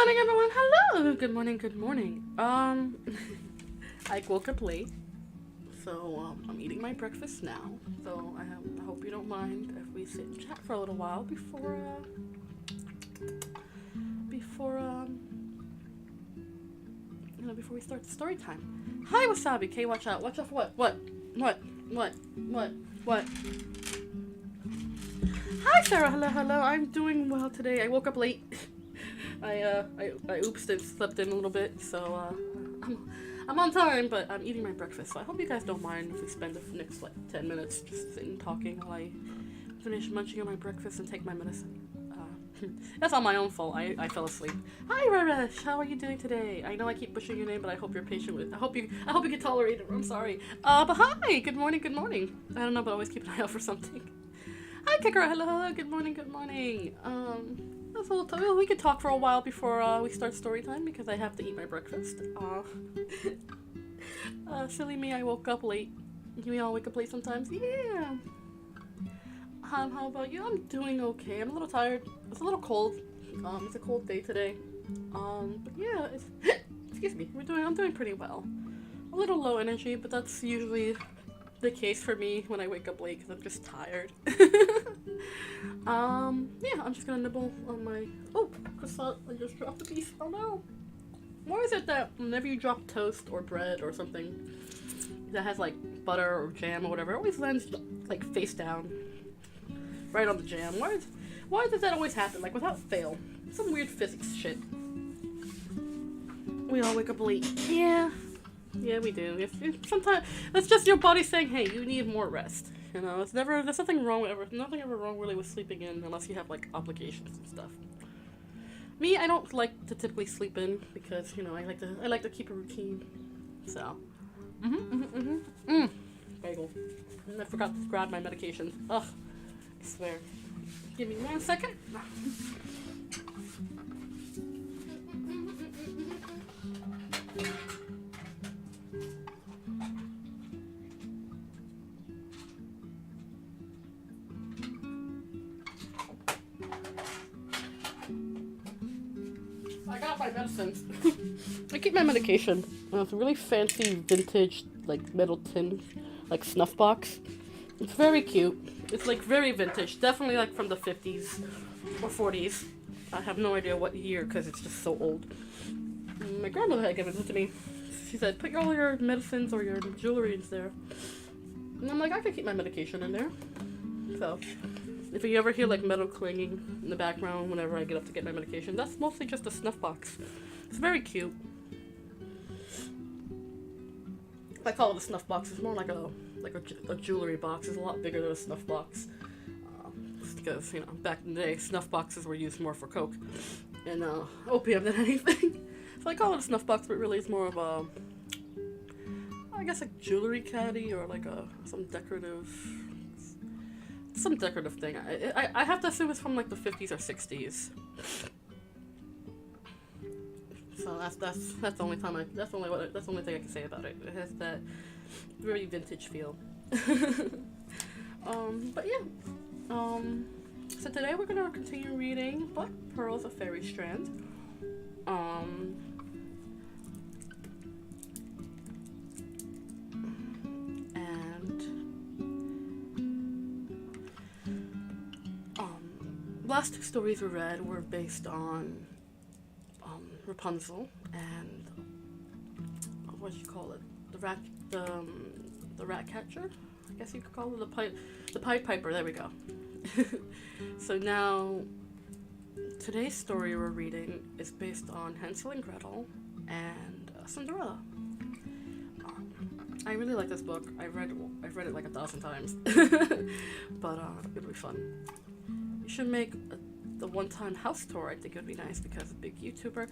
morning, everyone. Hello. Good morning. Good morning. I woke up late, so I'm eating my breakfast now. So I hope you don't mind if we sit and chat for a little while before we start the story time. Hi, Wasabi. Okay, watch out. Watch out for what? What? Hi, Sarah. Hello. I'm doing well today. I woke up late. I oopsed and slept in a little bit, so I'm on time, but I'm eating my breakfast. So I hope you guys don't mind if we spend the next 10 minutes just sitting talking while I finish munching on my breakfast and take my medicine. That's not my own fault. I fell asleep. Hi, Raresh. How are you doing today? I know I keep pushing your name, but I hope you're patient with it. I hope you can tolerate it. I'm sorry. But hi. Good morning. I don't know, but always keep an eye out for something. Hi, Kicker. Hello. Good morning. We could talk for a while before we start story time because I have to eat my breakfast. Silly me, I woke up late. We all wake up late sometimes. Yeah. How about you? I'm doing okay. I'm a little tired. It's a little cold. It's a cold day today. But yeah, excuse me. I'm doing pretty well. A little low energy, but that's usually the case for me when I wake up late because I'm just tired. Yeah, I'm just gonna nibble on my croissant. I just dropped a piece. Oh no! Why is it that whenever you drop toast or bread or something that has like butter or jam or whatever, it always lands like face down, right on the jam? Why does that always happen? Like without fail, some weird physics shit. We all wake up late. Yeah, we do. Sometimes that's just your body saying, "Hey, you need more rest." You know, there's nothing ever wrong really with sleeping in unless you have like obligations and stuff. Me, I don't like to typically sleep in because, you know, I like to keep a routine. So, bagel. And I forgot to grab my medication. Ugh, I swear. Give me 1 second. I got my medicines. I keep my medication. It's a really fancy vintage, like metal tin, like snuff box. It's very cute. It's like very vintage. Definitely like from the 50s or 40s. I have no idea what year because it's just so old. My grandmother had given it to me. She said, put all your medicines or your jewelry in there. And I'm like, I can keep my medication in there. So, if you ever hear like metal clanging in the background whenever I get up to get my medication, that's mostly just a snuff box. It's very cute. I call it a snuff box. It's more like a jewelry box. It's a lot bigger than a snuff box. Because, you know, back in the day, snuff boxes were used more for coke and opium than anything. So I call it a snuff box, but really it's more of a, I guess, a jewelry caddy or like some decorative thing. I have to assume it's from like the 50s or 60s. So that's the only thing I can say about it. It has that very vintage feel. But yeah. So today we're gonna continue reading Black Pearls of Faerie Strand. Last two stories we read were based on Rapunzel and what do you call it? The rat catcher? I guess you could call it the Pied Piper. There we go. So now today's story we're reading is based on Hansel and Gretel and Cinderella. I really like this book. I've read it like 1,000 times, but it'll be fun. You should make the one-time house tour. I think it would be nice because a big YouTuber.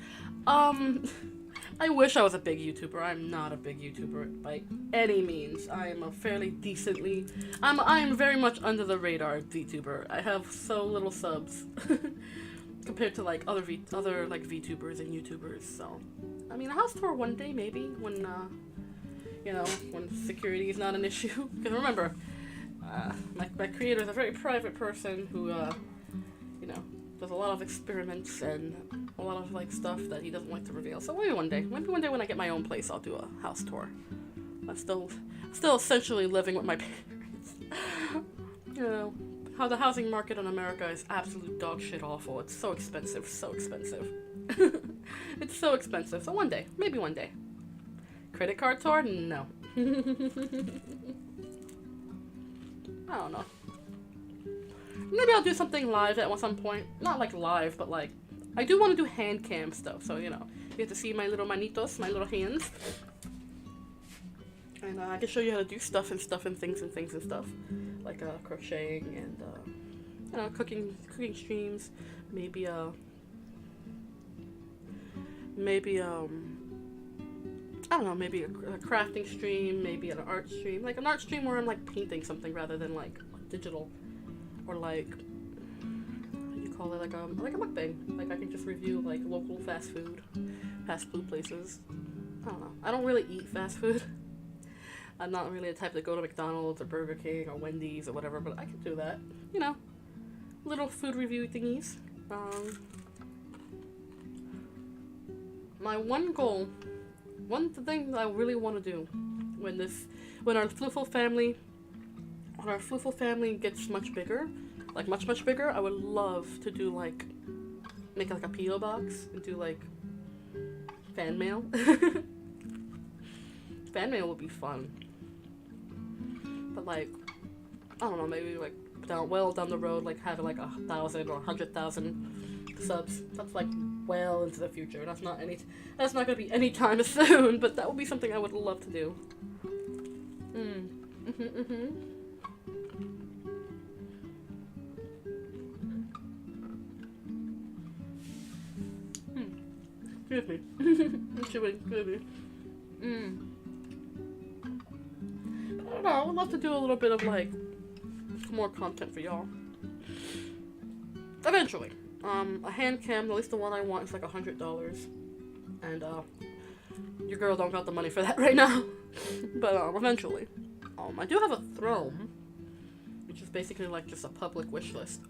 I wish I was a big YouTuber. I'm not a big YouTuber by any means. I am a fairly decently. I'm very much under the radar VTuber. I have so little subs compared to like other like VTubers and YouTubers. So, I mean, a house tour one day maybe when when security is not an issue. Because remember, my creator is a very private person who does a lot of experiments and a lot of like stuff that he doesn't like to reveal. So maybe one day when I get my own place, I'll do a house tour. I'm still essentially living with my parents. You know, how the housing market in America is absolute dog shit awful. It's so expensive, so expensive. It's so expensive. So one day, maybe one day. Credit card tour? No. I don't know. Maybe I'll do something live at some point. Not like live, but like, I do want to do hand cam stuff. So, you know, you get to see my little manitos, my little hands. And I can show you how to do stuff and things and stuff. Like crocheting and, you know, cooking streams. Maybe I don't know, maybe a crafting stream, maybe an art stream. Like an art stream where I'm like painting something rather than like digital. Or like, what do you call it, like a mukbang. Like I can just review like local fast food places. I don't know. I don't really eat fast food. I'm not really the type to go to McDonald's or Burger King or Wendy's or whatever, but I can do that. You know, little food review thingies. My one goal, one thing that I really want to do when our Floofle family gets much bigger, like much bigger, I would love to do like, make like a P.O. box and do like fan mail. Fan mail would be fun. But like, I don't know, maybe like down the road, like having like 1,000 or 100,000 subs. That's like well into the future. That's not gonna be anytime soon, but that would be something I would love to do. Excuse me. I'm chewing. Excuse me. I don't know. I would love to do a little bit of like more content for y'all. Eventually. A hand cam, at least the one I want, is like $100. And your girl don't got the money for that right now. But eventually. I do have a throne, which is basically like just a public wish list.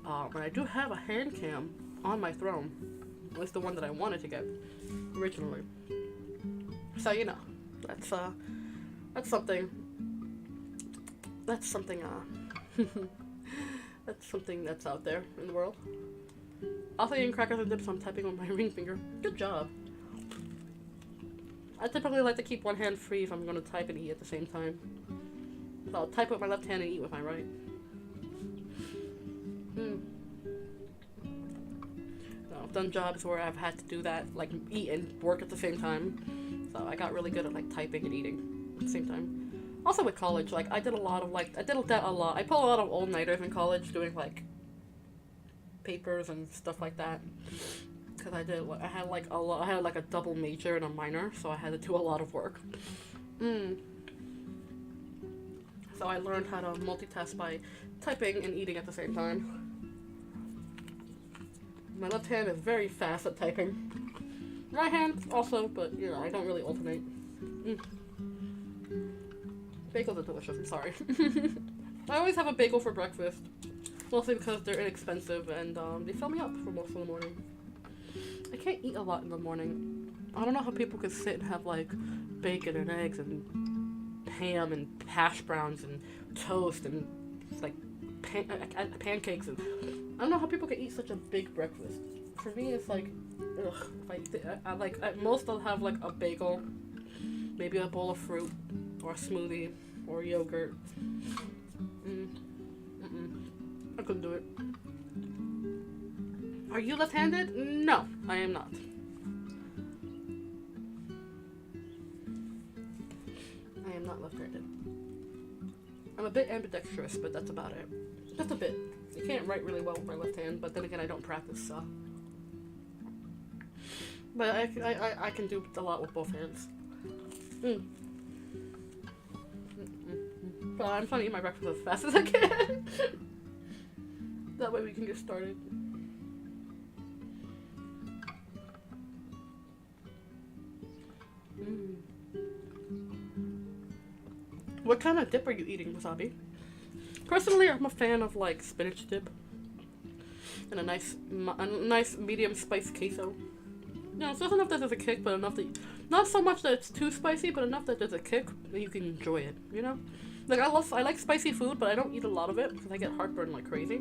And I do have a hand cam on my throne. At least the one that I wanted to get originally. So you know, that's something. That's something. That's something that's out there in the world. Also eating crackers and dips. I'm typing on my ring finger. Good job. I typically like to keep one hand free if I'm going to type and eat at the same time. So I'll type with my left hand and eat with my right. I've done jobs where I've had to do that, like eat and work at the same time. So I got really good at like typing and eating at the same time. Also with college, like I did that a lot. I pulled a lot of all-nighters in college doing like papers and stuff like that. Because I had like a double major and a minor, so I had to do a lot of work. So I learned how to multitask by typing and eating at the same time. My left hand is very fast at typing. Right hand also, but you know, I don't really alternate. Bagels are delicious, I'm sorry. I always have a bagel for breakfast. Mostly because they're inexpensive and they fill me up for most of the morning. I can't eat a lot in the morning. I don't know how people can sit and have like bacon and eggs and ham and hash browns and toast and like pancakes and I don't know how people can eat such a big breakfast. For me, it's like, ugh. I like at most I'll have like a bagel, maybe a bowl of fruit or a smoothie or yogurt. I couldn't do it. Are you left-handed? No, I am not. I am not left-handed. I'm a bit ambidextrous, but that's about it. Just a bit. I can't write really well with my left hand, but then again, I don't practice, so. But I can do a lot with both hands. But I'm trying to eat my breakfast as fast as I can. That way we can get started. What kind of dip are you eating, Wasabi? Personally, I'm a fan of like spinach dip. and a nice medium spiced queso. You know, so it's enough that there's a kick, but enough that not so much that it's too spicy, but enough that there's a kick that you can enjoy it. You know, like I like spicy food, but I don't eat a lot of it because I get heartburn like crazy.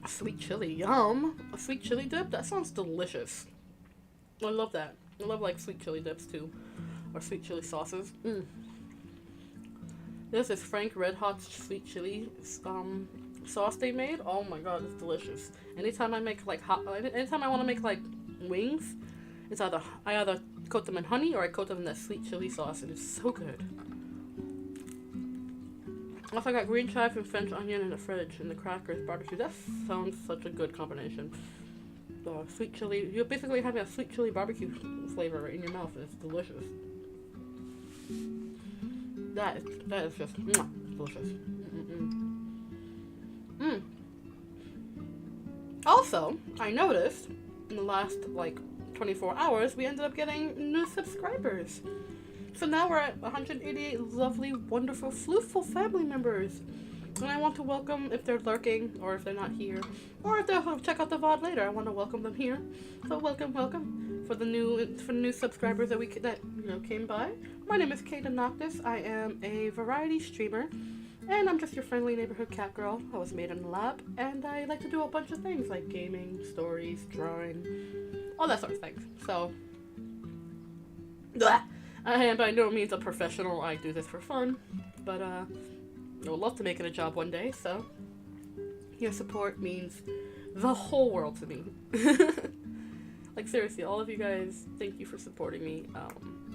Sweet chili, yum! A sweet chili dip? That sounds delicious. I love that. I love like sweet chili dips too, or sweet chili sauces. This is Frank Red Hot sweet chili sauce they made. Oh my god, it's delicious. Anytime I make like anytime I want to make like wings, I either coat them in honey or I coat them in that sweet chili sauce, and it's so good. Also, I got green chives and French onion in the fridge, and the crackers, barbecue. That sounds such a good combination. Sweet chili. You're basically having a sweet chili barbecue flavor right in your mouth, and it's delicious. That is just delicious. Also, I noticed in the last like 24 hours, we ended up getting new subscribers. So now we're at 188 lovely, wonderful, flooful family members. And I want to welcome, if they're lurking, or if they're not here, or if they'll check out the VOD later, I want to welcome them here. So welcome for the new subscribers that came by. My name is Kind and Considerate. I am a variety streamer, and I'm just your friendly neighborhood cat girl. I was made in the lab, and I like to do a bunch of things like gaming, stories, drawing, all that sort of things. So, I am by no means a professional. I do this for fun, but I would love to make it a job one day, so your support means the whole world to me. Like, seriously, all of you guys, thank you for supporting me.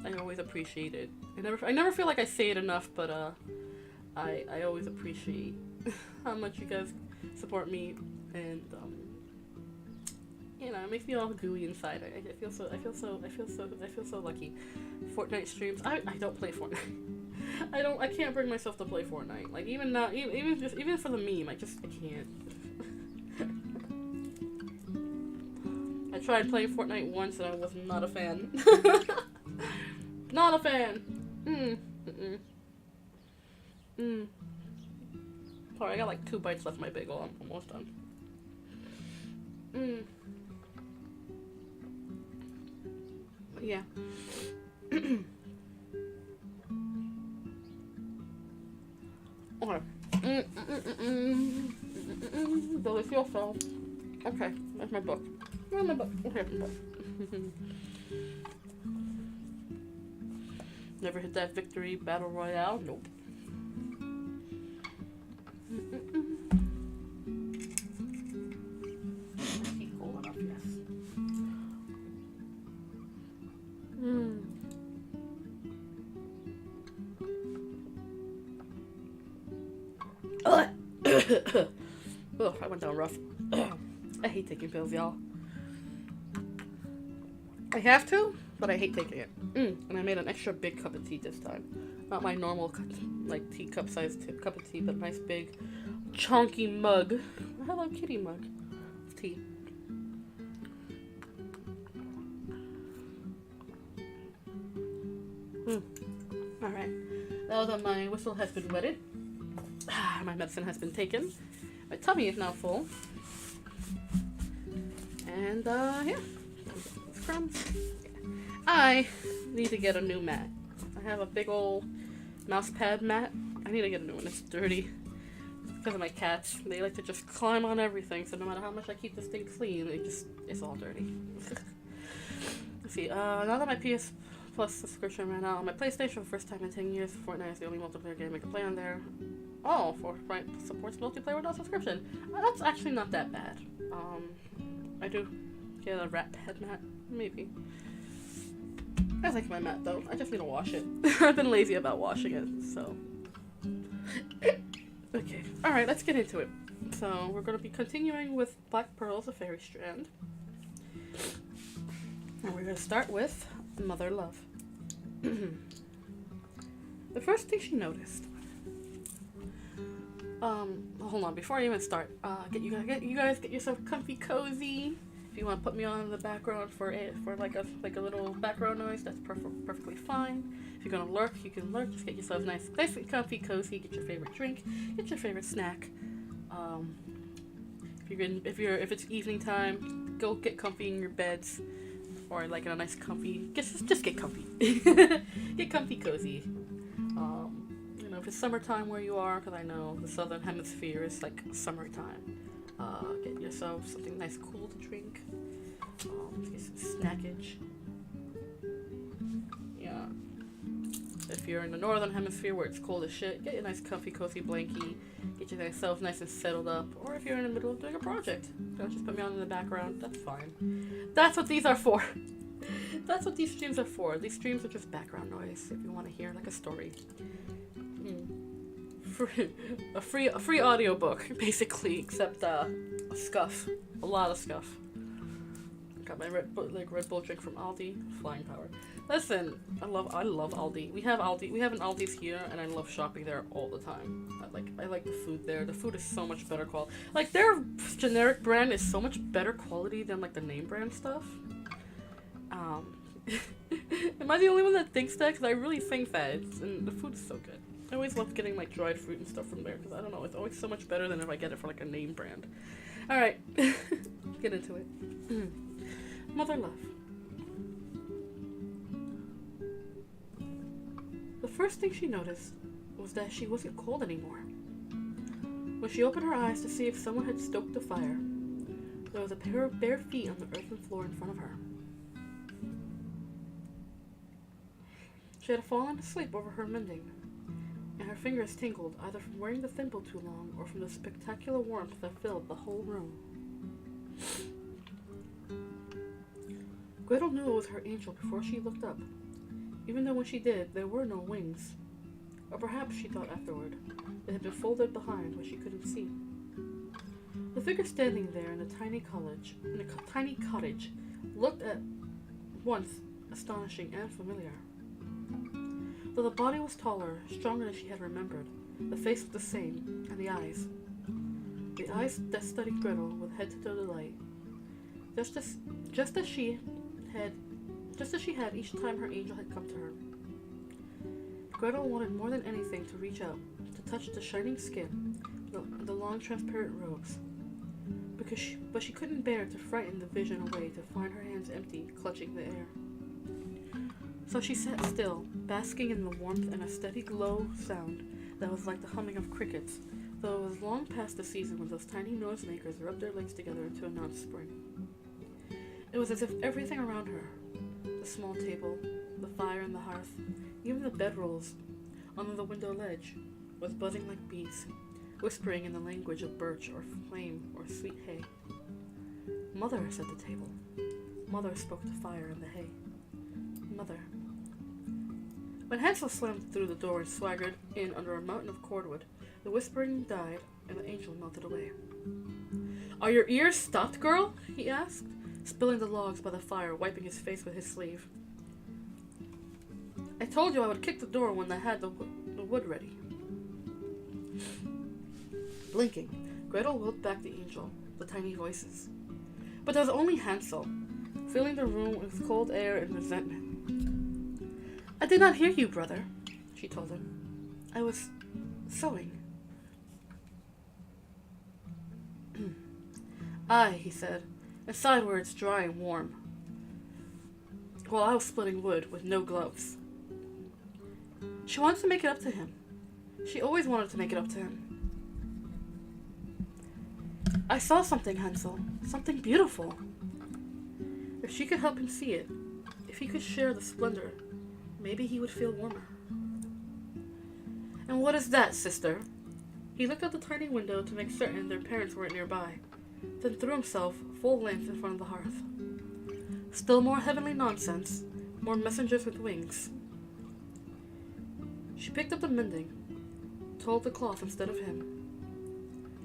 I always appreciate it. I never feel like I say it enough, but I always appreciate how much you guys support me, and it makes me all gooey inside. I feel so lucky. Fortnite streams. I don't play Fortnite. I can't bring myself to play Fortnite. Like, even now, even for the meme, I can't. I tried playing Fortnite once and I was not a fan. Not a fan. Sorry, I got like 2 bites left in my bagel. I'm almost done. But yeah. Okay. Delicioso. Okay, that's my book. Where's my book? Okay, my book. Never hit that victory battle royale? Nope. Cool enough, yes. Oh, I went down rough. I hate taking pills, y'all. I have to, but I hate taking it. And I made an extra big cup of tea this time. Not my normal, like, teacup sized cup of tea, but a nice big, chunky mug. A Hello Kitty mug of tea. Alright. Now that my whistle has been wetted, my medicine has been taken, my tummy is now full, and yeah, crumbs. I need to get a new mat. I have a big old mouse pad mat. I need to get a new one. It's dirty because of my cats. They like to just climb on everything, so no matter how much I keep this thing clean, it's all dirty. Let's see, now that my PS Plus subscription ran out on my PlayStation for the first time in 10 years, Fortnite is the only multiplayer game I can play on there. Oh, Fortnite supports multiplayer without subscription. That's actually not that bad. I do get a rat head mat, maybe. I like my mat though. I just need to wash it. I've been lazy about washing it, so. Okay, alright, let's get into it. So, we're going to be continuing with Black Pearls of Faerie Strand. And we're going to start with Mother Love. The first thing she noticed. Hold on, before I even start, you guys get yourself comfy cozy. If you want to put me on in the background for like a little background noise, that's perfectly fine. If you're gonna lurk, you can lurk. Just get yourself nice and comfy, cozy. Get your favorite drink, get your favorite snack. If it's evening time, go get comfy in your beds, or like in a nice comfy. Just get comfy. Get comfy, cozy. If it's summertime where you are, because I know the southern hemisphere is like summertime. Get yourself something nice, cool to drink. Get some snackage. Yeah. If you're in the northern hemisphere where it's cold as shit, get a nice comfy, cozy blankie. Get yourself nice and settled up. Or if you're in the middle of doing a project, don't just put me on in the background. That's fine. That's what these are for. That's what these streams are for. These streams are just background noise if you want to hear like a story. A free audiobook, basically, except scuff. A lot of scuff. Got my Red Bull drink from Aldi. Flying power. Listen, I love Aldi. We have an Aldi's here, and I love shopping there all the time. I like the food there. The food is so much better quality. Like their generic brand is so much better quality than like the name brand stuff. Am I the only one that thinks that? Because I really think that, and the food is so good. I always love getting like dried fruit and stuff from there because I don't know, it's always so much better than if I get it for like a name brand. All right, get into it. Mother love. The first thing she noticed was that she wasn't cold anymore. When she opened her eyes to see if someone had stoked the fire, there was a pair of bare feet on the earthen floor in front of her. She had fallen asleep over her mending, and her fingers tingled either from wearing the thimble too long or from the spectacular warmth that filled the whole room. Gretel knew it was her angel before she looked up, even though when she did, there were no wings. Or perhaps, she thought afterward, it had been folded behind what she couldn't see. The figure standing there in a tiny cottage looked at once astonishing and familiar. Though the body was taller, stronger than she had remembered, the face was the same, and the eyes that studied Gretel with head-to-toe delight, just as she had each time her angel had come to her. Gretel wanted more than anything to reach out, to touch the shining skin, the long transparent robes, but she couldn't bear to frighten the vision away to find her hands empty, clutching the air. So she sat still, basking in the warmth and a steady low sound that was like the humming of crickets, though it was long past the season when those tiny noisemakers rubbed their legs together to announce spring. It was as if everything around her, the small table, the fire and the hearth, even the bedrolls on the window ledge, was buzzing like bees, whispering in the language of birch or flame or sweet hay. Mother, said the table. Mother spoke the fire and the hay. Mother. When Hansel slammed through the door and swaggered in under a mountain of cordwood, the whispering died and the angel melted away. Are your ears stopped, girl? He asked, spilling the logs by the fire, wiping his face with his sleeve. I told you I would kick the door when I had the wood ready. Blinking, Gretel willed back the angel, the tiny voices. But there was only Hansel, filling the room with cold air and resentment. I did not hear you, brother, she told him. I was sewing. Aye, he said, and sighed where it's dry and warm, while I was splitting wood with no gloves. She wanted to make it up to him. She always wanted to make it up to him. I saw something, Hansel, something beautiful. If she could help him see it, if he could share the splendor, maybe he would feel warmer. And what is that, sister? He looked out the tiny window to make certain their parents weren't nearby, then threw himself full length in front of the hearth. Still more heavenly nonsense, more messengers with wings. She picked up the mending, told the cloth instead of him.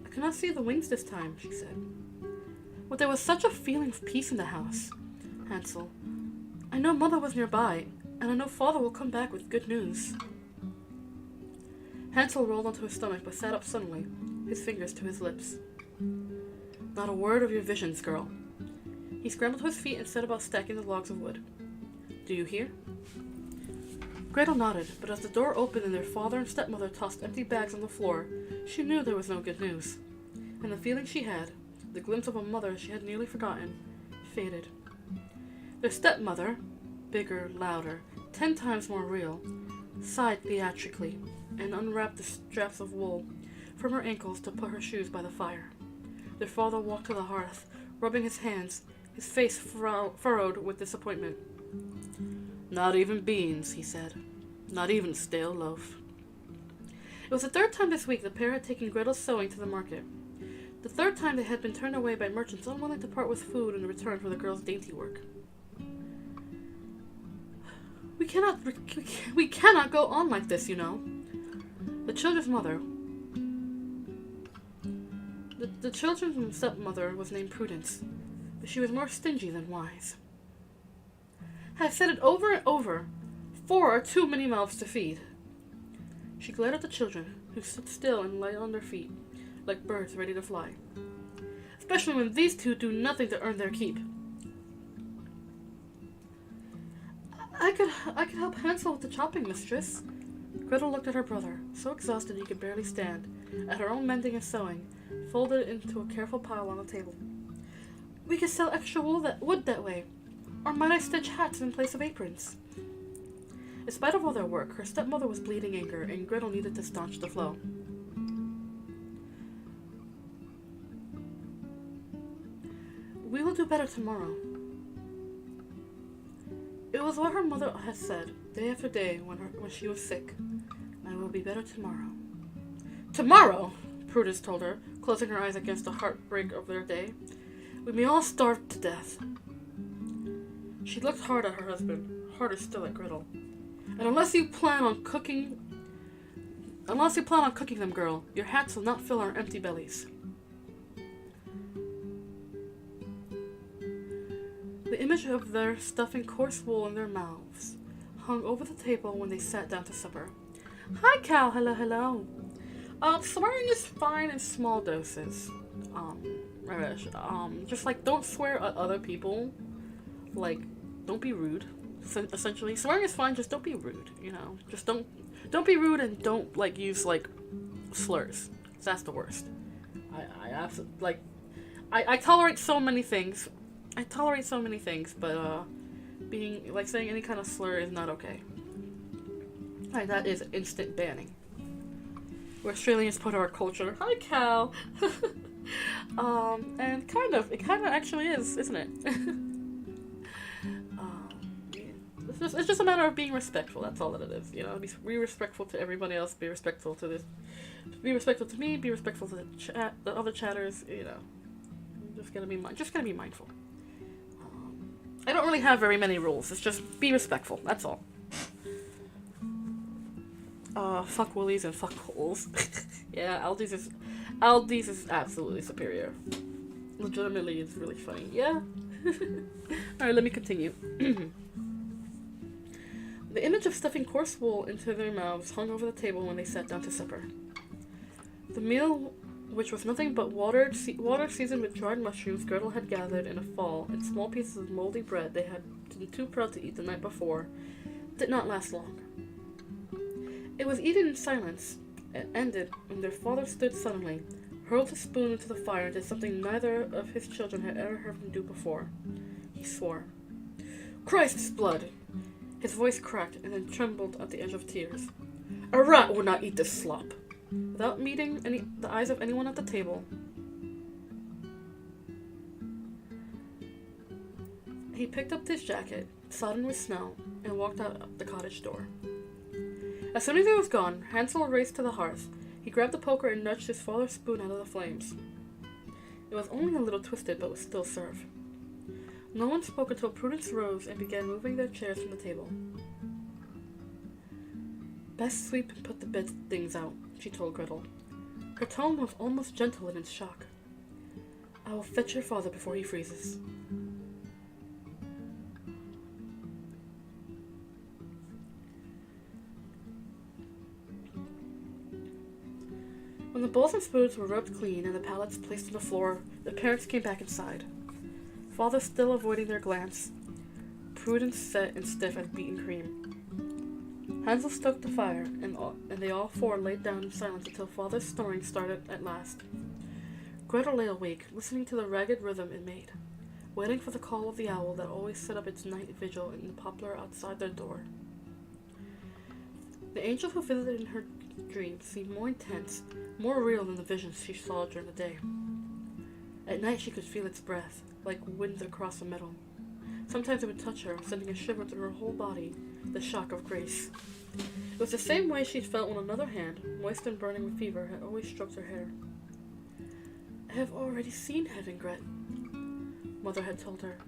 I cannot see the wings this time, she said. But there was such a feeling of peace in the house, Hansel. I know Mother was nearby, and I know Father will come back with good news. Hansel rolled onto his stomach but sat up suddenly, his fingers to his lips. Not a word of your visions, girl. He scrambled to his feet and set about stacking the logs of wood. Do you hear? Gretel nodded, but as the door opened and their father and stepmother tossed empty bags on the floor, she knew there was no good news. and the feeling she had, the glimpse of a mother she had nearly forgotten, faded. Their stepmother, bigger, louder, 10 times more real, sighed theatrically and unwrapped the straps of wool from her ankles to put her shoes by the fire. Their father walked to the hearth, rubbing his hands, his face furrowed with disappointment. "Not even beans," he said. "Not even stale loaf." It was the third time this week the pair had taken Gretel's sewing to the market. The third time they had been turned away by merchants unwilling to part with food in return for the girl's dainty work. We cannot go on like this, you know. The children's mother, the children's stepmother was named Prudence, but she was more stingy than wise. "I've said it over and over. 4 are too many mouths to feed." She glared at the children, who stood still and lay on their feet, like birds ready to fly. "Especially when these two do nothing to earn their keep." I could help Hansel with the chopping, mistress." Gretel looked at her brother, so exhausted he could barely stand, at her own mending and sewing, folded into a careful pile on the table. "We could sell extra wood that way. Or might I stitch hats in place of aprons?" In spite of all their work, her stepmother was bleeding anger, and Gretel needed to staunch the flow. "We will do better tomorrow." It was what her mother had said, day after day, when she was sick. "I will be better tomorrow." "Tomorrow?" Prudence told her, closing her eyes against the heartbreak of their day. "We may all starve to death." She looked hard at her husband, harder still at Gretel. "And unless you plan on cooking them, girl, your hats will not fill our empty bellies." The image of their stuffing coarse wool in their mouths hung over the table when they sat down to supper. "Hi, Cal. Hello. Swearing is fine in small doses. Just like don't swear at other people. Like, don't be rude. Essentially, swearing is fine. Just don't be rude. You know, just don't be rude and don't like use like slurs. That's the worst. I absolutely like. I tolerate so many things. But being like saying any kind of slur is not okay. Like that is instant banning. We're Australians part of our culture. Hi, Cal. And it kind of actually is, isn't it? It's just a matter of being respectful. That's all that it is. You know, be respectful to everybody else. Be respectful to this. Be respectful to me. Be respectful to the other chatters. You know, just gonna be mindful. I don't really have very many rules. It's just be respectful. That's all. Fuck Woolies and fuck Coles. Yeah, Aldi's is absolutely superior. Legitimately, it's really funny. Yeah. Alright, let me continue. The image of stuffing coarse wool into their mouths hung over the table when they sat down to supper. The meal, which was nothing but water seasoned with dried mushrooms Gretel had gathered in a fall and small pieces of moldy bread they had been too proud to eat the night before, did not last long. It was eaten in silence, and ended when their father stood suddenly, hurled his spoon into the fire, and did something neither of his children had ever heard him do before. He swore. "Christ's blood!" His voice cracked and then trembled at the edge of tears. "A rat would not eat this slop." Without meeting the eyes of anyone at the table, he picked up his jacket, sodden with snow, and walked out the cottage door. As soon as he was gone, Hansel raced to the hearth. He grabbed the poker and nudged his father's spoon out of the flames. It was only a little twisted, but would still serve. No one spoke until Prudence rose and began moving their chairs from the table. "Best sweep and put the bed things out," she told Gretel. Her tone was almost gentle in its shock. "I will fetch your father before he freezes." When the bowls and spoons were rubbed clean and the pallets placed on the floor, the parents came back inside. Father still avoiding their glance, Prudence set and stiff as beaten cream. Hansel stoked the fire, and they all four laid down in silence until Father's snoring started at last. Gretel lay awake, listening to the ragged rhythm it made, waiting for the call of the owl that always set up its night vigil in the poplar outside their door. The angel who visited in her dreams seemed more intense, more real than the visions she saw during the day. At night she could feel its breath, like wind across a meadow. Sometimes it would touch her, sending a shiver through her whole body, the shock of grace. It was the same way she'd felt when another hand, moist and burning with fever, had always stroked her hair. "I have already seen heaven, Gret," Mother had told her.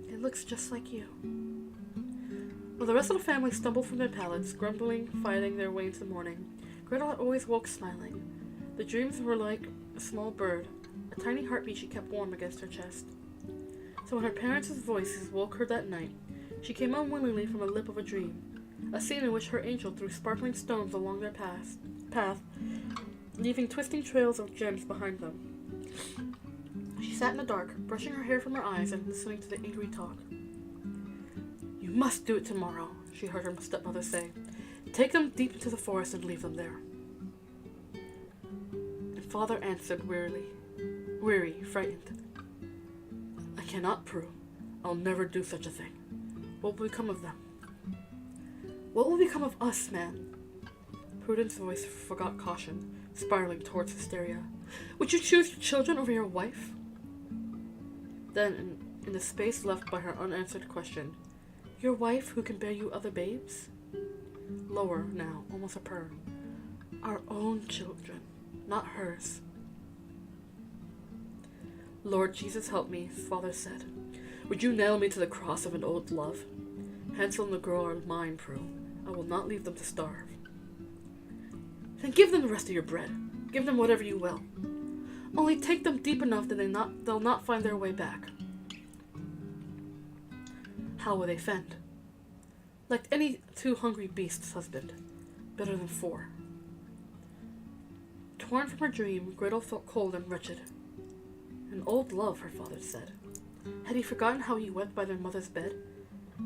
"It looks just like you." While the rest of the family stumbled from their pallets, grumbling, fighting their way into morning, Gretel had always woke smiling. The dreams were like a small bird, a tiny heartbeat she kept warm against her chest. So when her parents' voices woke her that night, she came unwillingly from a lip of a dream, a scene in which her angel threw sparkling stones along their path, leaving twisting trails of gems behind them. She sat in the dark, brushing her hair from her eyes and listening to the angry talk. "You must do it tomorrow," she heard her stepmother say. "Take them deep into the forest and leave them there." And Father answered weary, frightened. "I cannot, Prue. I'll never do such a thing. What will become of them?" "What will become of us, man?" Prudence' voice forgot caution, spiraling towards hysteria. "Would you choose your children over your wife?" Then, in the space left by her unanswered question, "Your wife who can bear you other babes?" Lower now, almost a purr. "Our own children, not hers." "Lord Jesus, help me," Father said. "Would you nail me to the cross of an old love? Hansel and the girl are mine, Prue. I will not leave them to starve." "Then give them the rest of your bread. Give them whatever you will. Only take them deep enough that they'll not find their way back." "How will they fend?" "Like any two hungry beasts, husband. Better than 4. Torn from her dream, Gretel felt cold and wretched. An old love, her father said. Had he forgotten how he wept by their mother's bed?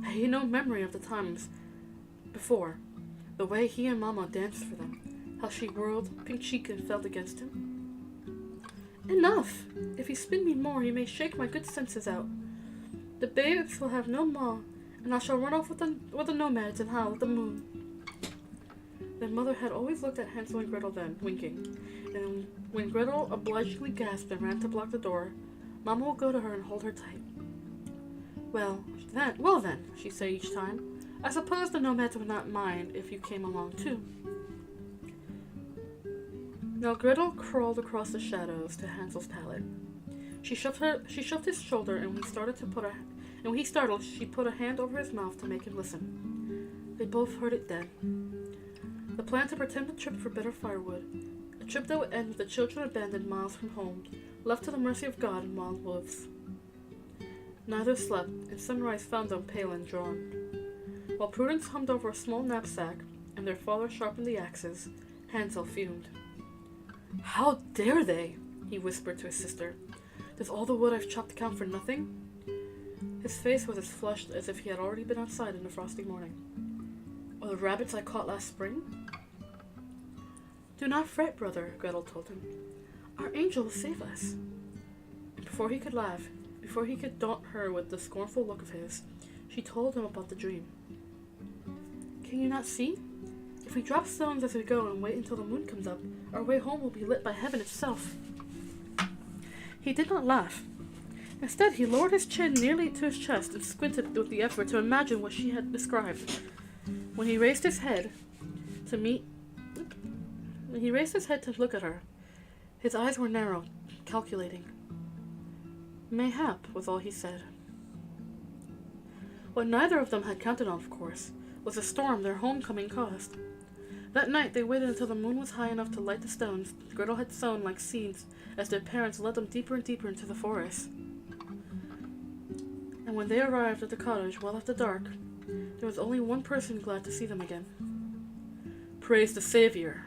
Had he no memory of the times before, the way he and Mama danced for them, how she whirled, pink-cheeked, and fell against him? "Enough! If you spin me more, you may shake my good senses out. The babes will have no ma, and I shall run off with the nomads and howl at the moon." Their mother had always looked at Hansel and Gretel then, winking, and when Gretel obligingly gasped and ran to block the door, Mama would go to her and hold her tight. Well then, she'd say each time, "I suppose the nomads would not mind if you came along too." Now Gretel crawled across the shadows to Hansel's pallet. She shoved his shoulder, and when he startled, she put a hand over his mouth to make him listen. They both heard it then. The plan to pretend a trip for better firewood, a trip that would end with the children abandoned miles from home, left to the mercy of God and wild wolves. Neither slept, and sunrise found them pale and drawn. While Prudence hummed over a small knapsack, and their father sharpened the axes, Hansel fumed. "How dare they?" he whispered to his sister. "Does all the wood I've chopped count for nothing?" His face was as flushed as if he had already been outside in the frosty morning. "Or the rabbits I caught last spring?" "Do not fret, brother," Gretel told him. "Our angel will save us." And before he could laugh, before he could daunt her with the scornful look of his, she told him about the dream. "Can you not see? If we drop stones as we go and wait until the moon comes up, our way home will be lit by heaven itself." He did not laugh. Instead, he lowered his chin nearly to his chest and squinted with the effort to imagine what she had described. When he raised his head to look at her, his eyes were narrow, calculating. "Mayhap," was all he said. What neither of them had counted on, of course, was the storm their homecoming caused. That night they waited until the moon was high enough to light the stones Gretel had sown like seeds as their parents led them deeper and deeper into the forest. And when they arrived at the cottage well after dark, there was only one person glad to see them again. "Praise the Savior!"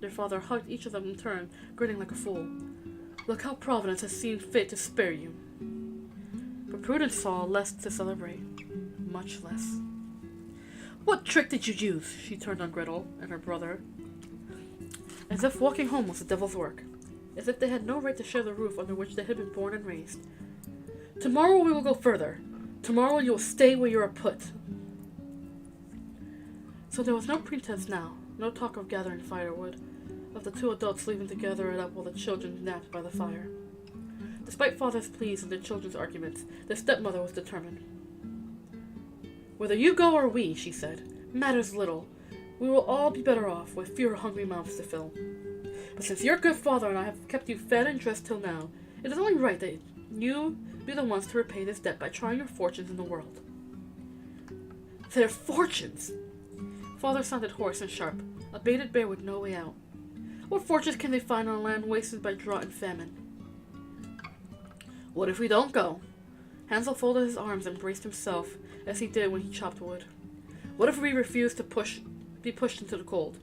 Their father hugged each of them in turn, grinning like a fool. "Look how Providence has seen fit to spare you." But Prudence saw less to celebrate. Much less. "What trick did you use?" She turned on Gretel and her brother, as if walking home was the devil's work. as if they had no right to share the roof under which they had been born and raised. Tomorrow we will go further. Tomorrow you will stay where you are put. So there was no pretense now, no talk of gathering firewood, of the two adults leaving to gather it up while the children napped by the fire. Despite father's pleas and the children's arguments, the stepmother was determined. Whether you go or we, she said, matters little. We will all be better off, with fewer hungry mouths to fill. But since your good father and I have kept you fed and dressed till now, it is only right that you be the ones to repay this debt by trying your fortunes in the world. Their fortunes! Father sounded hoarse and sharp, a baited bear with no way out. What fortunes can they find on a land wasted by drought and famine? What if we don't go? Hansel folded his arms and braced himself, as he did when he chopped wood. What if we refuse to be pushed into the cold?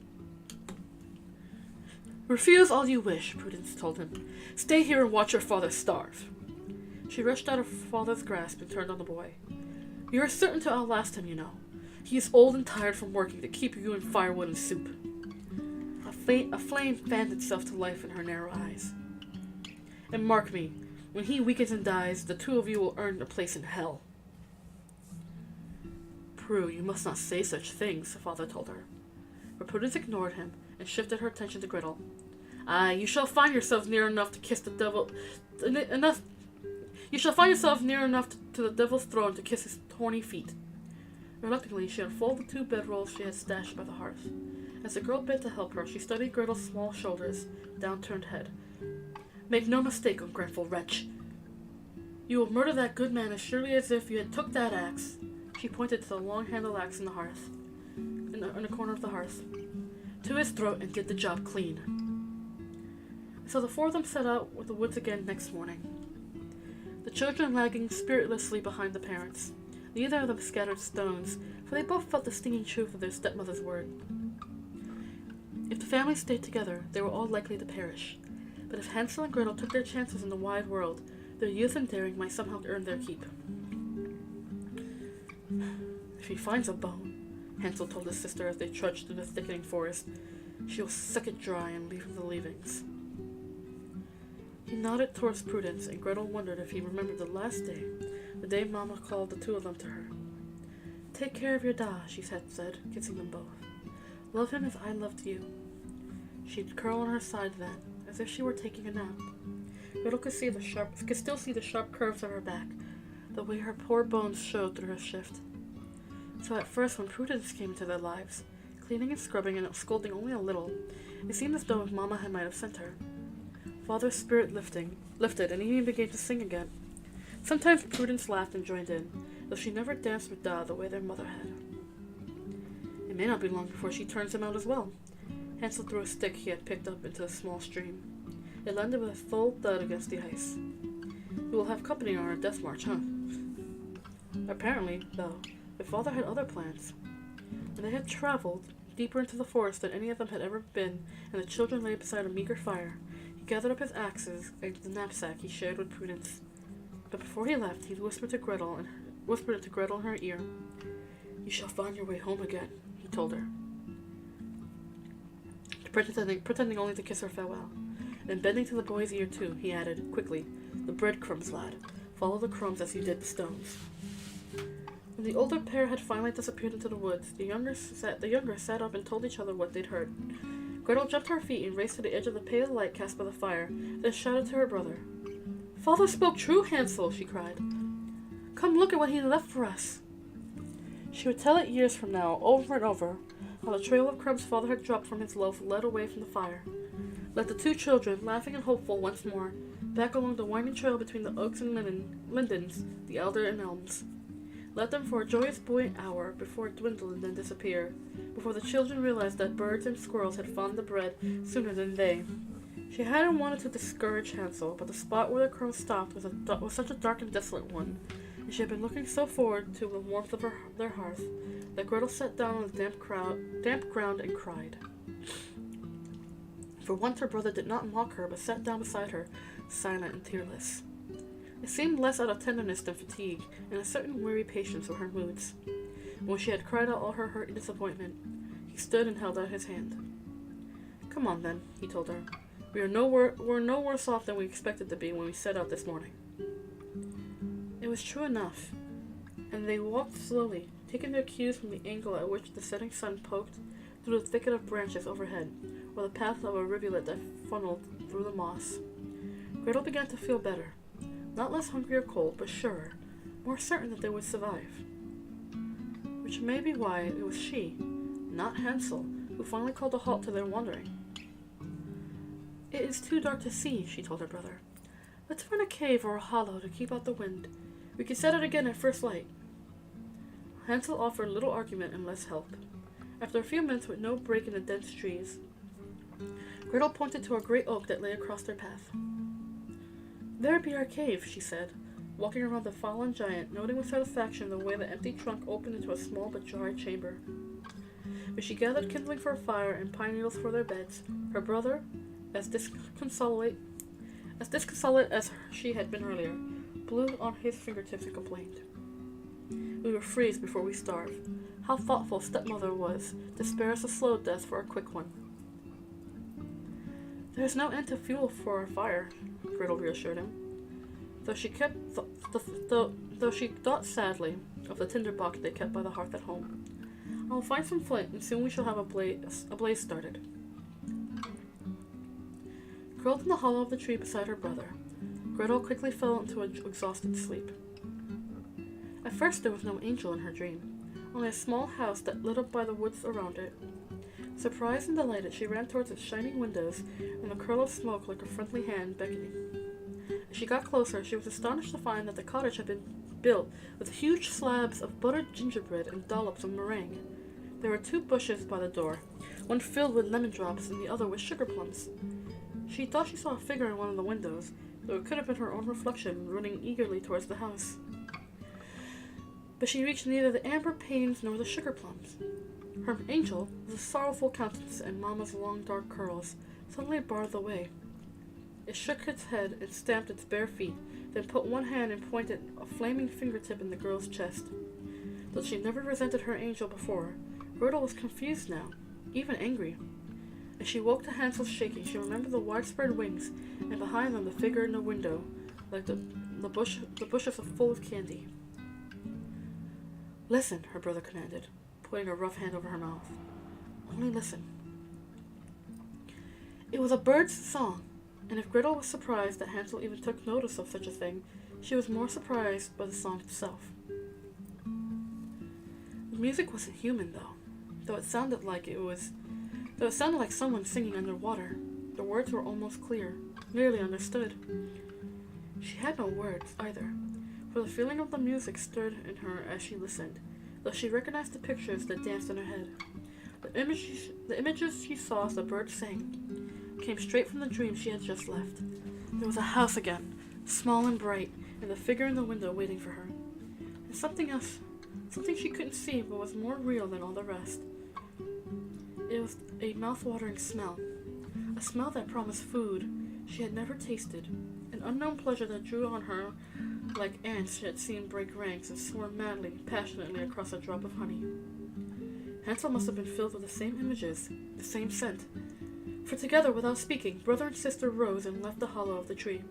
Refuse all you wish, Prudence told him. Stay here and watch your father starve. She rushed out of her father's grasp and turned on the boy. You are certain to outlast him, you know. He is old and tired from working to keep you in firewood and soup. A flame fanned itself to life in her narrow eyes. And mark me, when he weakens and dies, the two of you will earn a place in hell. Prue, you must not say such things, father told her. But Prudence ignored him and shifted her attention to Gretel. Aye, you shall find yourselves near enough to kiss the devil. You shall find yourself near enough to the devil's throne to kiss his horny feet. Reluctantly, she unfolded the two bedrolls she had stashed by the hearth. As the girl bent to help her, she studied Gretel's small shoulders, downturned head. Make no mistake, ungrateful wretch. You will murder that good man as surely as if you had took that axe. She pointed to the long-handled axe in the hearth, in the corner of the hearth, to his throat and did the job clean. So the four of them set out with the woods again next morning. The children lagging spiritlessly behind the parents. Neither of them scattered stones, for they both felt the stinging truth of their stepmother's word. If the family stayed together, they were all likely to perish. But if Hansel and Gretel took their chances in the wide world, their youth and daring might somehow earn their keep. If he finds a bone, Hansel told his sister as they trudged through the thickening forest, she will suck it dry and leave him the leavings. He nodded towards Prudence, and Gretel wondered if he remembered the last day, the day Mama called the two of them to her. Take care of your da, she had said, kissing them both. Love him as I loved you. She'd curl on her side then, as if she were taking a nap. Gretel could still see the sharp curves of her back, the way her poor bones showed through her shift. So at first, when Prudence came into their lives, cleaning and scrubbing and scolding only a little, it seemed as though Mama might have sent her. Father's spirit lifted, and he even began to sing again. Sometimes Prudence laughed and joined in, though she never danced with Da the way their mother had. It may not be long before she turns him out as well. Hansel threw a stick he had picked up into a small stream. It landed with a full thud against the ice. We will have company on our death march, huh? Apparently, though, their father had other plans. When they had traveled deeper into the forest than any of them had ever been, and the children lay beside a meager fire, he gathered up his axes and the knapsack he shared with Prudence. But before he left, he whispered it to Gretel in her ear. You shall find your way home again, he told her, pretending only to kiss her farewell. Then bending to the boy's ear too, he added, quickly, the breadcrumbs, lad. Follow the crumbs as you did the stones. When the older pair had finally disappeared into the woods, the younger sat up and told each other what they'd heard. Gretel jumped to her feet and raced to the edge of the pale light cast by the fire, then shouted to her brother. Father spoke true, Hansel, she cried. Come look at what he left for us. She would tell it years from now, over and over, how the trail of crumbs father had dropped from his loaf led away from the fire. Led the two children, laughing and hopeful once more, back along the winding trail between the oaks and lindens, the elder and elms. Led them for a joyous buoyant hour before it dwindled and then disappeared, before the children realized that birds and squirrels had found the bread sooner than they. She hadn't wanted to discourage Hansel, but the spot where the crows stopped was such a dark and desolate one, and she had been looking so forward to the warmth of their hearth, that Gretel sat down on the damp ground and cried. For once her brother did not mock her, but sat down beside her, silent and tearless. It seemed less out of tenderness than fatigue, and a certain weary patience were her moods. When she had cried out all her hurt and disappointment, he stood and held out his hand. Come on, then, he told her. We're no worse off than we expected to be when we set out this morning." It was true enough, and they walked slowly, taking their cues from the angle at which the setting sun poked through the thicket of branches overhead, or the path of a rivulet that funneled through the moss. Gretel began to feel better, not less hungry or cold, but surer, more certain that they would survive. Which may be why it was she, not Hansel, who finally called a halt to their wandering. "It is too dark to see," she told her brother. "Let's find a cave or a hollow to keep out the wind. We can set out again at first light." Hansel offered little argument and less help. After a few minutes with no break in the dense trees, Gretel pointed to a great oak that lay across their path. "There be our cave," she said, walking around the fallen giant, noting with satisfaction the way the empty trunk opened into a small but dry chamber. But she gathered kindling for a fire and pine needles for their beds. Her brother, as disconsolate as she had been earlier, blew on his fingertips and complained. "We will freeze before we starve. How thoughtful stepmother was to spare us a slow death for a quick one." "There is no end to fuel for our fire," Gretel reassured him, though she thought sadly of the tinder box they kept by the hearth at home. "I will find some flint, and soon we shall have a blaze started." Curled in the hollow of the tree beside her brother, Gretel quickly fell into an exhausted sleep. At first there was no angel in her dream, only a small house that lit up by the woods around it. Surprised and delighted, she ran towards its shining windows and a curl of smoke like a friendly hand beckoning. As she got closer, she was astonished to find that the cottage had been built with huge slabs of buttered gingerbread and dollops of meringue. There were 2 bushes by the door, one filled with lemon drops and the other with sugar plums. She thought she saw a figure in one of the windows, though it could have been her own reflection running eagerly towards the house. But she reached neither the amber panes nor the sugar plums. Her angel, with a sorrowful countenance and Mamma's long dark curls, suddenly barred the way. It shook its head and stamped its bare feet, then put one hand and pointed a flaming fingertip in the girl's chest. Though she never resented her angel before, Gretel was confused now, even angry. As she woke to Hansel's shaking, she remembered the widespread wings, and behind them the figure in the window, like the bushes full of candy. "Listen," her brother commanded, putting a rough hand over her mouth. "Only listen." It was a bird's song, and if Gretel was surprised that Hansel even took notice of such a thing, she was more surprised by the song itself. The music wasn't human, though it sounded like someone singing underwater. The words were almost clear, nearly understood. She had no words, either, for the feeling of the music stirred in her as she listened, though she recognized the pictures that danced in her head. The images she saw as the birds sang came straight from the dream she had just left. There was a house again, small and bright, and the figure in the window waiting for her. And something else, something she couldn't see but was more real than all the rest. It was a mouth-watering smell, a smell that promised food she had never tasted, an unknown pleasure that drew on her like ants she had seen break ranks and swarm madly, passionately across a drop of honey. Hansel must have been filled with the same images, the same scent, for together, without speaking, brother and sister rose and left the hollow of the tree.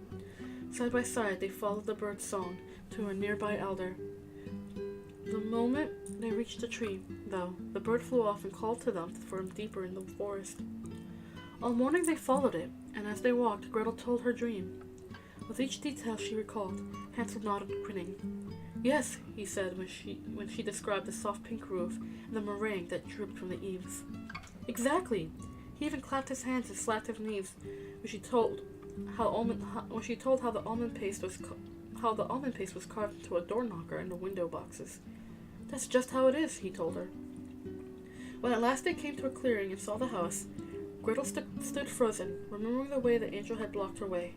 Side by side, they followed the bird's song to a nearby alder. The moment they reached the tree, though, the bird flew off and called to them from deeper in the forest. All morning they followed it, and as they walked, Gretel told her dream. With each detail she recalled, Hansel nodded, grinning. "Yes," he said when she described the soft pink roof and the meringue that drooped from the eaves. "Exactly." He even clapped his hands and slapped his knees when she told how the almond paste was carved into a door knocker and the window boxes. "That's just how it is," he told her. When at last they came to a clearing and saw the house, Gretel stood frozen, remembering the way the angel had blocked her way.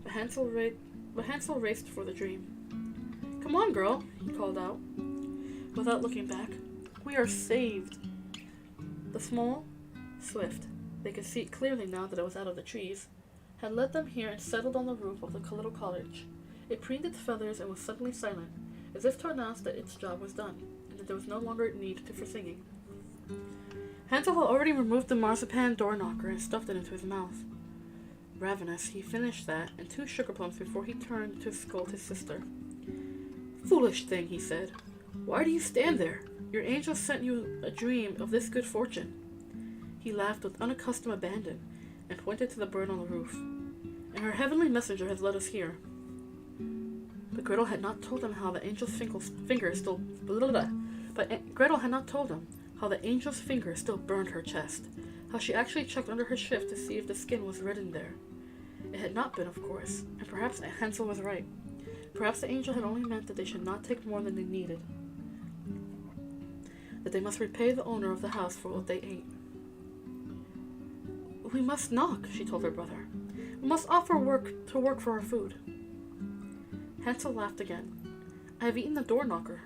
But Hansel raced for the dream. "Come on, girl," he called out, without looking back. "We are saved." The small, swift, they could see it clearly now that it was out of the trees, had led them here and settled on the roof of the little cottage. It preened its feathers and was suddenly silent, as if to announce that its job was done, and that there was no longer need for singing. Hansel had already removed the marzipan door knocker and stuffed it into his mouth. Ravenous, he finished that and 2 sugar plums before he turned to scold his sister. "Foolish thing," he said. "Why do you stand there? Your angel sent you a dream of this good fortune." He laughed with unaccustomed abandon and pointed to the bird on the roof. "And her heavenly messenger has led us here." But Gretel had not told him how the angel's finger still burned her chest, how she actually checked under her shift to see if the skin was reddened there. It had not been, of course, and perhaps Hansel was right. Perhaps the angel had only meant that they should not take more than they needed, that they must repay the owner of the house for what they ate. "We must knock," she told her brother. "We must offer work for our food." Hansel laughed again. "I have eaten the door knocker,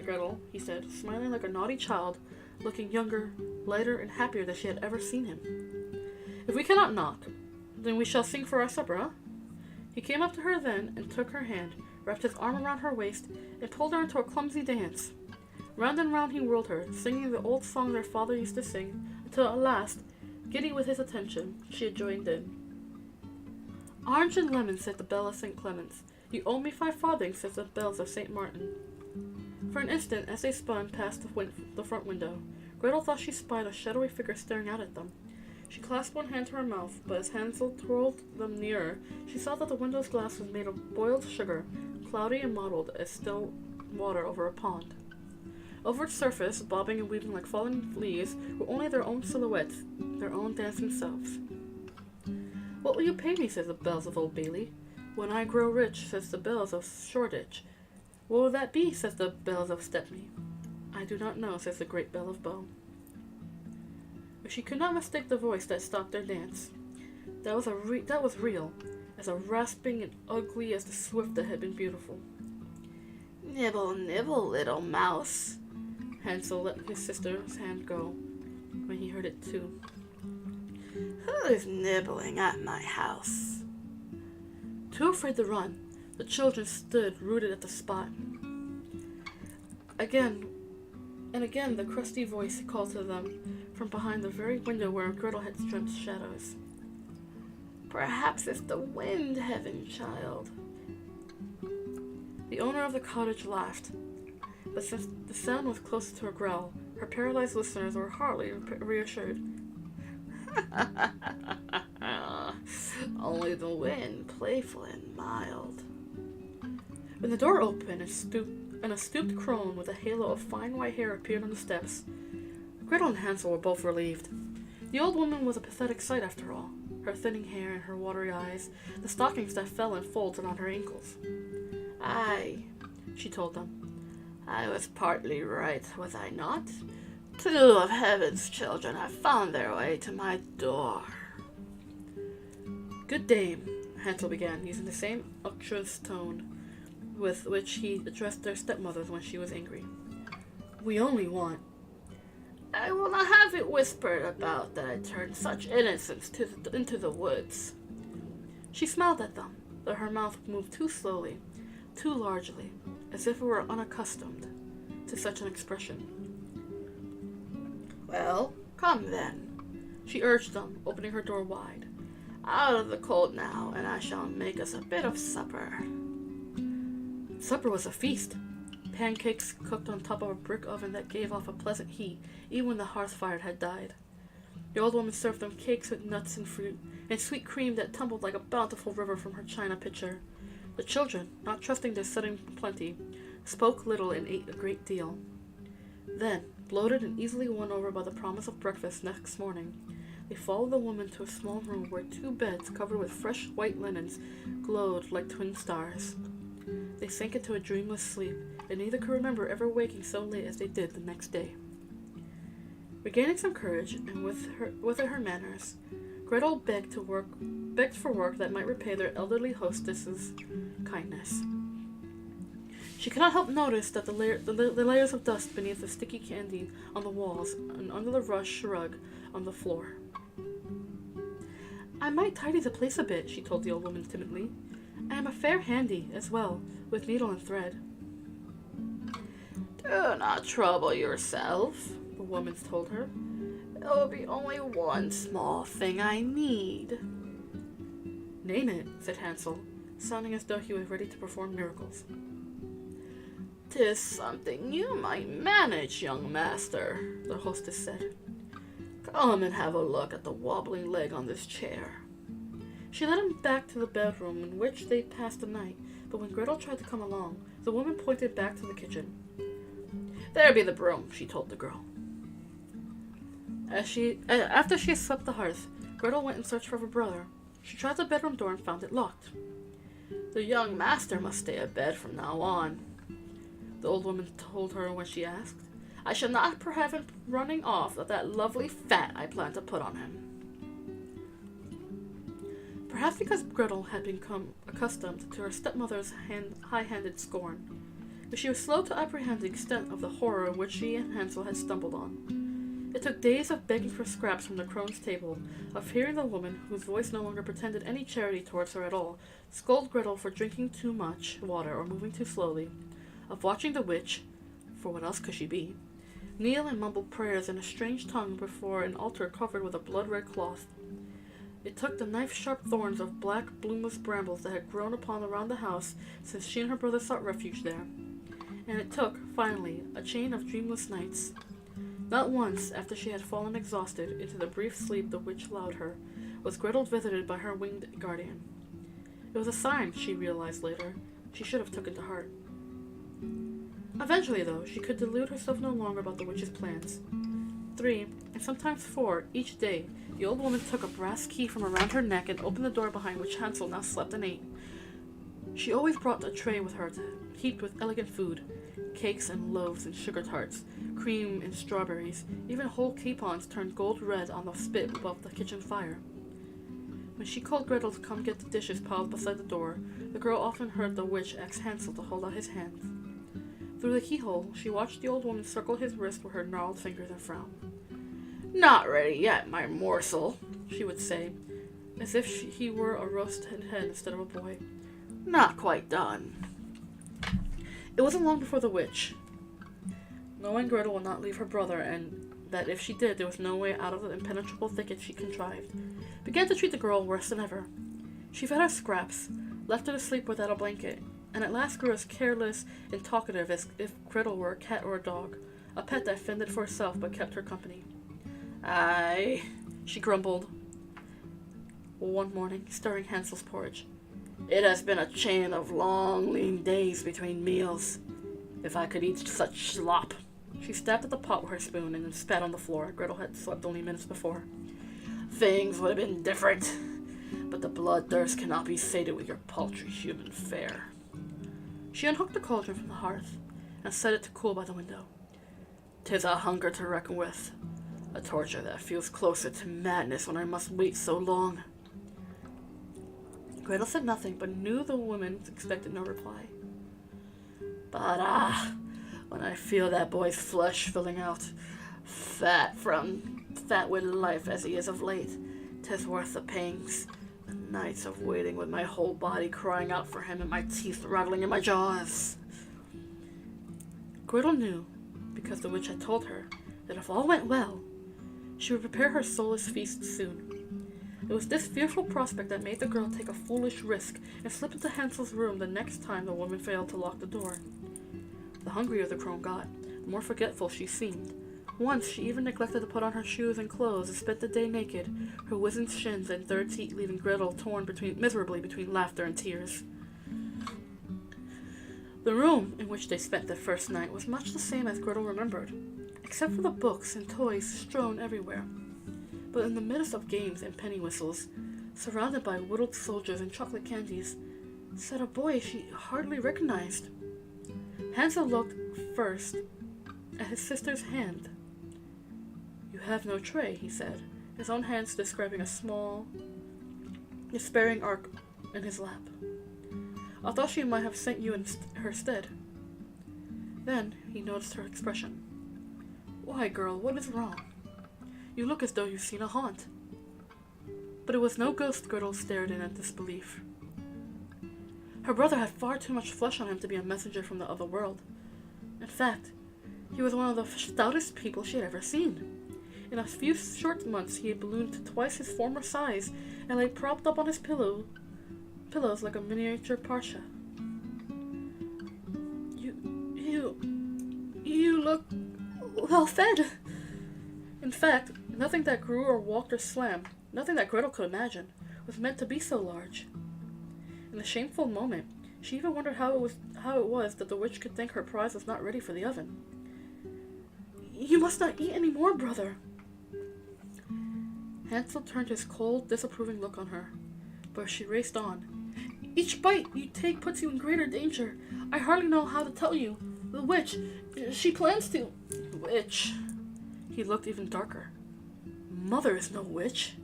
Gretel," he said, smiling like a naughty child, looking younger, lighter, and happier than she had ever seen him. "If we cannot knock, then we shall sing for our supper, huh?" He came up to her then and took her hand, wrapped his arm around her waist, and pulled her into a clumsy dance. Round and round he whirled her, singing the old song their father used to sing, until at last, giddy with his attention, she had joined in. "Orange and lemon," said the bell of St. Clement's. "You owe me 5 farthings," said the bells of St. Martin. For an instant, as they spun past the front window, Gretel thought she spied a shadowy figure staring out at them. She clasped one hand to her mouth, but as Hansel twirled them nearer, she saw that the window's glass was made of boiled sugar, cloudy and mottled as still water over a pond. Over its surface, bobbing and weaving like fallen leaves, were only their own silhouettes, their own dancing selves. "What will you pay me?" says the bells of Old Bailey. "When I grow rich," says the bells of Shoreditch. "What will that be?" says the bells of Stepney. "I do not know," says the great bell of Bow. But she could not mistake the voice that stopped their dance. That was real, as rasping and ugly as the swift that had been beautiful. "Nibble, nibble, little mouse." Hansel let his sister's hand go when he heard it too. "Who is nibbling at my house?" Too afraid to run, the children stood rooted at the spot. Again and again the crusty voice called to them from behind the very window where Gretel had dreamt shadows. "Perhaps it's the wind, heaven child." The owner of the cottage laughed, but since the sound was closer to a growl, her paralyzed listeners were hardly reassured. "Only the wind, playful and mild." When the door opened and a stooped crone with a halo of fine white hair appeared on the steps, Gretel and Hansel were both relieved. The old woman was a pathetic sight after all, her thinning hair and her watery eyes, the stockings that fell in folds around her ankles. "Aye," she told them, "I was partly right, was I not? 2 of heaven's children have found their way to my door." "Good dame," Hansel began, using the same unctuous tone with which he addressed their stepmothers when she was angry. "We only want—" "I will not have it whispered about that I turned such innocence into the woods." She smiled at them, though her mouth moved too slowly, too largely, as if it were unaccustomed to such an expression. "Well, come then," she urged them, opening her door wide. "Out of the cold now, and I shall make us a bit of supper." Supper was a feast. Pancakes cooked on top of a brick oven that gave off a pleasant heat, even when the hearth fire had died. The old woman served them cakes with nuts and fruit, and sweet cream that tumbled like a bountiful river from her china pitcher. The children, not trusting their sudden plenty, spoke little and ate a great deal. Then, bloated and easily won over by the promise of breakfast next morning, they followed the woman to a small room where 2 beds covered with fresh white linens glowed like twin stars. They sank into a dreamless sleep, and neither could remember ever waking so late as they did the next day. Regaining some courage, and with her manners, Gretel begged for work that might repay their elderly hostess's kindness. She could not help notice that the layers of dust beneath the sticky candy on the walls and under the rush rug on the floor. "I might tidy the place a bit," she told the old woman timidly. "I am a fair handy, as well, with needle and thread." "Do not trouble yourself," the woman told her. "It will be only one small thing I need." Name it, said Hansel, sounding as though he was ready to perform miracles. "'Tis something you might manage, young master," the hostess said. "Come and have a look at the wobbling leg on this chair." She led him back to the bedroom in which they passed the night, but when Gretel tried to come along, the woman pointed back to the kitchen. "There be the broom," she told the girl. After she had swept the hearth, Gretel went in search of her brother. She tried the bedroom door and found it locked. "The young master must stay abed from now on," the old woman told her when she asked. "I shall not have him running off with that lovely fat I plan to put on him." Perhaps because Gretel had become accustomed to her stepmother's high-handed scorn, but she was slow to apprehend the extent of the horror which she and Hansel had stumbled on. It took days of begging for scraps from the crone's table, of hearing the woman, whose voice no longer pretended any charity towards her at all, scold Gretel for drinking too much water or moving too slowly, of watching the witch, for what else could she be, kneel and mumble prayers in a strange tongue before an altar covered with a blood-red cloth. It took the knife-sharp thorns of black, bloomless brambles that had grown upon around the house since she and her brother sought refuge there. And it took, finally, a chain of dreamless nights. Not once, after she had fallen exhausted into the brief sleep the witch allowed her, was Gretel visited by her winged guardian. It was a sign, she realized later, she should have taken to heart. Eventually, though, she could delude herself no longer about the witch's plans. 3, and sometimes 4, each day, the old woman took a brass key from around her neck and opened the door behind which Hansel now slept and ate. She always brought a tray with her heaped with elegant food, cakes and loaves and sugar tarts, cream and strawberries, even whole capons turned gold red on the spit above the kitchen fire. When she called Gretel to come get the dishes piled beside the door, the girl often heard the witch ask Hansel to hold out his hand. Through the keyhole, she watched the old woman circle his wrist with her gnarled fingers and frown. "Not ready yet, my morsel," she would say, as if he were a roasted hen instead of a boy. "Not quite done." It wasn't long before the witch, knowing Gretel would not leave her brother, and that if she did, there was no way out of the impenetrable thicket she contrived, began to treat the girl worse than ever. She fed her scraps, left her to sleep without a blanket, and at last grew as careless and talkative as if Gretel were a cat or a dog, a pet that fended for herself but kept her company. "Aye," she grumbled one morning, stirring Hansel's porridge. "It has been a chain of long, lean days between meals. If I could eat such slop." She stabbed at the pot with her spoon and then spat on the floor. Gretel had slept only minutes before. "Things would have been different, but the bloodthirst cannot be sated with your paltry human fare." She unhooked the cauldron from the hearth and set it to cool by the window. "'Tis a hunger to reckon with, a torture that feels closer to madness when I must wait so long." Gretel said nothing, but knew the woman expected no reply. "But when I feel that boy's flesh filling out, fat with life as he is of late, 'tis worth the pangs, the nights of waiting with my whole body crying out for him and my teeth rattling in my jaws." Gretel knew, because the witch had told her, that if all went well, she would prepare her soulless feast soon. It was this fearful prospect that made the girl take a foolish risk and slip into Hansel's room the next time the woman failed to lock the door. The hungrier the crone got, the more forgetful she seemed. Once she even neglected to put on her shoes and clothes and spent the day naked, her wizened shins and third teeth leaving Gretel torn miserably between laughter and tears. The room in which they spent the first night was much the same as Gretel remembered, except for the books and toys strewn everywhere. But in the midst of games and penny whistles, surrounded by whittled soldiers and chocolate candies, sat a boy she hardly recognized. Hansel looked first at his sister's hand. "You have no tray," he said, his own hands describing a small, despairing arc in his lap. "I thought she might have sent you in her stead." Then he noticed her expression. "Why, girl, what is wrong? You look as though you've seen a haunt." But it was no ghost. Gretel stared in disbelief. Her brother had far too much flesh on him to be a messenger from the other world. In fact, he was one of the stoutest people she had ever seen. In a few short months he had ballooned to twice his former size and lay propped up on his pillow pillows like a miniature Parsha. You look well fed. In fact, nothing that grew or walked or swam, nothing that Gretel could imagine, was meant to be so large. In a shameful moment, she even wondered how it was that the witch could think her prize was not ready for the oven. You must not eat any more, brother. Hansel turned his cold, disapproving look on her, but she raced on. Each bite you take puts you in greater danger. I hardly know how to tell you. The witch, she plans to... Witch? He looked even darker. Mother is no witch.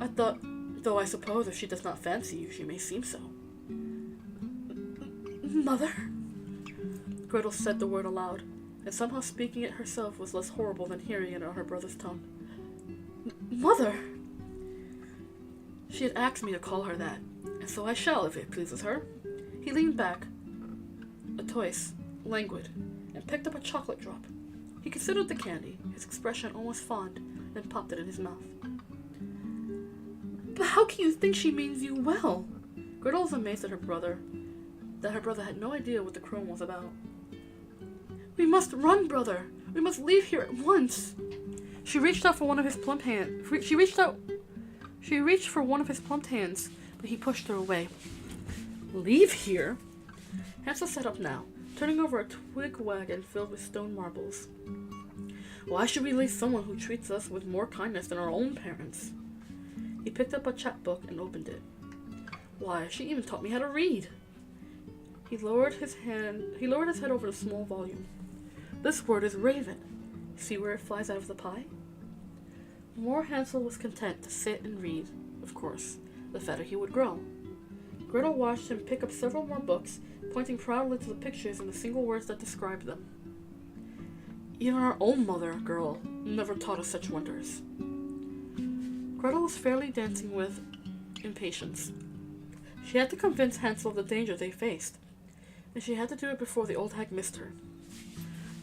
I thought, though I suppose if she does not fancy you, she may seem so. Mother? Gretel said the word aloud, and somehow speaking it herself was less horrible than hearing it on her brother's tongue. Mother! She had asked me to call her that, and so I shall, if it pleases her. He leaned back, a toise, languid, and picked up a chocolate drop. He considered the candy, his expression almost fond, then popped it in his mouth. But how can you think she means you well? Gretel was amazed at her brother had no idea what the crone was about. We must run, brother. We must leave here at once. She reached out for one of his plump hands. She reached for one of his plump hands, but he pushed her away. Leave here? Hansel sat up now, turning over a twig wagon filled with stone marbles. Why should we leave someone who treats us with more kindness than our own parents? He picked up a chapbook and opened it. Why, she even taught me how to read. He lowered his head over the small volume. This word is raven. See where it flies out of the pie? The more Hansel was content to sit and read, of course, the fatter he would grow. Gretel watched him pick up several more books, pointing proudly to the pictures and the single words that described them. Even our own mother, girl, never taught us such wonders. Gretel was fairly dancing with impatience. She had to convince Hansel of the danger they faced, and she had to do it before the old hag missed her.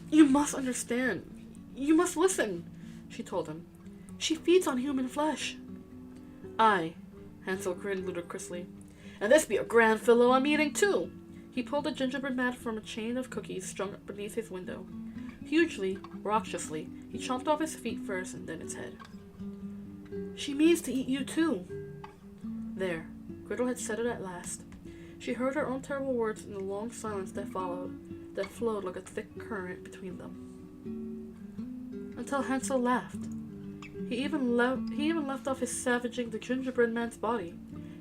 You must understand. You must listen, she told him. She feeds on human flesh. Aye, Hansel grinned ludicrously. And this be a grand fellow I'm eating too. He pulled a gingerbread man from a chain of cookies strung beneath his window. Hugely, raucously, he chomped off his feet first and then its head. She means to eat you too. There, Gretel had said it at last. She heard her own terrible words in the long silence that followed, that flowed like a thick current between them. Until Hansel laughed. He even left off his savaging the gingerbread man's body.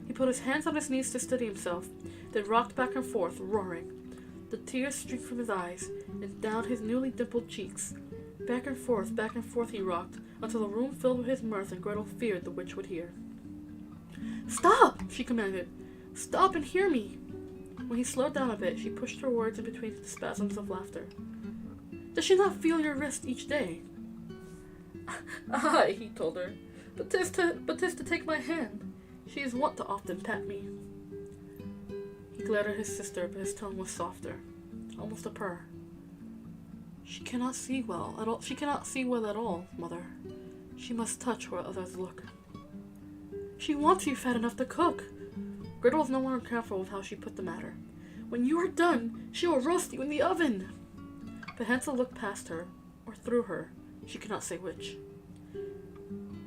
He put his hands on his knees to steady himself, then rocked back and forth, roaring. The tears streaked from his eyes and down his newly dimpled cheeks. Back and forth he rocked, until the room filled with his mirth and Gretel feared the witch would hear. Stop! She commanded. Stop and hear me! When he slowed down a bit, she pushed her words in between the spasms of laughter. Does she not feel your wrist each day? Aye, he told her, but 'tis to take my hand. She is wont to often pat me. He glared at his sister, but his tone was softer, almost a purr. She cannot see well at all. She cannot see well at all, mother. She must touch where others look. She wants you fat enough to cook. Gretel was no longer careful with how she put the matter. When you are done, she will roast you in the oven. But Hansel looked past her, or through her. She could not say which.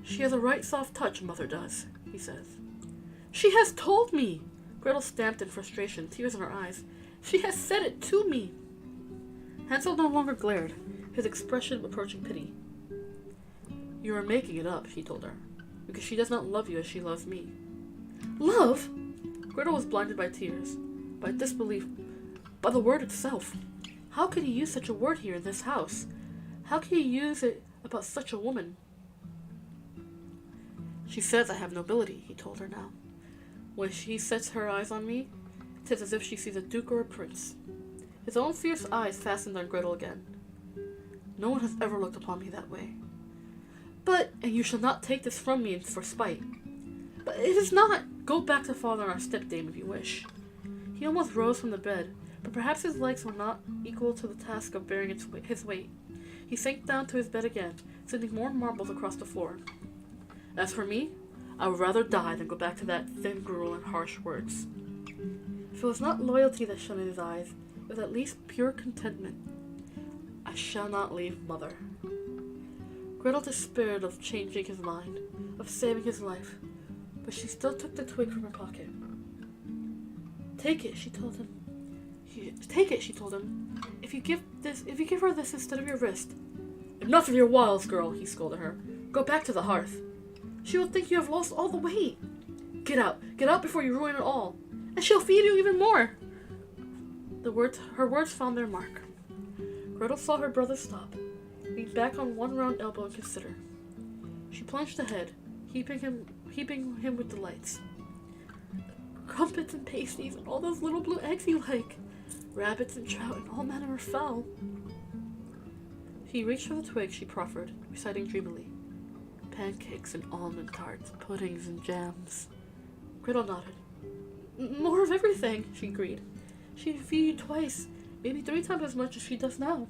She has a right soft touch, mother does, he says. She has told me! Gretel stamped in frustration, tears in her eyes. She has said it to me! Hansel no longer glared, his expression approaching pity. You are making it up, he told her, because she does not love you as she loves me. Love? Gretel was blinded by tears, by disbelief, by the word itself. How could he use such a word here in this house? How could he use it about such a woman? She says I have nobility, he told her now. When she sets her eyes on me, 'tis as if she sees a duke or a prince. His own fierce eyes fastened on Gretel again. No one has ever looked upon me that way. But, and you shall not take this from me for spite. But it is not. Go back to father and our stepdame if you wish. He almost rose from the bed, but perhaps his legs were not equal to the task of bearing his weight. He sank down to his bed again, sending more marbles across the floor. As for me, I would rather die than go back to that thin gruel and harsh words. If it was not loyalty that shone in his eyes, it was at least pure contentment. I shall not leave Mother. Gretel despaired of changing his mind, of saving his life, but she still took the twig from her pocket. Take it, she told him. Take it, she told him. If you give her this instead of your wrist. Enough of your wiles, girl, he scolded her. Go back to the hearth. She will think you have lost all the weight. Get out before you ruin it all. And she'll feed you even more. Her words found their mark. Gretel saw her brother stop, lean back on one round elbow and consider. She plunged ahead, heaping him with delights. Crumpets and pasties and all those little blue eggs you like. Rabbits and trout and all manner of fowl. He reached for the twig she proffered, reciting dreamily. Pancakes and almond tarts, puddings and jams. Gretel nodded. More of everything, she agreed. She'd feed you twice, maybe 3 times as much as she does now.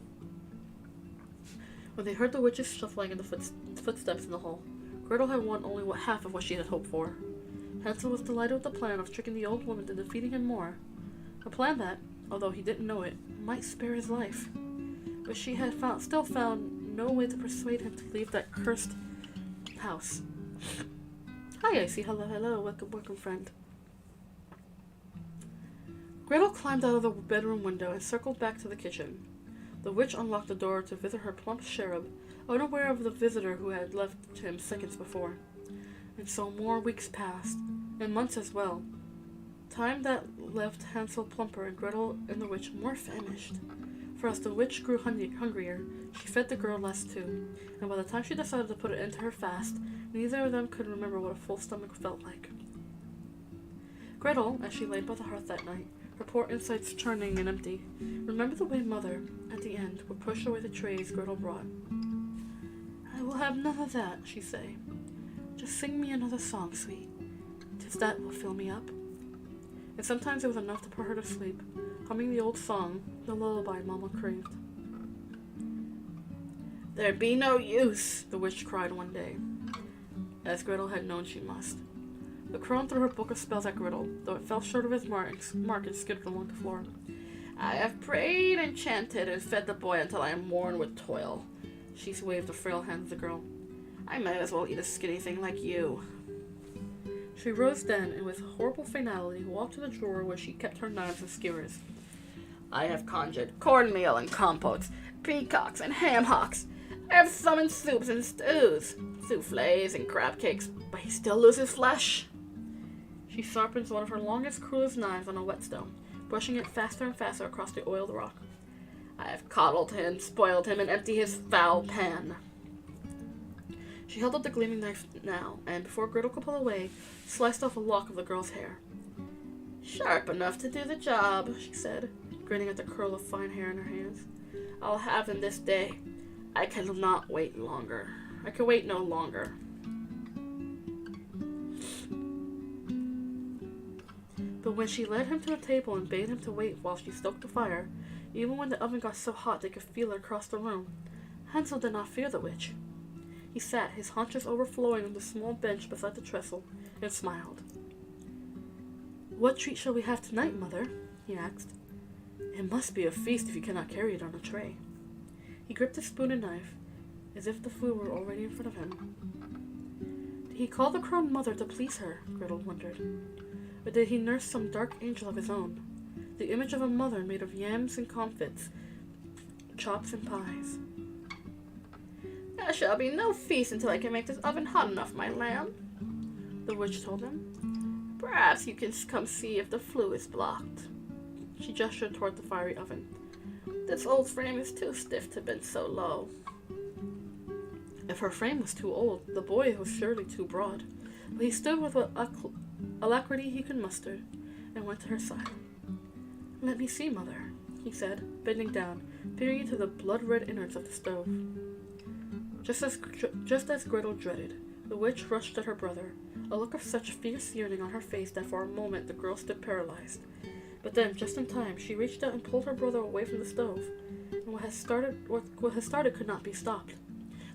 When they heard the witches shuffling in the footsteps in the hall, Gretel had won only half of what she had hoped for. Hansel was delighted with the plan of tricking the old woman into feeding him more. A plan that, although he didn't know it, might spare his life. But she had still found no way to persuade him to leave that cursed house. Hi, Icy. Hello. Welcome, friend. Gretel climbed out of the bedroom window and circled back to the kitchen. The witch unlocked the door to visit her plump cherub, unaware of the visitor who had left him seconds before. And so more weeks passed, and months as well. Time that left Hansel plumper and Gretel and the witch more famished. For as the witch grew hungrier, she fed the girl less too, and by the time she decided to put an end to her fast, neither of them could remember what a full stomach felt like. Gretel, as she lay by the hearth that night, her poor insides churning and empty, remembered the way Mother, at the end, would push away the trays Gretel brought. I will have none of that, she'd say. Just sing me another song, sweet. 'Tis that will fill me up. And sometimes it was enough to put her to sleep, humming the old song, the lullaby Mama craved. There be no use, the witch cried one day, as Gretel had known she must. The crone threw her book of spells at Gretel, though it fell short of his mark and skidded along the floor. I have prayed and chanted and fed the boy until I am worn with toil. She waved a frail hand at the girl. I might as well eat a skinny thing like you. She rose then, and with horrible finality walked to the drawer where she kept her knives and skewers. I have conjured cornmeal and compotes, peacocks and ham hocks. I have summoned soups and stews, souffles and crab cakes, but he still loses flesh. She sharpens one of her longest, cruelest knives on a whetstone, brushing it faster and faster across the oiled rock. I have coddled him, spoiled him, and emptied his foul pan. She held up the gleaming knife now, and before Gretel could pull away, sliced off a lock of the girl's hair. Sharp enough to do the job, she said, grinning at the curl of fine hair in her hands. I'll have him this day. I cannot wait longer. I can wait no longer. But when she led him to the table and bade him to wait while she stoked the fire, even when the oven got so hot they could feel it across the room, Hansel did not fear the witch. He sat, his haunches overflowing on the small bench beside the trestle, and smiled. What treat shall we have tonight, Mother? He asked. It must be a feast if you cannot carry it on a tray. He gripped his spoon and knife, as if the food were already in front of him. Did he call the crone Mother to please her? Gretel wondered. Or did he nurse some dark angel of his own, the image of a mother made of yams and comfits, chops and pies? There shall be no feast until I can make this oven hot enough, my lamb, the witch told him. Perhaps you can come see if the flue is blocked. She gestured toward the fiery oven. This old frame is too stiff to bend so low. If her frame was too old, the boy was surely too broad, but he stood with what alacrity he could muster, and went to her side. Let me see, Mother, he said, bending down, peering into the blood-red innards of the stove. Just as Gretel dreaded, the witch rushed at her brother, a look of such fierce yearning on her face that for a moment the girl stood paralyzed. But then, just in time, she reached out and pulled her brother away from the stove, and what had started could not be stopped.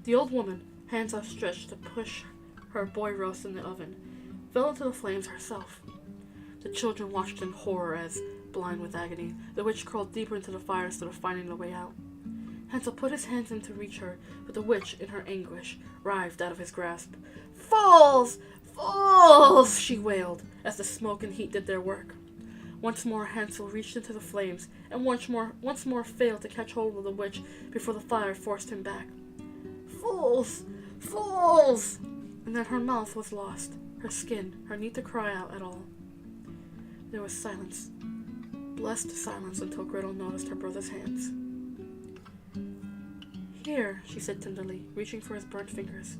The old woman, hands outstretched to push her boy roast in the oven, fell into the flames herself. The children watched in horror as, blind with agony, the witch crawled deeper into the fire instead of finding the way out. Hansel put his hands in to reach her, but the witch, in her anguish, writhed out of his grasp. "Fools! Fools!" she wailed, as the smoke and heat did their work. Once more Hansel reached into the flames, and once more failed to catch hold of the witch before the fire forced him back. "Fools! Fools!" And then her mouth was lost, her skin, her need to cry out at all. There was silence, blessed silence, until Gretel noticed her brother's hands. "Here," she said tenderly, reaching for his burnt fingers.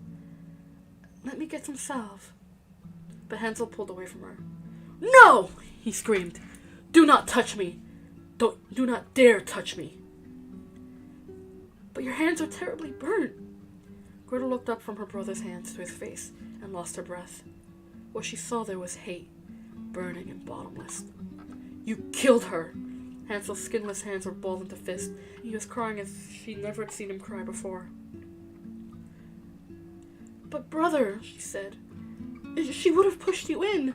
"Let me get some salve." But Hansel pulled away from her. "No!" he screamed. "Do not touch me! Do not dare touch me!" "But your hands are terribly burnt." Gretel looked up from her brother's hands to his face and lost her breath. What she saw there was hate, burning and bottomless. "You killed her!" Hansel's skinless hands were balled into fists, and he was crying as she never had seen him cry before. "But brother," she said, "she would have pushed you in."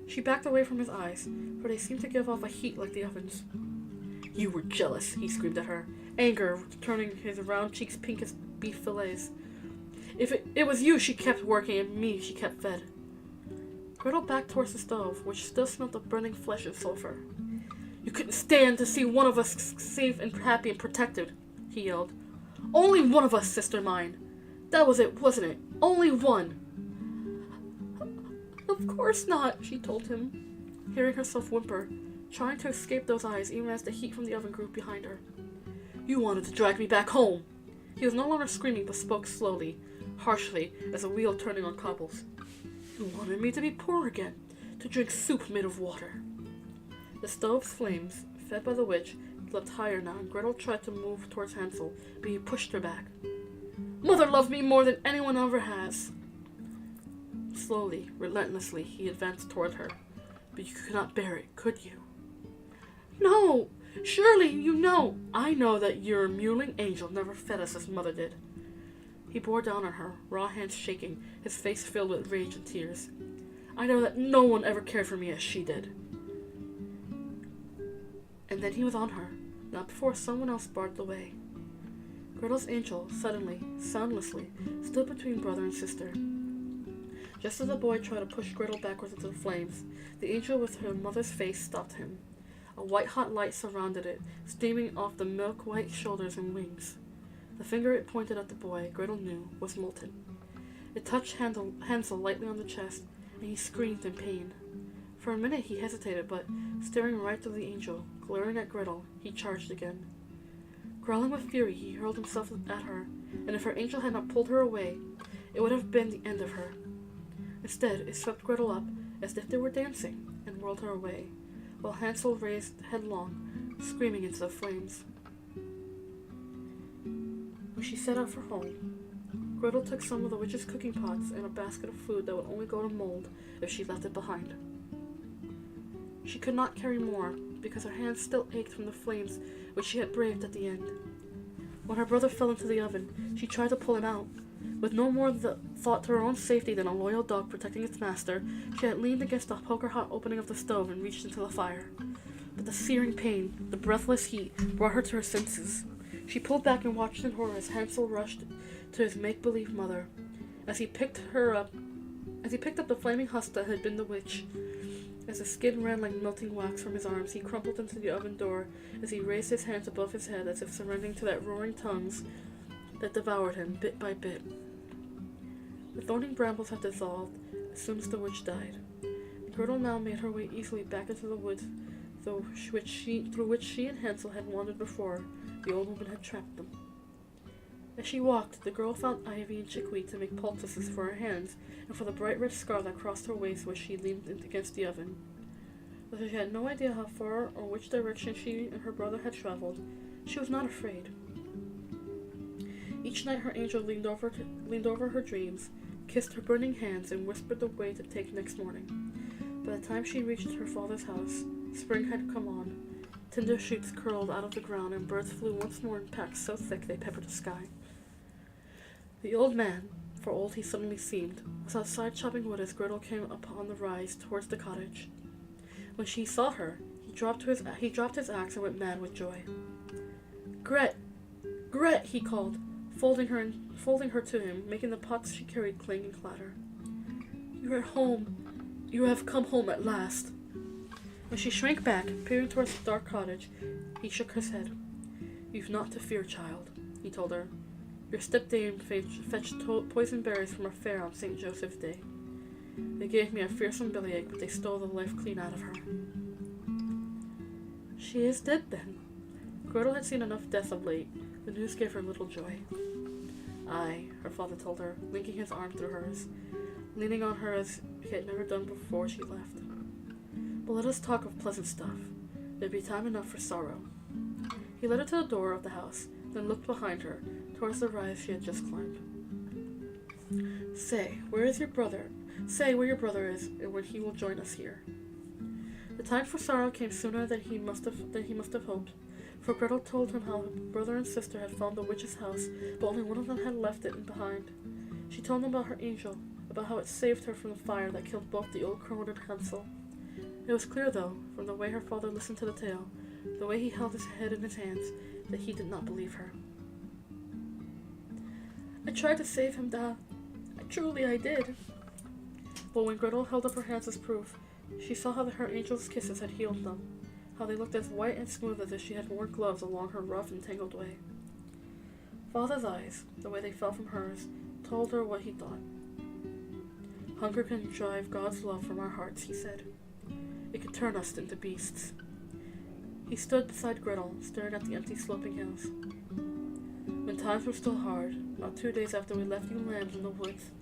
She backed away from his eyes, for they seemed to give off a heat like the ovens. "You were jealous," he screamed at her, anger turning his round cheeks pink as beef fillets. "If it was you she kept working, and me she kept fed." Gretel backed towards the stove, which still smelled of burning flesh and sulfur. "You couldn't stand to see one of us safe and happy and protected," he yelled. "Only one of us, sister mine. That was it, wasn't it? Only one." "Of course not," she told him, hearing herself whimper, trying to escape those eyes even as the heat from the oven grew behind her. "You wanted to drag me back home." He was no longer screaming, but spoke slowly, harshly, as a wheel turning on cobbles. "You wanted me to be poor again, to drink soup made of water." The stove's flames, fed by the witch, leapt higher now, and Gretel tried to move towards Hansel, but he pushed her back. "Mother loved me more than anyone ever has." Slowly, relentlessly, he advanced toward her. "But you could not bear it, could you?" "No! Surely you know." "I know that your mewling angel never fed us as mother did." He bore down on her, raw hands shaking, his face filled with rage and tears. "I know that no one ever cared for me as she did." And then he was on her, not before someone else barred the way. Gretel's angel, suddenly, soundlessly, stood between brother and sister. Just as the boy tried to push Gretel backwards into the flames, the angel with her mother's face stopped him. A white-hot light surrounded it, streaming off the milk-white shoulders and wings. The finger it pointed at the boy, Gretel knew, was molten. It touched Hansel lightly on the chest, and he screamed in pain. For a minute he hesitated, but, staring right through the angel, glaring at Gretel, he charged again. Growling with fury, he hurled himself at her, and if her angel had not pulled her away, it would have been the end of her. Instead, it swept Gretel up, as if they were dancing, and whirled her away, while Hansel raced headlong, screaming into the flames. When she set out for home, Gretel took some of the witch's cooking pots and a basket of food that would only go to mold if she left it behind. She could not carry more, because her hands still ached from the flames which she had braved at the end. When her brother fell into the oven, she tried to pull him out. With no more thought to her own safety than a loyal dog protecting its master, she had leaned against the poker-hot opening of the stove and reached into the fire. But the searing pain, the breathless heat, brought her to her senses. She pulled back and watched in horror as Hansel rushed to his make-believe mother. As he picked up the flaming husk that had been the witch. As the skin ran like melting wax from his arms, he crumpled into the oven door as he raised his hands above his head as if surrendering to that roaring tongues that devoured him bit by bit. The thorny brambles had dissolved as soon as the witch died. Gretel now made her way easily back into the woods through which she and Hansel had wandered before the old woman had trapped them. As she walked, the girl found ivy and chickweed to make poultices for her hands and for the bright red scar that crossed her waist where she leaned against the oven. Though she had no idea how far or which direction she and her brother had traveled, she was not afraid. Each night her angel leaned over her dreams, kissed her burning hands, and whispered the way to take next morning. By the time she reached her father's house, spring had come on. Tender shoots curled out of the ground, and birds flew once more in packs so thick they peppered the sky. The old man, for old he suddenly seemed, was outside chopping wood as Gretel came upon the rise towards the cottage. When she saw her, he dropped his axe and went mad with joy. "Gret! Gret!" he called, folding her to him, making the pots she carried cling and clatter. "You are at home. You have come home at last." When she shrank back, peering towards the dark cottage, he shook his head. "You've naught to fear, child," he told her. "Your stepdame fetched poison berries from a fair on St. Joseph's Day. They gave me a fearsome bellyache, but they stole the life clean out of her." "She is dead, then?" Gretel had seen enough death of late. The news gave her little joy. "Aye," her father told her, linking his arm through hers, leaning on her as he had never done before she left. "But let us talk of pleasant stuff. There'd be time enough for sorrow." He led her to the door of the house, then looked behind her, towards the rise she had just climbed. Say where your brother is, and when he will join us here." The time for sorrow came sooner than he must have hoped, for Gretel told him how her brother and sister had found the witch's house, but only one of them had left it behind. She told him about her angel, about how it saved her from the fire that killed both the old crone and Hansel. It was clear, though, from the way her father listened to the tale, the way he held his head in his hands, that he did not believe her. "I tried to save him, Da. Truly I did." But when Gretel held up her hands as proof, she saw how her angel's kisses had healed them, how they looked as white and smooth as if she had worn gloves along her rough and tangled way. Father's eyes, the way they fell from hers, told her what he thought. "Hunger can drive God's love from our hearts," he said. "It can turn us into beasts." He stood beside Gretel, staring at the empty sloping hills. "When times were still hard, about 2 days after we left you lambs in the woods,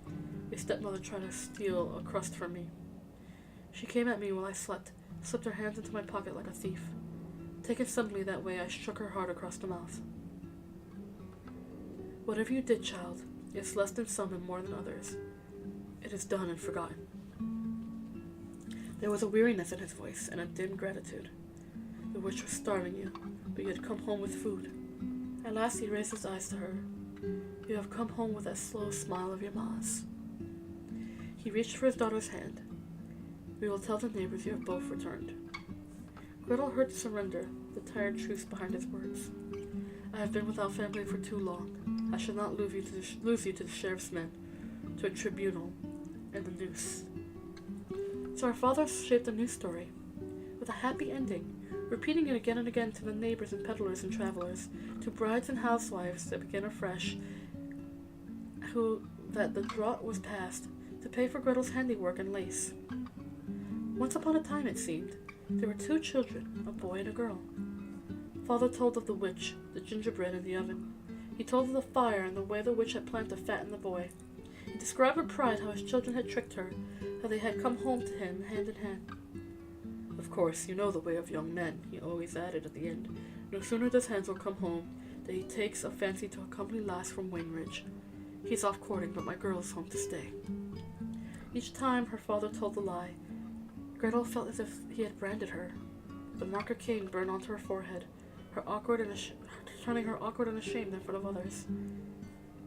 your stepmother tried to steal a crust from me. She came at me while I slept, slipped her hands into my pocket like a thief. Taken suddenly that way, I struck her hard across the mouth. Whatever you did, child, is less than some and more than others. It is done and forgotten." There was a weariness in his voice and a dim gratitude. The witch was starving you, but you had come home with food. At last he raised his eyes to her. "You have come home with that slow smile of your ma's." He reached for his daughter's hand. "We will tell the neighbors you have both returned." Gretel heard the surrender, the tired truth behind his words. "I have been without family for too long. I shall not lose you to the sheriff's men, to a tribunal, and the noose." So our father shaped a new story, with a happy ending, repeating it again and again to the neighbors and peddlers and travelers, to brides and housewives that began afresh, that the draught was passed, to pay for Gretel's handiwork and lace. Once upon a time, it seemed, there were 2 children, a boy and a girl. Father told of the witch, the gingerbread in the oven. He told of the fire and the way the witch had planned to fatten the boy. He described with pride how his children had tricked her, how they had come home to him hand in hand. "Of course, you know the way of young men," he always added at the end. "No sooner does Hansel come home than he takes a fancy to a comely lass from Wainridge. He's off courting, but my girl's home to stay." Each time her father told the lie, Gretel felt as if he had branded her. The mark of Cain burned onto her forehead, turning her awkward and ashamed in front of others.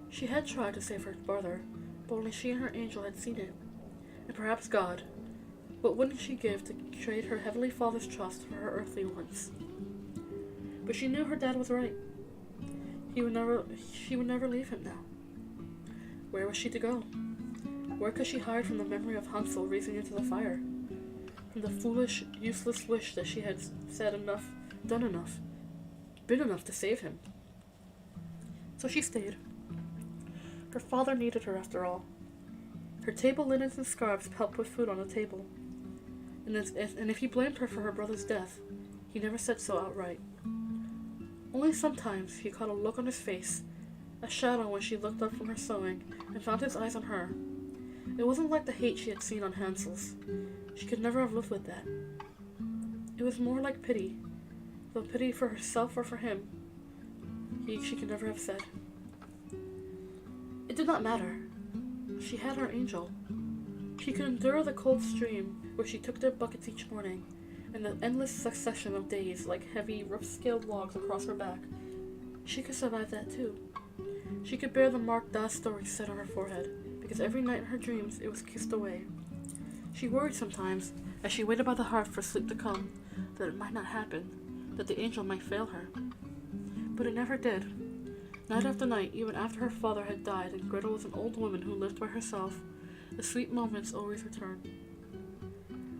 She had tried to save her brother, but only she and her angel had seen it. And perhaps God. What wouldn't she give to trade her heavenly father's trust for her earthly ones? But she knew her dad was right. She would never leave him now. Where was she to go? Where could she hide from the memory of Hansel raising into the fire? From the foolish, useless wish that she had said enough, done enough, been enough to save him? So she stayed. Her father needed her after all. Her table linens and scarves helped put food on the table. And if he blamed her for her brother's death, he never said so outright. Only sometimes he caught a look on his face, a shadow when she looked up from her sewing and found his eyes on her. It wasn't like the hate she had seen on Hansel's. She could never have lived with that. It was more like pity, though pity for herself or for him, she could never have said. It did not matter. She had her angel. She could endure the cold stream where she took their buckets each morning, and the endless succession of days like heavy, rough-scaled logs across her back. She could survive that too. She could bear the mark Das story set on her forehead, because every night in her dreams it was kissed away. She worried sometimes, as she waited by the hearth for sleep to come, that it might not happen, that the angel might fail her. But it never did. Night after night, even after her father had died and Gretel was an old woman who lived by herself, the sweet moments always returned.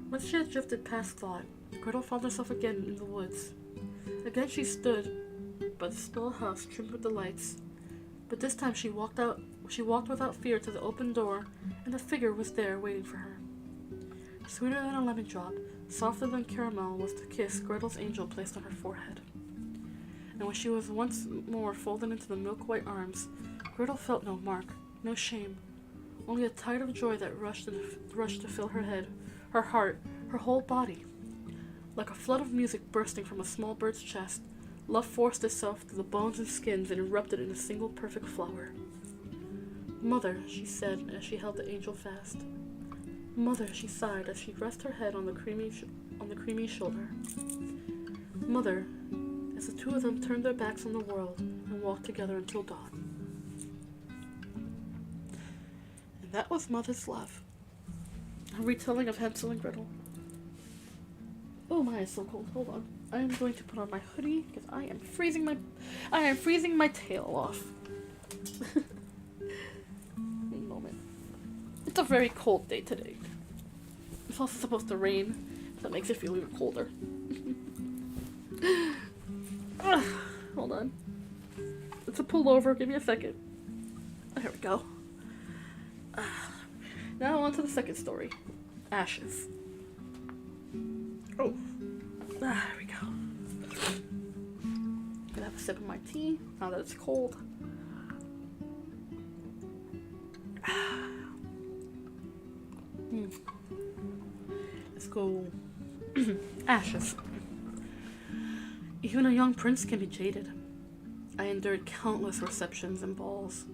Once she had drifted past thought, Gretel found herself again in the woods. Again she stood by the small house trimmed with the lights, but this time she walked without fear to the open door, and the figure was there waiting for her. Sweeter than a lemon drop, softer than caramel was the kiss Gretel's angel placed on her forehead. And when she was once more folded into the milk-white arms, Gretel felt no mark, no shame, only a tide of joy that rushed to fill her head, her heart, her whole body. Like a flood of music bursting from a small bird's chest, love forced itself through the bones and skins and erupted in a single perfect flower. "Mother," she said as she held the angel fast. "Mother," she sighed as she rested her head on the creamy shoulder. "Mother," as the two of them turned their backs on the world and walked together until dawn. And that was Mother's Love, a retelling of Hansel and Gretel. Oh my, it's so cold. Hold on. I am going to put on my hoodie because I am freezing my tail off. One moment. It's a very cold day today. It's also supposed to rain, so that makes it feel even colder. Hold on. It's a pullover. Give me a second. There we go. Now on to the second story. Ashes. Oh. There we go. Gonna have a sip of my tea now that it's cold. Let's go. Ashes. Even a young prince can be jaded. I endured countless receptions and balls.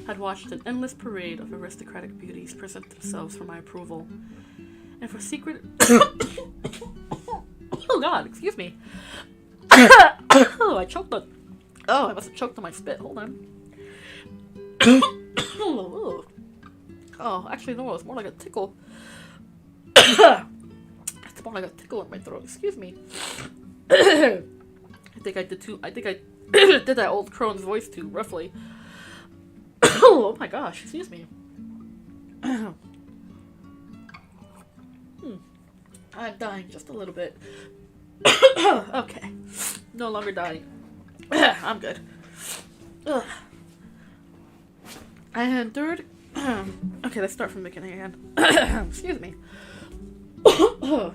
Had watched an endless parade of aristocratic beauties present themselves for my approval. And for secret... Oh god, excuse me. Oh, I choked on... Oh, I must have choked on my spit. Hold on. Oh, actually no, it's more like a tickle. It's more like a tickle in my throat. Excuse me. I think I did that old crone's voice too roughly. Oh my gosh, excuse me. I'm dying just a little bit. Okay. No longer dying. I'm good. I endured... Okay, let's start from the beginning again. Excuse me. I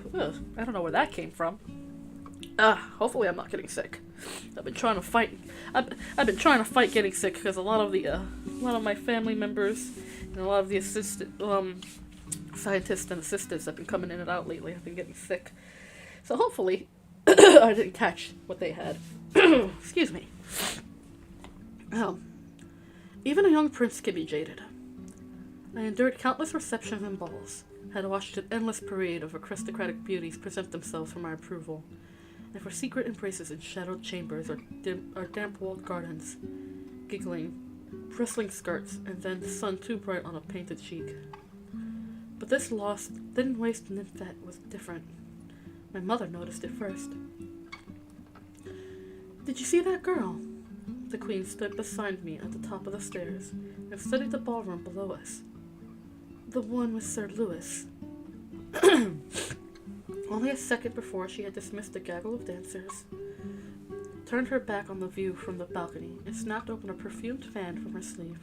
don't know where that came from. Hopefully I'm not getting sick. I've been trying to fight getting sick because a lot of my family members and a lot of the scientists and assistants have been coming in and out lately. I've been getting sick. So hopefully I didn't catch what they had. Excuse me. Even a young prince can be jaded. I endured countless receptions and balls, had watched an endless parade of aristocratic beauties present themselves for my approval, and for secret embraces in shadowed chambers or damp-walled gardens, giggling, bristling skirts, and then the sun too bright on a painted cheek. But this lost, thin-waisted nymphette was different. My mother noticed it first. "Did you see that girl?" The queen stood beside me at the top of the stairs and studied the ballroom below us. "The one with Sir Lewis." Only a second before she had dismissed the gaggle of dancers, turned her back on the view from the balcony, and snapped open a perfumed fan from her sleeve.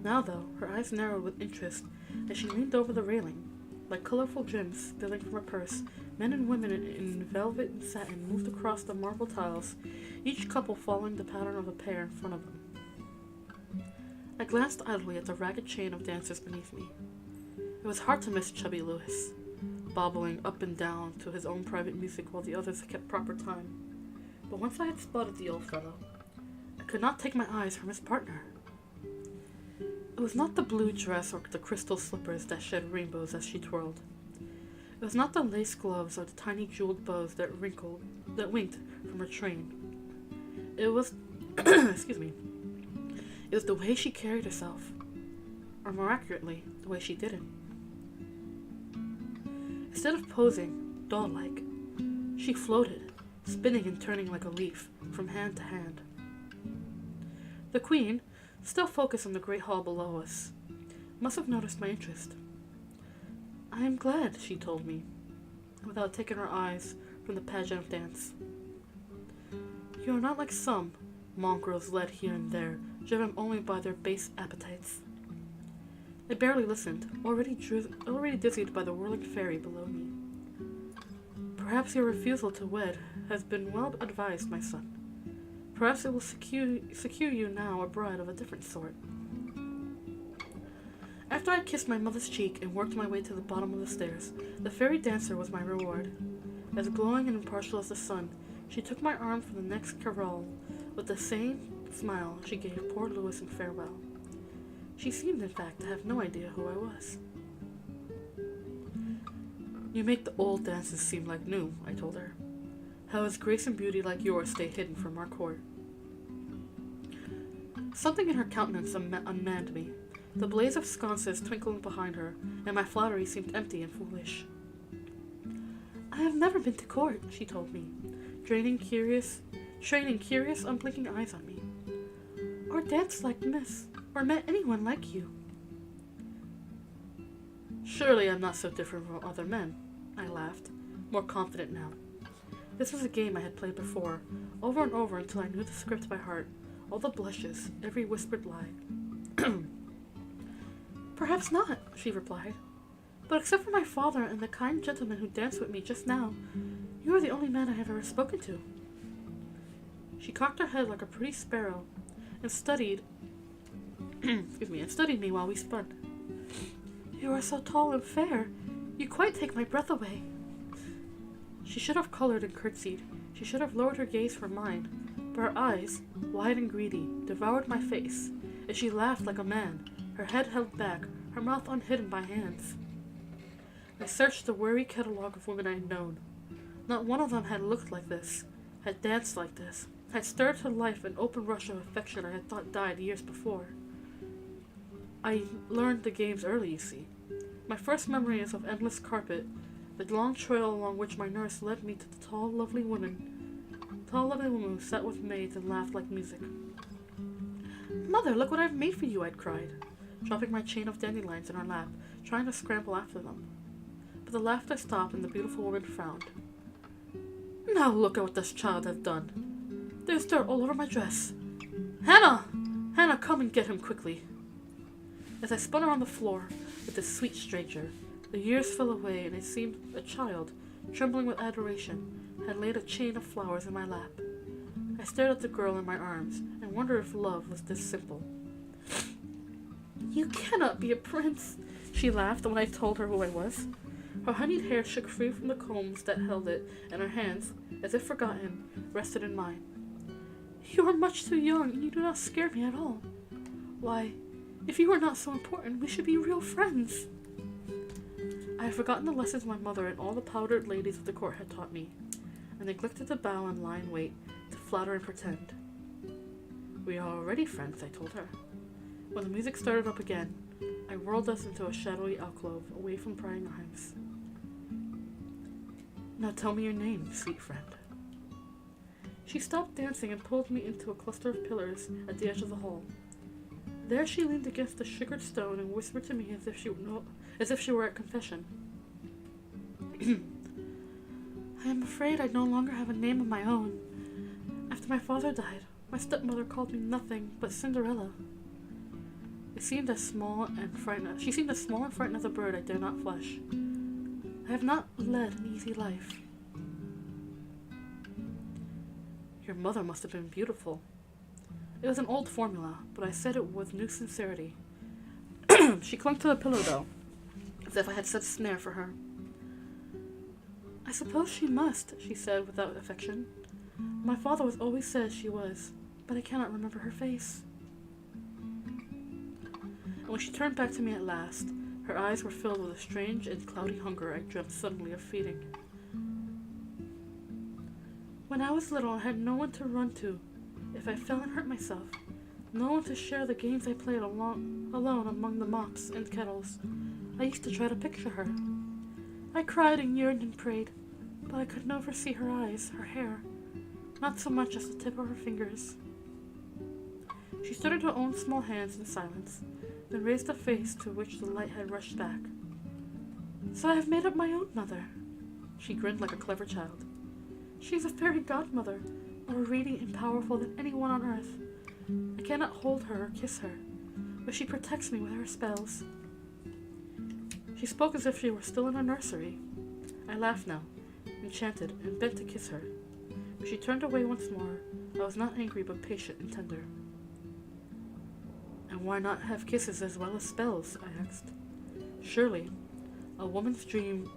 Now, though, her eyes narrowed with interest as she leaned over the railing. Like colorful gems spilling from her purse, men and women in velvet and satin moved across the marble tiles, each couple following the pattern of a pair in front of them. I glanced idly at the ragged chain of dancers beneath me. It was hard to miss chubby Lewis, bobbling up and down to his own private music while the others kept proper time. But once I had spotted the old fellow, I could not take my eyes from his partner. It was not the blue dress or the crystal slippers that shed rainbows as she twirled. It was not the lace gloves or the tiny jeweled bows that winked from her train. It was, excuse me, it was the way she carried herself, or more accurately, the way she did it. Instead of posing, doll-like, she floated, spinning and turning like a leaf, from hand to hand. The queen, still focused on the great hall below us, must have noticed my interest. "I am glad," she told me, without taking her eyes from the pageant of dance. "You are not like some mongrels led here and there, driven only by their base appetites." I barely listened, already dizzied by the whirling fairy below me. "Perhaps your refusal to wed has been well advised, my son. Perhaps it will secure you now a bride of a different sort." After I kissed my mother's cheek and worked my way to the bottom of the stairs, the fairy dancer was my reward. As glowing and impartial as the sun, she took my arm for the next carol with the same smile she gave poor Louis in farewell. She seemed, in fact, to have no idea who I was. "You make the old dances seem like new," I told her. "How does grace and beauty like yours stay hidden from our court?" Something in her countenance unmanned me. The blaze of sconces twinkling behind her, and my flattery seemed empty and foolish. "I have never been to court," she told me, training curious, unblinking eyes on me. "Or danced like Miss, or met anyone like you." "Surely I'm not so different from other men," I laughed, more confident now. This was a game I had played before, over and over until I knew the script by heart, all the blushes, every whispered lie. "Perhaps not," she replied. "But except for my father and the kind gentleman who danced with me just now, you are the only man I have ever spoken to." She cocked her head like a pretty sparrow and studied me while we spun. "You are so tall and fair, you quite take my breath away." She should have colored and curtsied. She should have lowered her gaze from mine, but her eyes, wide and greedy, devoured my face, as she laughed like a man, her head held back, her mouth unhidden by hands. I searched the weary catalogue of women I had known. Not one of them had looked like this, had danced like this, had stirred to life an open rush of affection I had thought died years before. I learned the games early, you see. My first memory is of endless carpet, the long trail along which my nurse led me to the tall, lovely woman who sat with maids and laughed like music. "Mother, look what I've made for you," I'd cried, dropping my chain of dandelions in her lap, trying to scramble after them. But the laughter stopped and the beautiful woman frowned. "Now look at what this child has done. There's dirt all over my dress. Hannah! Hannah, come and get him quickly." As I spun around the floor with this sweet stranger, the years fell away and it seemed a child, trembling with adoration, had laid a chain of flowers in my lap. I stared at the girl in my arms and wondered if love was this simple. "You cannot be a prince," she laughed when I told her who I was. Her honeyed hair shook free from the combs that held it, and her hands, as if forgotten, rested in mine. "You are much too young, and you do not scare me at all. Why, if you are not so important, we should be real friends." I had forgotten the lessons my mother and all the powdered ladies of the court had taught me, and neglected to bow and lie in wait, to flatter and pretend. "We are already friends," I told her. When the music started up again, I whirled us into a shadowy alcove, away from prying eyes. "Now tell me your name, sweet friend." She stopped dancing and pulled me into a cluster of pillars at the edge of the hall. There she leaned against the sugared stone and whispered to me as if she were at confession. "I am afraid I no longer have a name of my own. After my father died, my stepmother called me nothing but Cinderella. She seemed as small and frightened as a bird I dare not flush. I have not led an easy life." "Your mother must have been beautiful." It was an old formula, but I said it with new sincerity. She clung to the pillow, though, as if I had set a snare for her. "I suppose she must," she said without affection. "My father was always said she was, but I cannot remember her face." And when she turned back to me at last, her eyes were filled with a strange and cloudy hunger I dreamt suddenly of feeding. "When I was little, I had no one to run to if I fell and hurt myself. No one to share the games I played alone among the mops and kettles. I used to try to picture her. I cried and yearned and prayed, but I could never see her eyes, her hair, not so much as the tip of her fingers. She stood in her own small hands in silence, then raised a face to which the light had rushed back. So I have made up my own mother. She grinned like a clever child. She is a fairy godmother, more radiant and powerful than anyone on earth. I cannot hold her or kiss her, but she protects me with her spells. She spoke as if she were still in her nursery. I laughed now, enchanted, and bent to kiss her. When she turned away once more, I was not angry but patient and tender. And why not have kisses as well as spells? I asked. Surely, a woman's dreams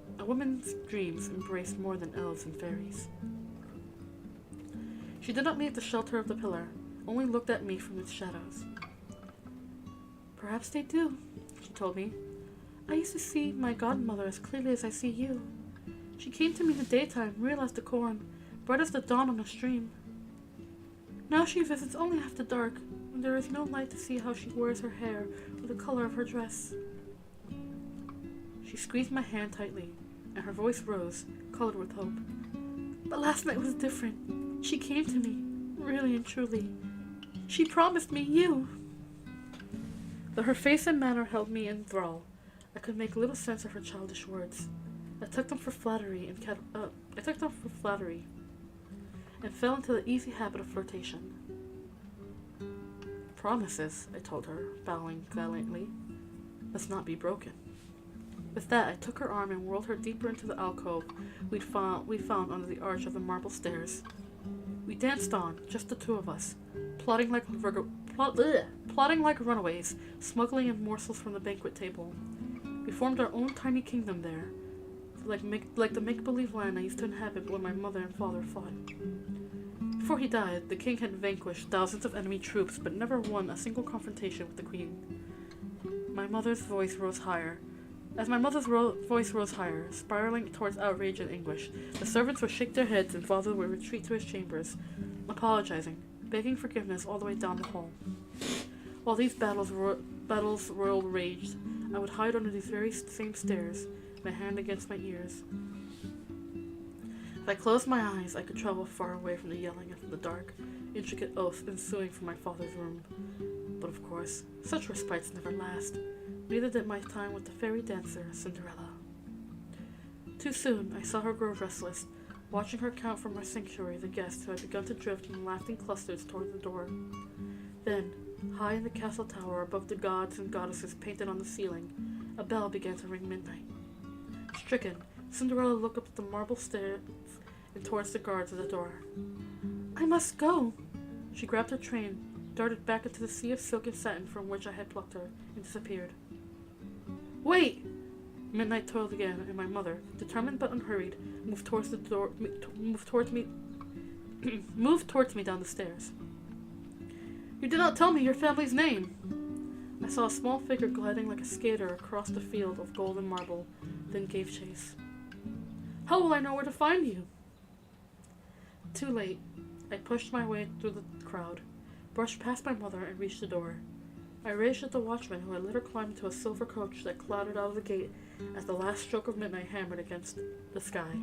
embrace more than elves and fairies. She did not leave the shelter of the pillar, only looked at me from its shadows. Perhaps they do, she told me. I used to see my godmother as clearly as I see you. She came to me in the daytime, real as the corn, bright as the dawn on a stream. Now she visits only after dark, when there is no light to see how she wears her hair or the color of her dress. She squeezed my hand tightly, and her voice rose, colored with hope. But last night was different. She came to me, really and truly. She promised me you. Though her face and manner held me in thrall, I could make little sense of her childish words. I took them for flattery and fell into the easy habit of flirtation. Promises, I told her, bowing valiantly, must not be broken. With that, I took her arm and whirled her deeper into the alcove we found under the arch of the marble stairs. We danced on, just the two of us, plotting like runaways, smuggling in morsels from the banquet table. We formed our own tiny kingdom there, like the make-believe land I used to inhabit when my mother and father fought. Before he died, the king had vanquished thousands of enemy troops, but never won a single confrontation with the queen. My mother's voice rose higher. As my mother's voice rose higher, spiraling towards outrage and anguish, the servants would shake their heads and father would retreat to his chambers, apologizing, begging forgiveness all the way down the hall. While these battles royal raged, I would hide under these very same stairs, my hand against my ears. If I closed my eyes, I could travel far away from the yelling and from the dark, intricate oaths ensuing from my father's room. But of course, such respites never last. Neither did my time with the fairy dancer, Cinderella. Too soon, I saw her grow restless, watching her count from her sanctuary the guests who had begun to drift in laughing clusters toward the door. Then, high in the castle tower above the gods and goddesses painted on the ceiling, a bell began to ring midnight. Stricken, Cinderella looked up the marble stairs and towards the guards at the door. I must go! She grabbed her train, darted back into the sea of silk and satin from which I had plucked her, and disappeared. Wait! Midnight toiled again, and my mother, determined but unhurried, moved towards me down the stairs. You did not tell me your family's name! I saw a small figure gliding like a skater across the field of golden marble, then gave chase. How will I know where to find you? Too late. I pushed my way through the crowd, brushed past my mother, and reached the door. I raged at the watchman who had let her climb into a silver coach that clattered out of the gate as the last stroke of midnight hammered against the sky.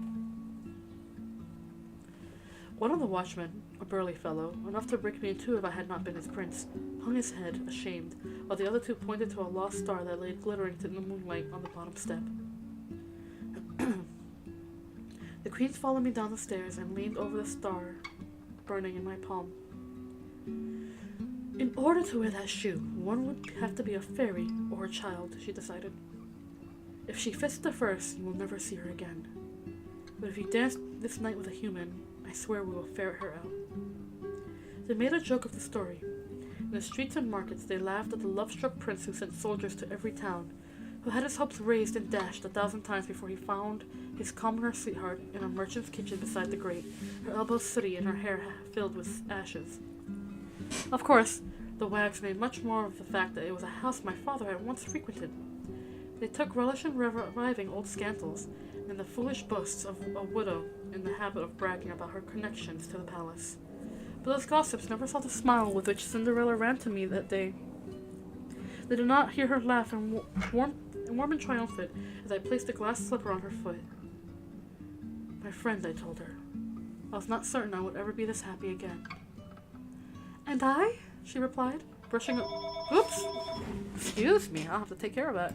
One of the watchmen, a burly fellow, enough to break me in two if I had not been his prince, hung his head, ashamed, while the other two pointed to a lost star that lay glittering in the moonlight on the bottom step. The queens followed me down the stairs and leaned over the star burning in my palm. In order to wear that shoe, one would have to be a fairy or a child, she decided. If she fits the first, you will never see her again. But if you dance this night with a human, I swear we will ferret her out. They made a joke of the story. In the streets and markets, they laughed at the love-struck prince who sent soldiers to every town, who had his hopes raised and dashed 1,000 times before he found his commoner sweetheart in a merchant's kitchen beside the grate, her elbows sooty and her hair filled with ashes. Of course, the wags made much more of the fact that it was a house my father had once frequented. They took relish in reviving old scandals and the foolish boasts of a widow in the habit of bragging about her connections to the palace. But those gossips never saw the smile with which Cinderella ran to me that day. They did not hear her laugh and warm and triumphant as I placed a glass slipper on her foot. My friend, I told her. I was not certain I would ever be this happy again. And I? She replied, brushing up. Oops! Excuse me, I'll have to take care of that.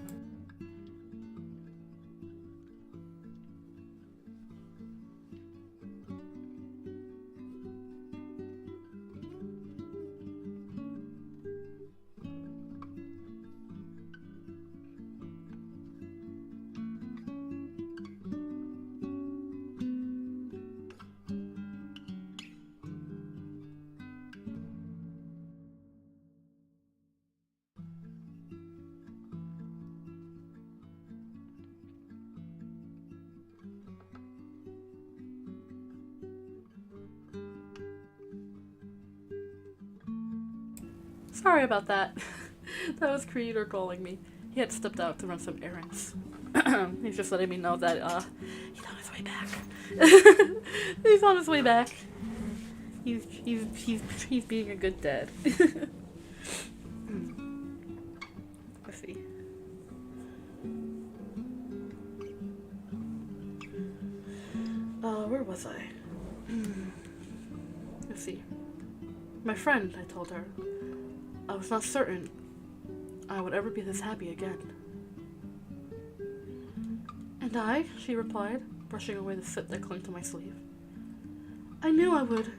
Sorry about that. That was Creator calling me. He had stepped out to run some errands. He's just letting me know that he's on his way back. He's on his way back. He's being a good dad. Let's see. Where was I? Let's see. My friend, I told her. I was not certain I would ever be this happy again. And I, she replied, brushing away the soot that clung to my sleeve. I knew I would.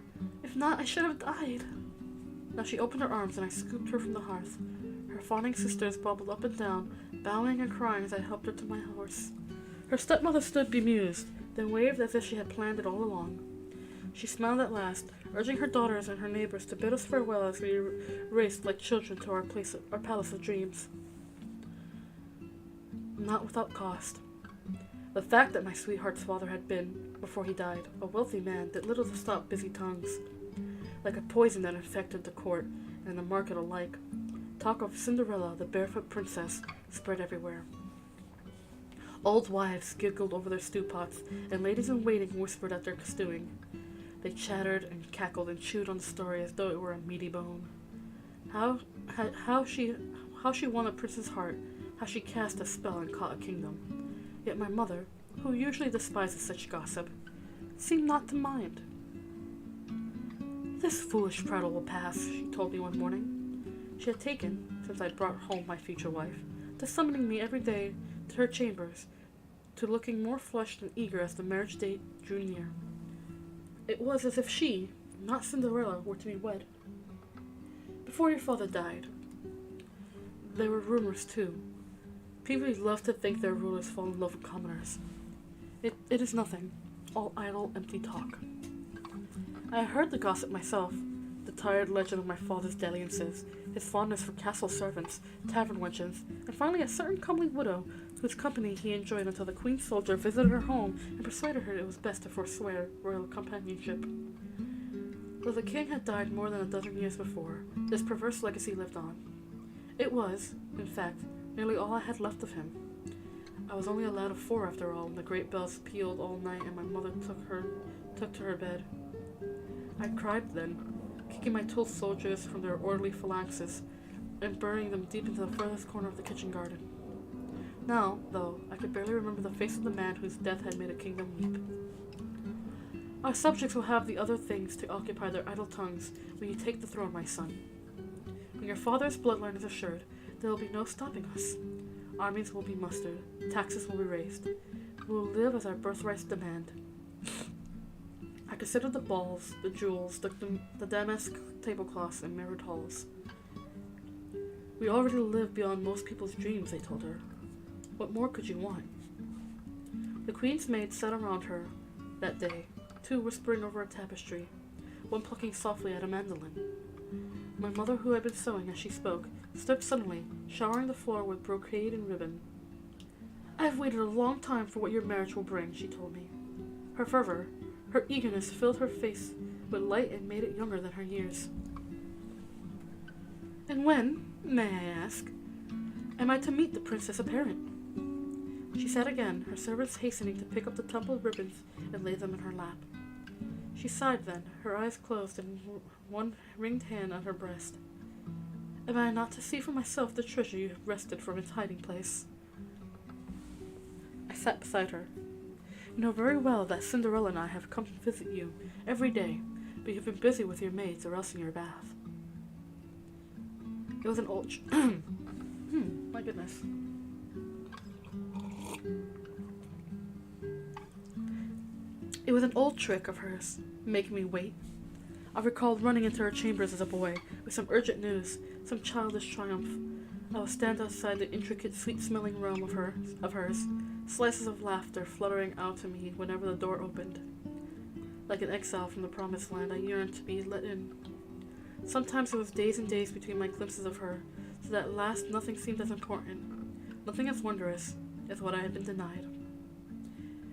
If not, I should have died. Now she opened her arms and I scooped her from the hearth. Her fawning sisters bobbled up and down, bowing and crying as I helped her to my horse. Her stepmother stood bemused, then waved as if she had planned it all along. She smiled at last, urging her daughters and her neighbors to bid us farewell as we raced like children to our palace of dreams. Not without cost. The fact that my sweetheart's father had been, before he died, a wealthy man did little to stop busy tongues. Like a poison that infected the court and the market alike, talk of Cinderella, the barefoot princess, spread everywhere. Old wives giggled over their stew pots, and ladies-in-waiting whispered at their stewing. They chattered and cackled and chewed on the story as though it were a meaty bone. How she won a prince's heart, how she cast a spell and caught a kingdom. Yet my mother, who usually despises such gossip, seemed not to mind. This foolish prattle will pass, she told me one morning. She had taken, since I'd brought home my future wife, to summoning me every day to her chambers, to looking more flushed and eager as the marriage date drew near. It was as if she, not Cinderella, were to be wed. Before your father died, there were rumors too. People love to think their rulers fall in love with commoners. It is nothing, all idle, empty talk. I heard the gossip myself, the tired legend of my father's dalliances, his fondness for castle servants, tavern wenches, and finally a certain comely widow whose company he enjoyed until the queen's soldier visited her home and persuaded her it was best to forswear royal companionship. Though the king had died more than a dozen years before, this perverse legacy lived on. It was, in fact, nearly all I had left of him. I was only a lad of 4 after all when the great bells pealed all night and my mother took to her bed. I cried then, kicking my tool soldiers from their orderly phalanxes and burying them deep into the furthest corner of the kitchen garden. Now, though, I could barely remember the face of the man whose death had made a kingdom weep. Our subjects will have the other things to occupy their idle tongues when you take the throne, my son. When your father's bloodline is assured, there will be no stopping us. Armies will be mustered, taxes will be raised. We will live as our birthrights demand. I considered the balls, the jewels, the damask tablecloths, and mirrored halls. We already live beyond most people's dreams, I told her. What more could you want? The queen's maids sat around her that day, 2 whispering over a tapestry, 1 plucking softly at a mandolin. My mother, who had been sewing as she spoke, stood suddenly, showering the floor with brocade and ribbon. I have waited a long time for what your marriage will bring, she told me. Her fervor, her eagerness filled her face with light and made it younger than her years. And when, may I ask, am I to meet the princess apparent? She sat again, her servants hastening to pick up the tumbled ribbons and lay them in her lap. She sighed then, her eyes closed and one ringed hand on her breast. Am I not to see for myself the treasure you have wrested from its hiding place? I sat beside her. You know very well that Cinderella and I have come to visit you every day, but you've been busy with your maids or else in your bath. It was an old... my goodness. It was an old trick of hers, making me wait. I recalled running into her chambers as a boy, with some urgent news, some childish triumph. I would stand outside the intricate, sweet-smelling room of hers, slices of laughter fluttering out to me whenever the door opened. Like an exile from the promised land, I yearned to be let in. Sometimes it was days and days between my glimpses of her, so that at last nothing seemed as important, nothing as wondrous, as what I had been denied.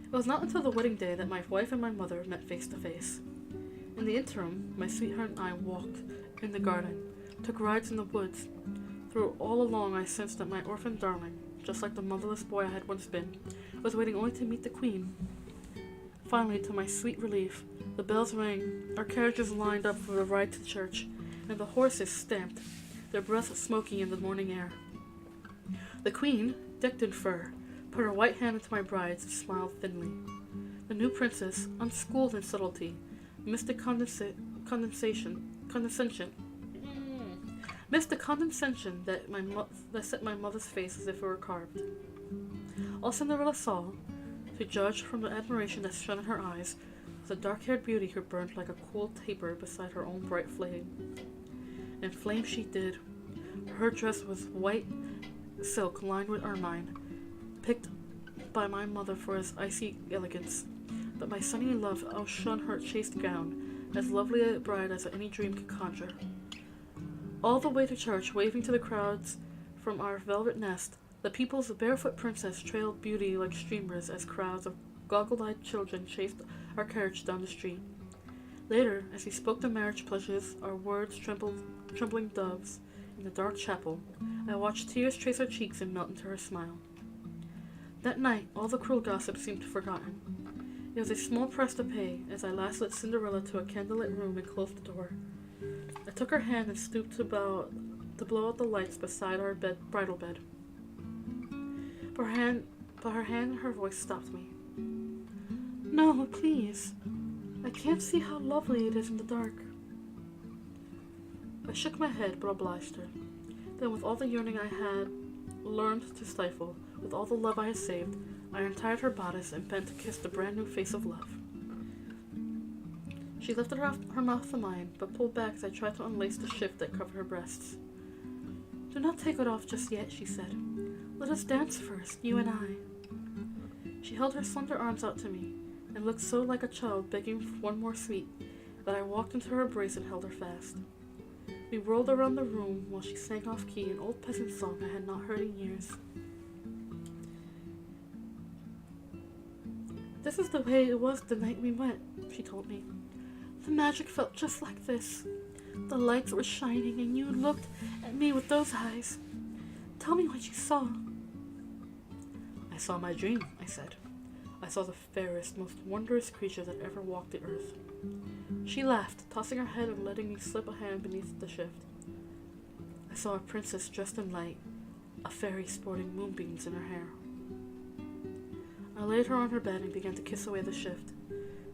It was not until the wedding day that my wife and my mother met face to face. In the interim, my sweetheart and I walked in the garden, took rides in the woods. Through all along I sensed that my orphan darling, just like the motherless boy I had once been, was waiting only to meet the queen. Finally, to my sweet relief, the bells rang, our carriages lined up for the ride to church, and the horses stamped, their breaths smoky in the morning air. The queen, decked in fur, put her white hand into my bride's and smiled thinly. The new princess, unschooled in subtlety, missed the condescension that set my mother's face as if it were carved. All Cinderella saw, to judge from the admiration that shone in her eyes, was a dark-haired beauty who burned like a cool taper beside her own bright flame. And flame she did. Her dress was white silk lined with ermine, picked by my mother for its icy elegance, but my sunny love outshone her chaste gown, as lovely a bride as any dream could conjure. All the way to church, waving to the crowds from our velvet nest, the people's barefoot princess trailed beauty like streamers as crowds of goggle-eyed children chased our carriage down the street. Later, as we spoke the marriage pledges, our words trembling doves in the dark chapel, I watched tears trace her cheeks and melt into her smile. That night, all the cruel gossip seemed forgotten. It was a small price to pay as I last led Cinderella to a candlelit room and closed the door. I took her hand and stooped to blow out the lights beside our bridal bed. But her hand and her voice stopped me. No, please. I can't see how lovely it is in the dark. I shook my head, but obliged her. Then, with all the yearning I had learned to stifle, with all the love I had saved, I untied her bodice and bent to kiss the brand new face of love. She lifted her mouth to mine, but pulled back as I tried to unlace the shift that covered her breasts. Do not take it off just yet, she said. Let us dance first, you and I. She held her slender arms out to me, and looked so like a child begging for one more sweet, that I walked into her embrace and held her fast. We whirled around the room while she sang off-key an old peasant song I had not heard in years. This is the way it was the night we met, she told me. The magic felt just like this. The lights were shining and you looked at me with those eyes. Tell me what you saw. I saw my dream, I said. I saw the fairest, most wondrous creature that ever walked the earth. She laughed, tossing her head and letting me slip a hand beneath the shift. I saw a princess dressed in light, a fairy sporting moonbeams in her hair. I laid her on her bed and began to kiss away the shift.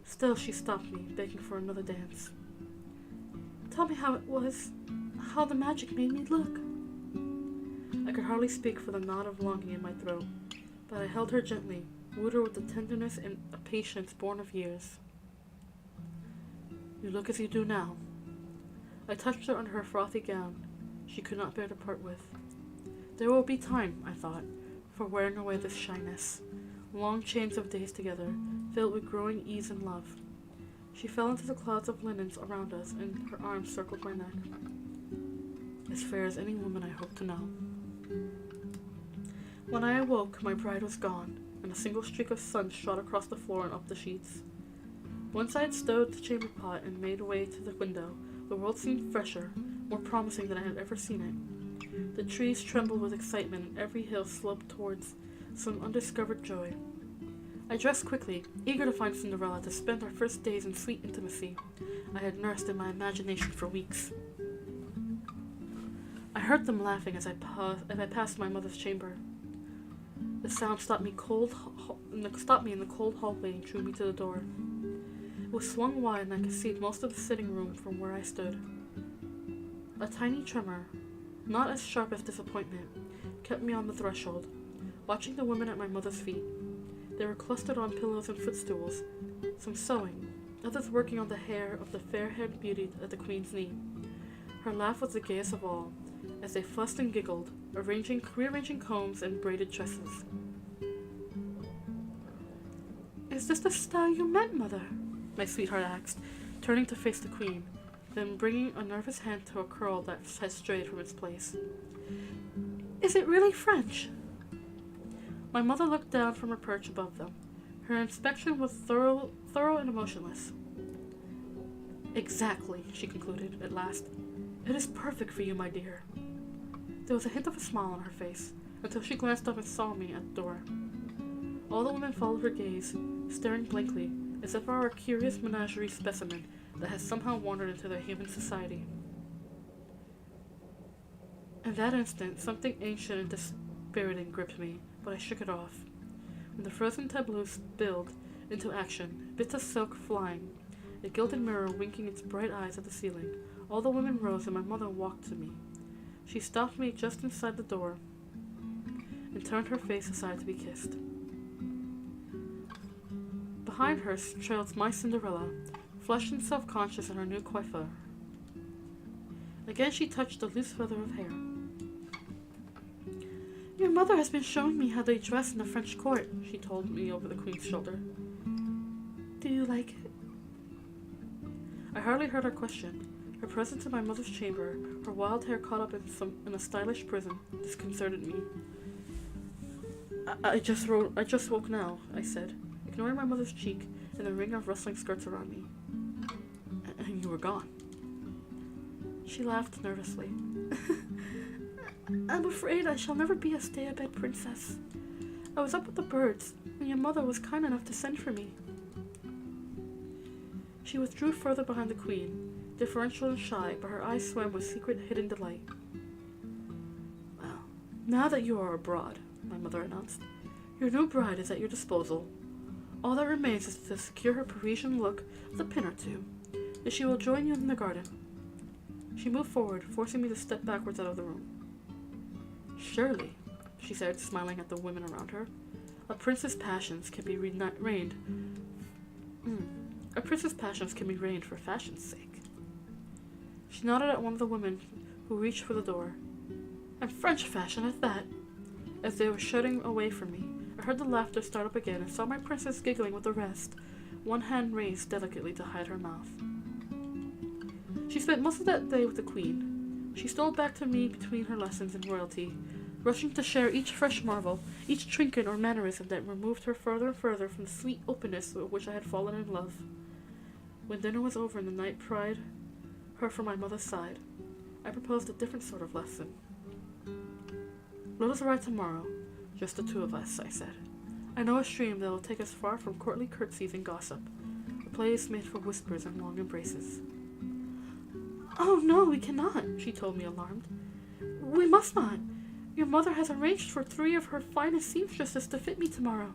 Still, she stopped me, begging for another dance. Tell me how it was, how the magic made me look. I could hardly speak for the knot of longing in my throat, but I held her gently, wooed her with the tenderness and a patience born of years. You look as you do now. I touched her under her frothy gown she could not bear to part with. There will be time, I thought, for wearing away this shyness. Long chains of days together, filled with growing ease and love. She fell into the clouds of linens around us, and her arms circled my neck. As fair as any woman I hope to know. When I awoke, my bride was gone, and a single streak of sun shot across the floor and up the sheets. Once I had stowed the chamber pot and made way to the window, the world seemed fresher, more promising than I had ever seen it. The trees trembled with excitement, and every hill sloped towards some undiscovered joy. I dressed quickly, eager to find Cinderella to spend our first days in sweet intimacy I had nursed in my imagination for weeks. I heard them laughing as I passed my mother's chamber. The sound stopped me in the cold hallway and drew me to the door. It was swung wide and I could see most of the sitting room from where I stood. A tiny tremor, not as sharp as disappointment, kept me on the threshold, watching the women at my mother's feet. They were clustered on pillows and footstools, some sewing, others working on the hair of the fair-haired beauty at the queen's knee. Her laugh was the gayest of all, as they fussed and giggled, rearranging combs and braided tresses. "Is this the style you meant, Mother?" my sweetheart asked, turning to face the queen, then bringing a nervous hand to a curl that had strayed from its place. "Is it really French?" My mother looked down from her perch above them. Her inspection was thorough and emotionless. "Exactly," she concluded at last. "It is perfect for you, my dear." There was a hint of a smile on her face, until she glanced up and saw me at the door. All the women followed her gaze, staring blankly, as if I were a curious menagerie specimen that had somehow wandered into their human society. In that instant, something ancient and dispiriting gripped me, but I shook it off. When the frozen tableau spilled into action, bits of silk flying, a gilded mirror winking its bright eyes at the ceiling, all the women rose and my mother walked to me. She stopped me just inside the door and turned her face aside to be kissed. Behind her trailed my Cinderella, flushed and self-conscious in her new coiffure. Again she touched a loose feather of hair. "Your mother has been showing me how they dress in the French court," she told me over the queen's shoulder. "Do you like it?" I hardly heard her question. Her presence in my mother's chamber, her wild hair caught up in a stylish prism, disconcerted me. I just woke now," I said, ignoring my mother's cheek and the ring of rustling skirts around me. "And you were gone." She laughed nervously. "I'm afraid I shall never be a stay-a-bed princess. I was up with the birds, and your mother was kind enough to send for me." She withdrew further behind the queen, deferential and shy, but her eyes swam with secret hidden delight. "Well, now that you are abroad," my mother announced, "your new bride is at your disposal. All that remains is to secure her Parisian look with a pin or two, and she will join you in the garden." She moved forward, forcing me to step backwards out of the room. "Surely," she said, smiling at the women around her, "a prince's passions can be reined for fashion's sake." She nodded at one of the women who reached for the door. "And French fashion at that." As they were shutting away from me, I heard the laughter start up again and saw my princess giggling with the rest, one hand raised delicately to hide her mouth. She spent most of that day with the queen. She stole back to me between her lessons in royalty, rushing to share each fresh marvel, each trinket or mannerism that removed her further and further from the sweet openness with which I had fallen in love. When dinner was over and the night pried her from my mother's side, I proposed a different sort of lesson. "Let us ride tomorrow, just the two of us," I said. "I know a stream that will take us far from courtly curtsies and gossip, a place made for whispers and long embraces." "Oh no, we cannot," she told me, alarmed. "We must not. Your mother has arranged for 3 of her finest seamstresses to fit me tomorrow.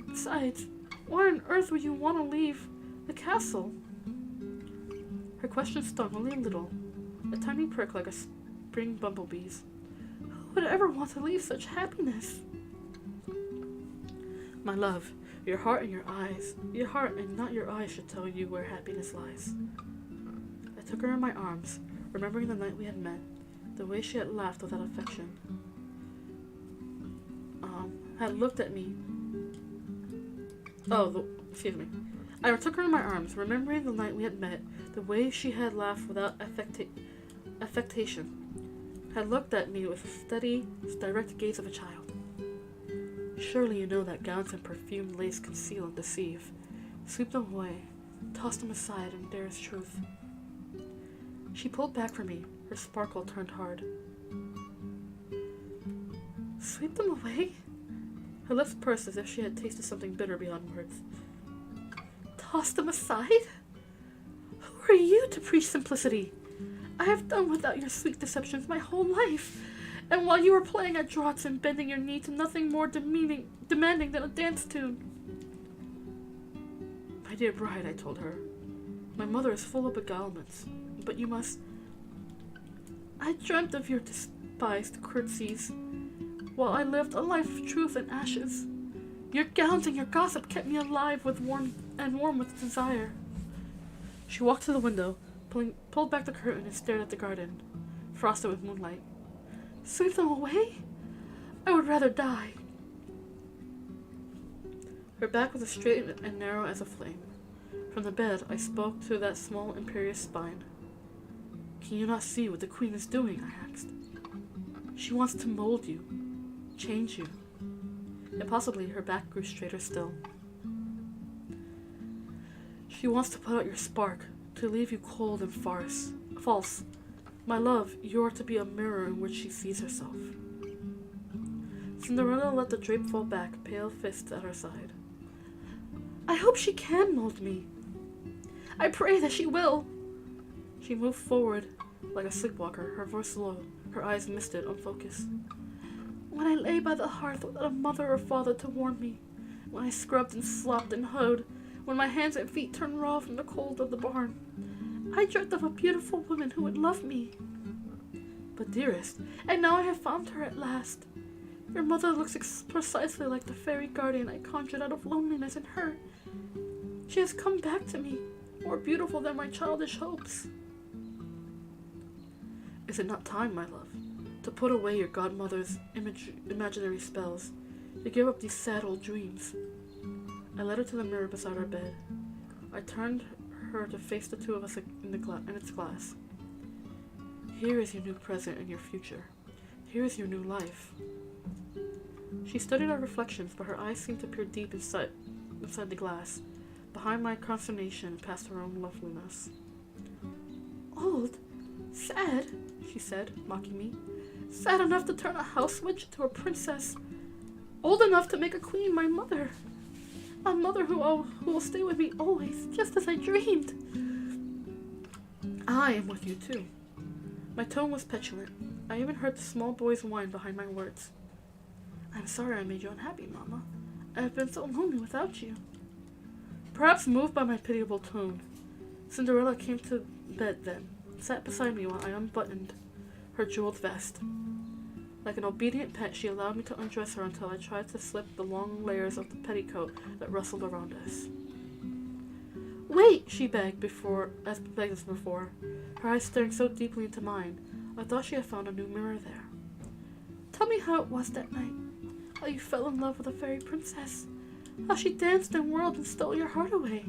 Besides, why on earth would you want to leave the castle?" Her question stung only a little, a tiny prick like a spring bumblebee's. Who would ever want to leave such happiness? "My love, your heart and not your eyes should tell you where happiness lies." I took her in my arms, remembering the night we had met, the way she had laughed without affection, had looked at me. I took her in my arms, remembering the night we had met, the way she had laughed without affectation, had looked at me with the steady, direct gaze of a child. "Surely you know that gowns and perfumed lace conceal and deceive. Sweep them away, toss them aside, and there is truth." She pulled back from me, her sparkle turned hard. "Sweep them away?" Her lips pursed as if she had tasted something bitter beyond words. Toss them aside? Who are you to preach simplicity? I have done without your sweet deceptions my whole life, and while you were playing at draughts and bending your knee to nothing more demanding than a dance tune. My dear bride, I told her, my mother is full of beguilements, but you must... I dreamt of your despised curtsies, while I lived a life of truth and ashes. Your gowns and your gossip kept me alive with warm with desire. She walked to the window, pulled back the curtain and stared at the garden, frosted with moonlight. Sweep them away? I would rather die. Her back was as straight and narrow as a flame. From the bed, I spoke to that small, imperious spine. Can you not see what the queen is doing? I asked. She wants to mold you, change you. And possibly her back grew straighter still. She wants to put out your spark, to leave you cold and false. My love, you are to be a mirror in which she sees herself. Cinderella let the drape fall back, pale fists at her side. I hope she can mold me. I pray that she will. She moved forward like a sleepwalker, her voice low, her eyes misted, unfocused. When I lay by the hearth without a mother or father to warm me, when I scrubbed and slopped and hoed, when my hands and feet turned raw from the cold of the barn, I dreamt of a beautiful woman who would love me. But dearest, and now I have found her at last. Your mother looks precisely like the fairy guardian I conjured out of loneliness in her. She has come back to me, more beautiful than my childish hopes. Is it not time, my love, to put away your godmother's imaginary spells, to give up these sad old dreams? I led her to the mirror beside our bed. I turned her to face the two of us in its glass. Here is your new present and your future. Here is your new life. She studied our reflections, but her eyes seemed to peer deep inside the glass, behind my consternation, past her own loveliness. Old? Sad? She said, mocking me. Sad enough to turn a house witch into a princess. Old enough to make a queen my mother. A mother who will stay with me always, just as I dreamed. I am with you, too. My tone was petulant. I even heard the small boy's whine behind my words. I'm sorry I made you unhappy, Mama. I have been so lonely without you. Perhaps moved by my pitiable tone, Cinderella came to bed then, sat beside me while I unbuttoned her jeweled vest. Like an obedient pet, she allowed me to undress her until I tried to slip the long layers of the petticoat that rustled around us. Wait, she begged as before, her eyes staring so deeply into mine, I thought she had found a new mirror there. Tell me how it was that night, how you fell in love with a fairy princess, how she danced and whirled and stole your heart away.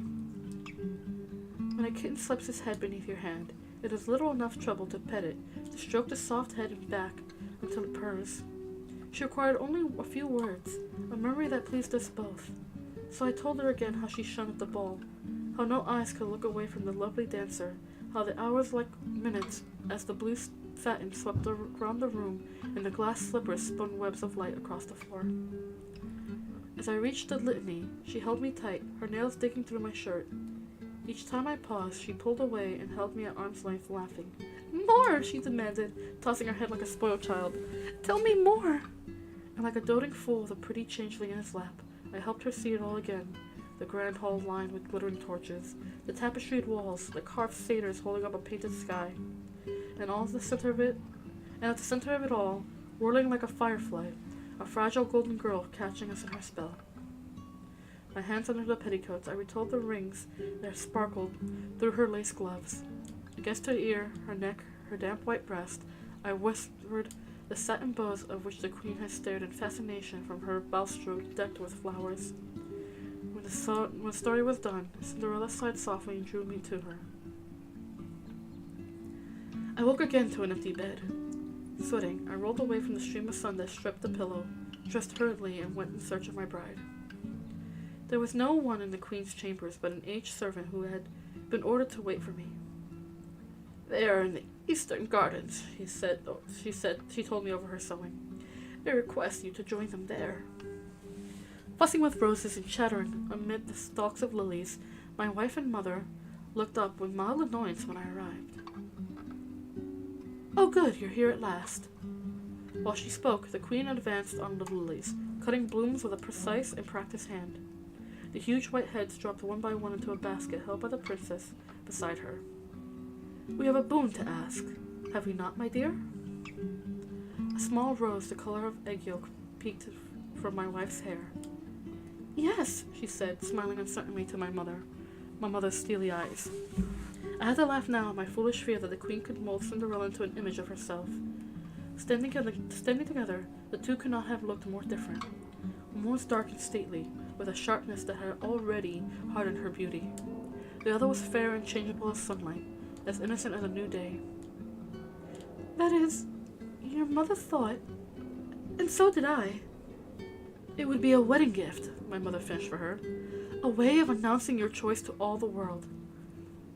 When a kitten slips his head beneath your hand, it is little enough trouble to pet it, to stroke the soft head and back until it purrs. She required only a few words, a memory that pleased us both. So I told her again how she shone at the ball, how no eyes could look away from the lovely dancer, how the hours like minutes as the blue satin swept around the room and the glass slippers spun webs of light across the floor. As I reached the litany, she held me tight, her nails digging through my shirt. Each time I paused, she pulled away and held me at arm's length, laughing. More, she demanded, tossing her head like a spoiled child. Tell me more. And like a doting fool with a pretty changeling in his lap, I helped her see it all again. The grand hall lined with glittering torches, the tapestried walls, the carved satyrs holding up a painted sky. And at the center of it all, whirling like a firefly, a fragile golden girl catching us in her spell. My hands under the petticoats, I retold the rings that sparkled through her lace gloves. Against her ear, her neck, her damp white breast, I whispered the satin bows of which the queen had stared in fascination from her balustrade decked with flowers. When the story was done, Cinderella sighed softly and drew me to her. I woke again to an empty bed. Sweating, I rolled away from the stream of sun that stripped the pillow, dressed hurriedly, and went in search of my bride. There was no one in the queen's chambers but an aged servant who had been ordered to wait for me. They are in the eastern gardens, she told me over her sewing. They request you to join them there. Fussing with roses and chattering amid the stalks of lilies, my wife and mother looked up with mild annoyance when I arrived. "Oh good, you're here at last." While she spoke, the queen advanced on the lilies, cutting blooms with a precise and practiced hand. The huge white heads dropped one by one into a basket held by the princess beside her. "We have a boon to ask. Have we not, my dear?" A small rose the color of egg yolk peeked from my wife's hair. "Yes," she said, smiling uncertainly to my mother's steely eyes. I had to laugh now at my foolish fear that the queen could mold Cinderella into an image of herself. Standing together, the two could not have looked more different. One was dark and stately, with a sharpness that had already hardened her beauty. The other was fair and changeable as sunlight, as innocent as a new day. "That is, your mother thought, and so did I. It would be a wedding gift," my mother finished for her. "A way of announcing your choice to all the world."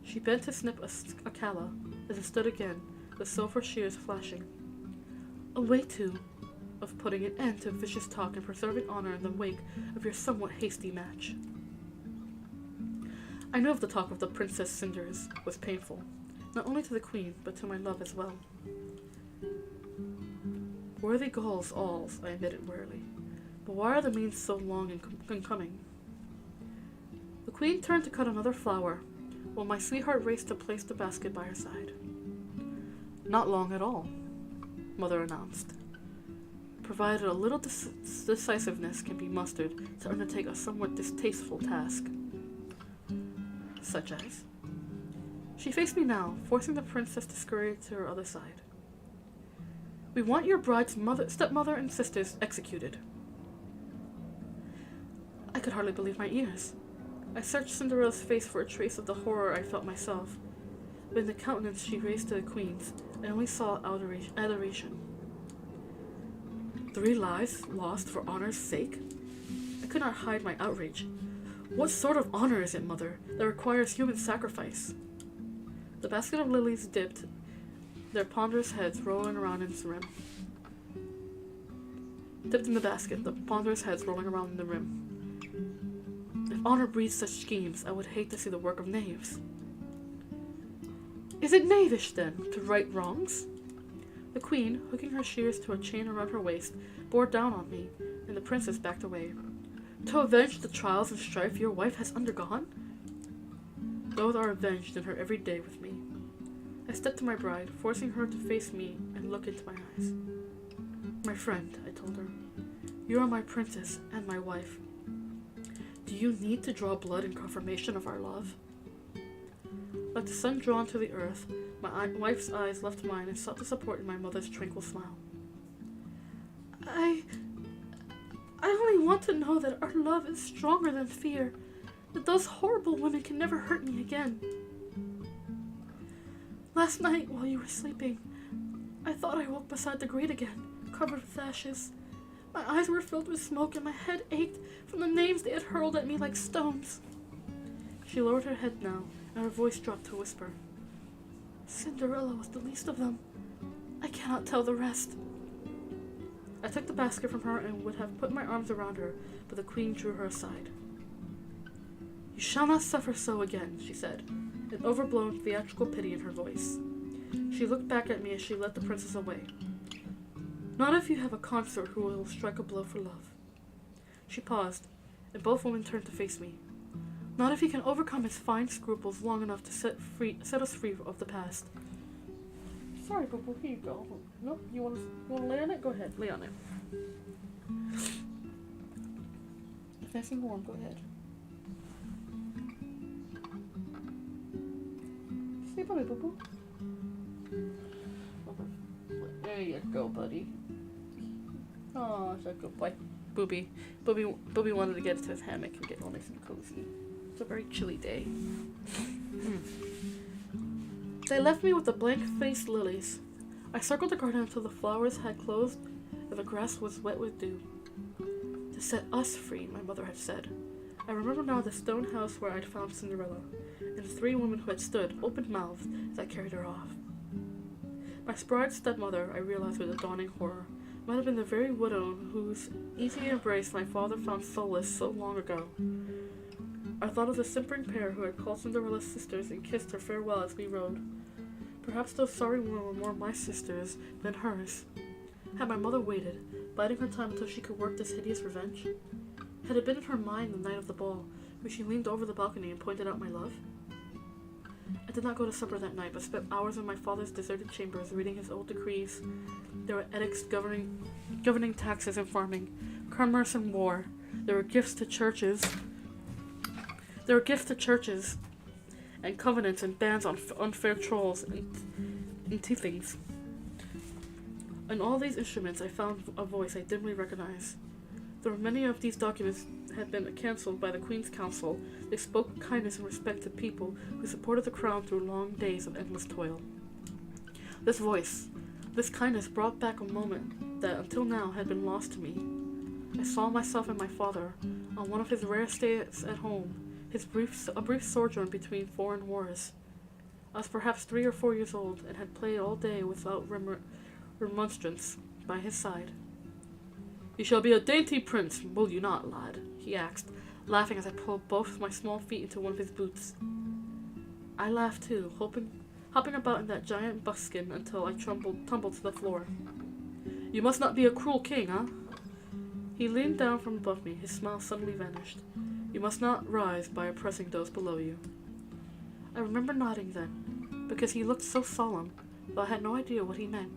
She bent to snip a calla, as it stood again, the silver shears flashing. "A way, too, of putting an end to vicious talk and preserving honor in the wake of your somewhat hasty match." I knew of the talk of the Princess Cinders was painful, not only to the queen, but to my love as well. "Worthy goals, alls," I admitted wearily. "But why are the means so long in coming?" The queen turned to cut another flower, while my sweetheart raced to place the basket by her side. "Not long at all," Mother announced, "provided a little decisiveness can be mustered to undertake a somewhat distasteful task." "Such as?" She faced me now, forcing the princess to scurry to her other side. "We want your bride's stepmother and sisters executed." I could hardly believe my ears. I searched Cinderella's face for a trace of the horror I felt myself, but in the countenance she raised to the queen's, I only saw adoration. 3 lives lost for honor's sake? I could not hide my outrage. What sort of honor is it, Mother, that requires human sacrifice? The basket of lilies dipped, their ponderous heads rolling around in its rim. Dipped in the basket, the ponderous heads rolling around in the rim. If honor breeds such schemes, I would hate to see the work of knaves. "Is it knavish, then, to right wrongs?" The queen, hooking her shears to a chain around her waist, bore down on me, and the princess backed away. "To avenge the trials and strife your wife has undergone?" "Those are avenged in her every day with me." I stepped to my bride, forcing her to face me and look into my eyes. "My friend," I told her, "you are my princess and my wife. Do you need to draw blood in confirmation of our love?" Like the sun drawn to the earth, my wife's eyes left mine and sought to support in my mother's tranquil smile. I only want to know that our love is stronger than fear, that those horrible women can never hurt me again. Last night, while you were sleeping, I thought I woke beside the grate again, covered with ashes. My eyes were filled with smoke and my head ached from the names they had hurled at me like stones." She lowered her head now, and her voice dropped to a whisper. "Cinderella was the least of them. I cannot tell the rest." I took the basket from her and would have put my arms around her, but the queen drew her aside. "You shall not suffer so again," she said, an overblown theatrical pity in her voice. She looked back at me as she led the princess away. "Not if you have a consort who will strike a blow for love." She paused, and both women turned to face me. "Not if he can overcome his fine scruples long enough to set us free of the past." "Sorry, Boo-Boo, here you go." "Nope, you want to lay on it? Go ahead, lay on it. It's nice and warm, go ahead. Sleep on it, Boo-Boo. There you go, buddy. Oh, such a good boy. Booby wanted to get into his hammock and get all nice and cozy. It's a very chilly day. They left me with the blank-faced lilies. I circled the garden until the flowers had closed and the grass was wet with dew. To set us free, my mother had said. I remember now the stone house where I'd found Cinderella, and the 3 women who had stood, open-mouthed, as I carried her off. My bride's stepmother, I realized with a dawning horror, might have been the very widow whose easy embrace my father found solace so long ago. I thought of the simpering pair who had called Cinderella's sisters and kissed her farewell as we rode. Perhaps those sorry women were more my sisters than hers. Had my mother waited, biding her time until she could work this hideous revenge? Had it been in her mind the night of the ball, when she leaned over the balcony and pointed out my love? I did not go to supper that night, but spent hours in my father's deserted chambers reading his old decrees. There were edicts governing taxes and farming, commerce and war. There were gifts to churches. And covenants and bans on unfair trolls and teethings. In all these instruments I found a voice I dimly recognized. Though many of these documents had been cancelled by the Queen's Council, they spoke with kindness and respect to people who supported the crown through long days of endless toil. This voice, this kindness brought back a moment that until now had been lost to me. I saw myself and my father on one of his rare stays at home, a brief sojourn between foreign wars. I was perhaps 3 or 4 years old and had played all day without remonstrance by his side. "You shall be a dainty prince, will you not, lad?" he asked, laughing as I pulled both my small feet into one of his boots. I laughed too, hopping about in that giant buckskin until I tumbled to the floor. "You must not be a cruel king, huh?" He leaned down from above me, his smile suddenly vanished. "You must not rise by oppressing those below you." I remember nodding then, because he looked so solemn, but I had no idea what he meant.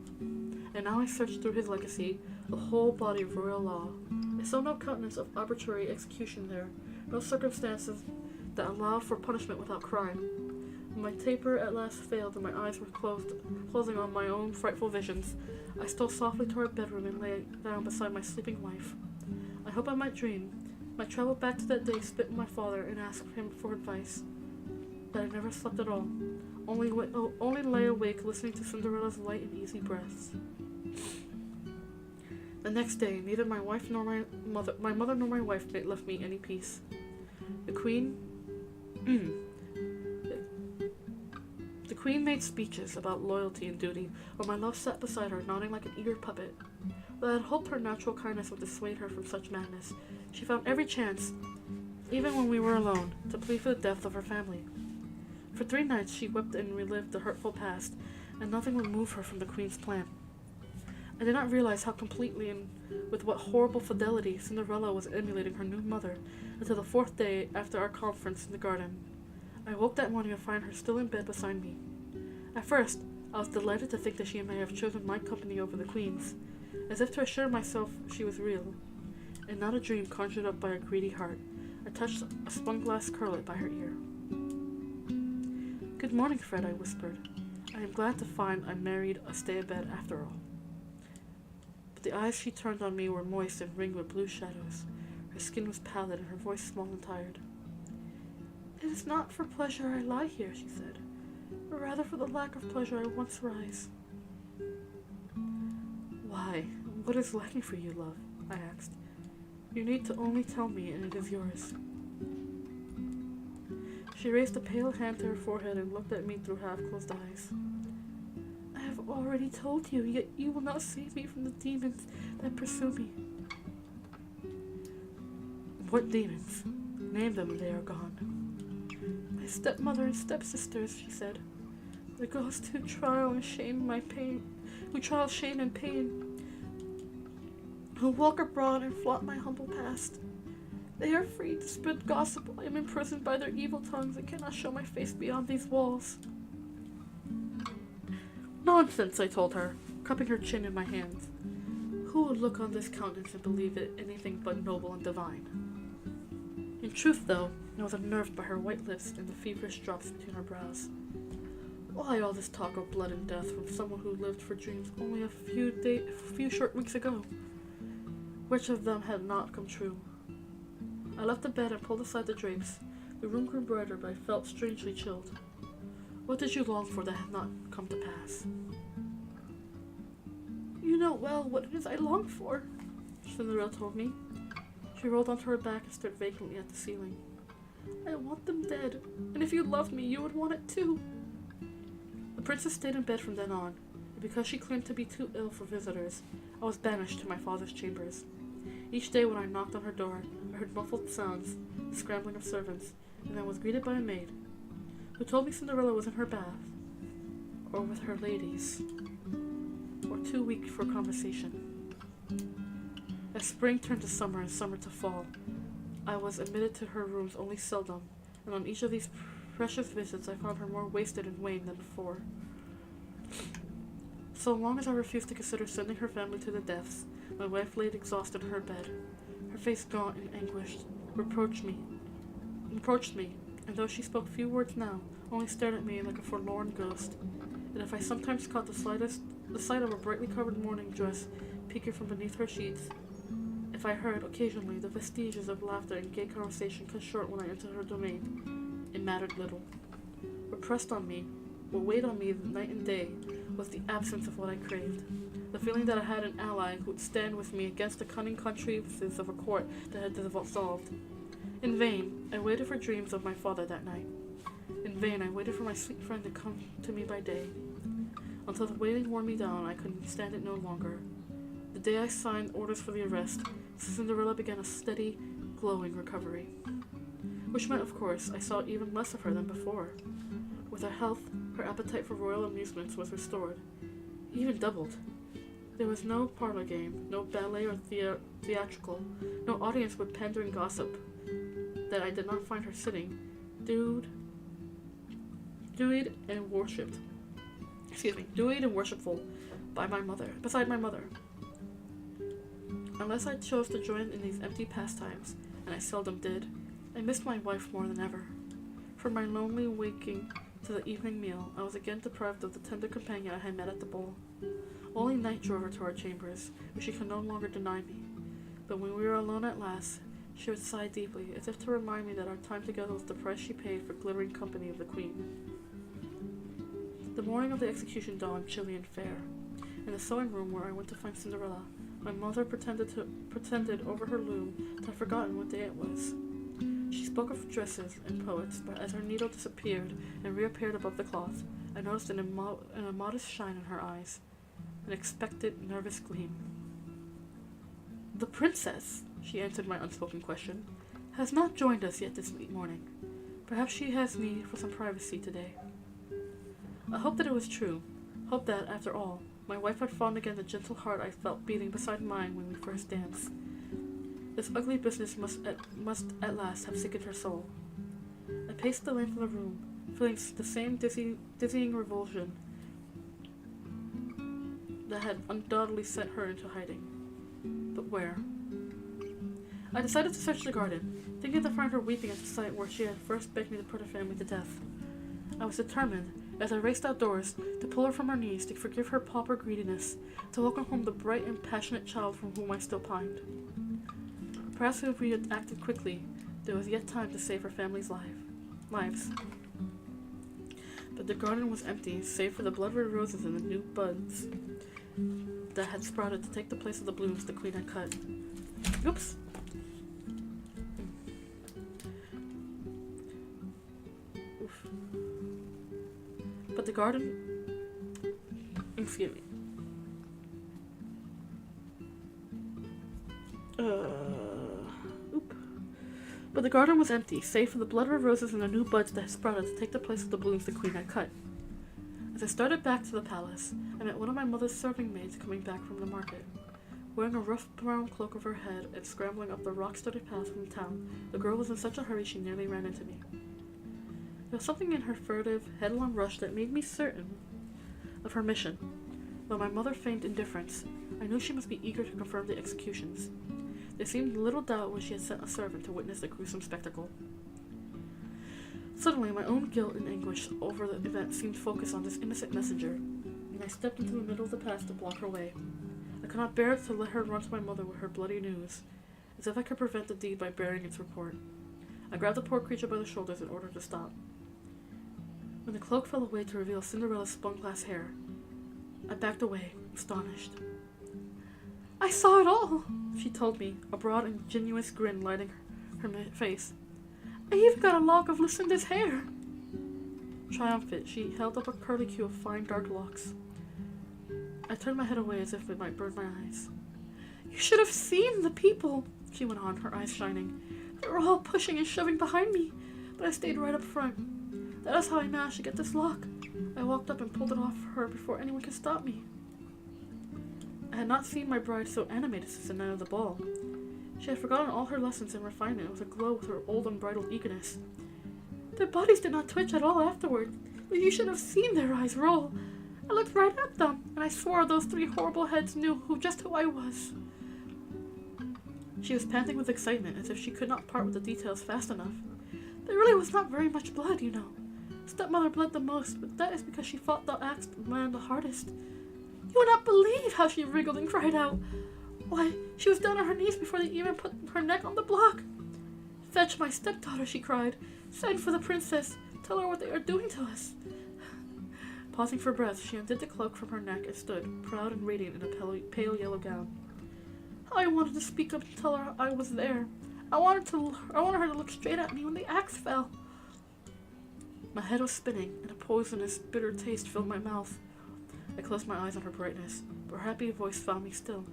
And now I searched through his legacy, the whole body of royal law. I saw no countenance of arbitrary execution there, no circumstances that allowed for punishment without crime. When my taper at last failed and my eyes were closing on my own frightful visions, I stole softly to our bedroom and lay down beside my sleeping wife. I hope I might dream, might travel back to that day spent with my father and ask him for advice. But I never slept at all, only lay awake listening to Cinderella's light and easy breaths. The next day, neither my mother nor my wife left me any peace. The Queen made speeches about loyalty and duty, while my love sat beside her, nodding like an eager puppet. Though I had hoped her natural kindness would dissuade her from such madness, she found every chance, even when we were alone, to plead for the death of her family. For 3 nights she wept and relived the hurtful past, and nothing would move her from the Queen's plan. I did not realize how completely and with what horrible fidelity Cinderella was emulating her new mother until the 4th day after our conference in the garden. I woke that morning to find her still in bed beside me. At first, I was delighted to think that she may have chosen my company over the Queen's, as if to assure myself she was real, and not a dream conjured up by a greedy heart. I touched a spun-glass curlet by her ear. "Good morning, Fred," I whispered. "I am glad to find I married a stay-abed after all." But the eyes she turned on me were moist and ringed with blue shadows. Her skin was pallid and her voice small and tired. "It is not for pleasure I lie here," she said, "but rather for the lack of pleasure I once rise." "Why, what is lacking for you, love?" I asked. "You need to only tell me and it is yours." She raised a pale hand to her forehead and looked at me through half-closed eyes. "I have already told you, yet you will not save me from the demons that pursue me." "What demons? Name them and they are gone." "My stepmother and stepsisters," she said. "The ghosts who trial shame and pain, who walk abroad and flaunt my humble past. They are free to spread gossip while I am imprisoned by their evil tongues and cannot show my face beyond these walls." "Nonsense," I told her, cupping her chin in my hands. "Who would look on this countenance and believe it anything but noble and divine?" In truth, though, I was unnerved by her white lips and the feverish drops between her brows. Why all this talk of blood and death from someone who lived for dreams only a few short weeks ago? Which of them had not come true? I left the bed and pulled aside the drapes. The room grew brighter, but I felt strangely chilled. What did you long for that had not come to pass? "You know well what it is I long for," Cinderella told me. She rolled onto her back and stared vacantly at the ceiling. "I want them dead, and if you loved me, you would want it too." The princess stayed in bed from then on, and because she claimed to be too ill for visitors, I was banished to my father's chambers. Each day when I knocked on her door, I heard muffled sounds, the scrambling of servants, and I was greeted by a maid, who told me Cinderella was in her bath, or with her ladies, or too weak for conversation. As spring turned to summer and summer to fall, I was admitted to her rooms only seldom, and on each of these precious visits I found her more wasted and wan than before. So long as I refused to consider sending her family to the depths, my wife laid exhausted in her bed, her face gaunt and anguished, reproached me, and though she spoke few words now, only stared at me like a forlorn ghost. And if I sometimes caught the sight of a brightly covered morning dress peeking from beneath her sheets, if I heard, occasionally, the vestiges of laughter and gay conversation cut short when I entered her domain, it mattered little. What pressed on me, what weighed on me night and day, was the absence of what I craved. The feeling that I had an ally who would stand with me against the cunning contrivances of a court that had dissolved. In vain, I waited for dreams of my father that night. In vain, I waited for my sweet friend to come to me by day. Until the waiting wore me down, I could stand it no longer. The day I signed orders for the arrest, Cinderella began a steady, glowing recovery. Which meant, of course, I saw even less of her than before. With her health, her appetite for royal amusements was restored, even doubled. There was no parlor game, no ballet or theatrical, no audience with pandering gossip that I did not find her sitting, dewied and worshipful beside my mother. Unless I chose to join in these empty pastimes, and I seldom did, I missed my wife more than ever. From my lonely waking to the evening meal, I was again deprived of the tender companion I had met at the ball. Only night drove her to our chambers, where she could no longer deny me. But when we were alone at last, she would sigh deeply, as if to remind me that our time together was the price she paid for glittering company of the queen. The morning of the execution dawned chilly and fair. In the sewing room where I went to find Cinderella, my mother pretended over her loom to have forgotten what day it was. She spoke of dresses and poets, but as her needle disappeared and reappeared above the cloth, I noticed an immodest shine in her eyes, an expectant, nervous gleam. "The princess," she answered my unspoken question, "has not joined us yet this morning. Perhaps she has need for some privacy today." I hoped that it was true, hoped that, after all, my wife had found again the gentle heart I felt beating beside mine when we first danced. This ugly business must at last have sickened her soul. I paced the length of the room, feeling the same dizzying revulsion that had undoubtedly sent her into hiding. But where? I decided to search the garden, thinking to find her weeping at the site where she had first begged me to put her family to death. I was determined, as I raced outdoors, to pull her from her knees, to forgive her pauper greediness, to welcome home the bright and passionate child from whom I still pined. Perhaps if we had acted quickly, there was yet time to save her family's lives. But the garden was empty, save for the blood-red roses and the new buds that had sprouted to take the place of the blooms the queen had cut. Oops! Oof. But the garden... Excuse me. But the garden was empty, save for the blood-red roses and the new buds that had sprouted to take the place of the blooms the queen had cut. As I started back to the palace, I met one of my mother's serving maids coming back from the market. Wearing a rough brown cloak over her head and scrambling up the rock-studded path from town, the girl was in such a hurry she nearly ran into me. There was something in her furtive, headlong rush that made me certain of her mission. Though my mother feigned indifference, I knew she must be eager to confirm the executions. There seemed little doubt when she had sent a servant to witness the gruesome spectacle. Suddenly, my own guilt and anguish over the event seemed focused on this innocent messenger, and I stepped into the middle of the path to block her way. I could not bear to let her run to my mother with her bloody news, as if I could prevent the deed by bearing its report. I grabbed the poor creature by the shoulders in order to stop. When the cloak fell away to reveal Cinderella's spun-glass hair, I backed away, astonished. "I saw it all," she told me, a broad, ingenuous grin lighting her face. "I even got a lock of Lucinda's hair." Triumphant, she held up a curly queue of fine dark locks. I turned my head away as if it might burn my eyes. "You should have seen the people," she went on, her eyes shining. "They were all pushing and shoving behind me, but I stayed right up front. That is how I managed to get this lock. I walked up and pulled it off her before anyone could stop me." I had not seen my bride so animated since the night of the ball. She had forgotten all her lessons in refinement and was aglow with her old unbridled eagerness. "Their bodies did not twitch at all afterward, but you should have seen their eyes roll. I looked right at them, and I swore those 3 horrible heads knew just who I was." She was panting with excitement, as if she could not part with the details fast enough. "There really was not very much blood, you know. Stepmother bled the most, but that is because she fought the axe man the hardest. You would not believe how she wriggled and cried out. Why, she was down on her knees before they even put her neck on the block. 'Fetch my stepdaughter,' she cried. 'Send for the princess. Tell her what they are doing to us.'" Pausing for breath, she undid the cloak from her neck and stood, proud and radiant in a pale yellow gown. "How I wanted to speak up and tell her I was there. I wanted her to look straight at me when the axe fell." My head was spinning, and a poisonous, bitter taste filled my mouth. I closed my eyes on her brightness, but her happy voice found me still.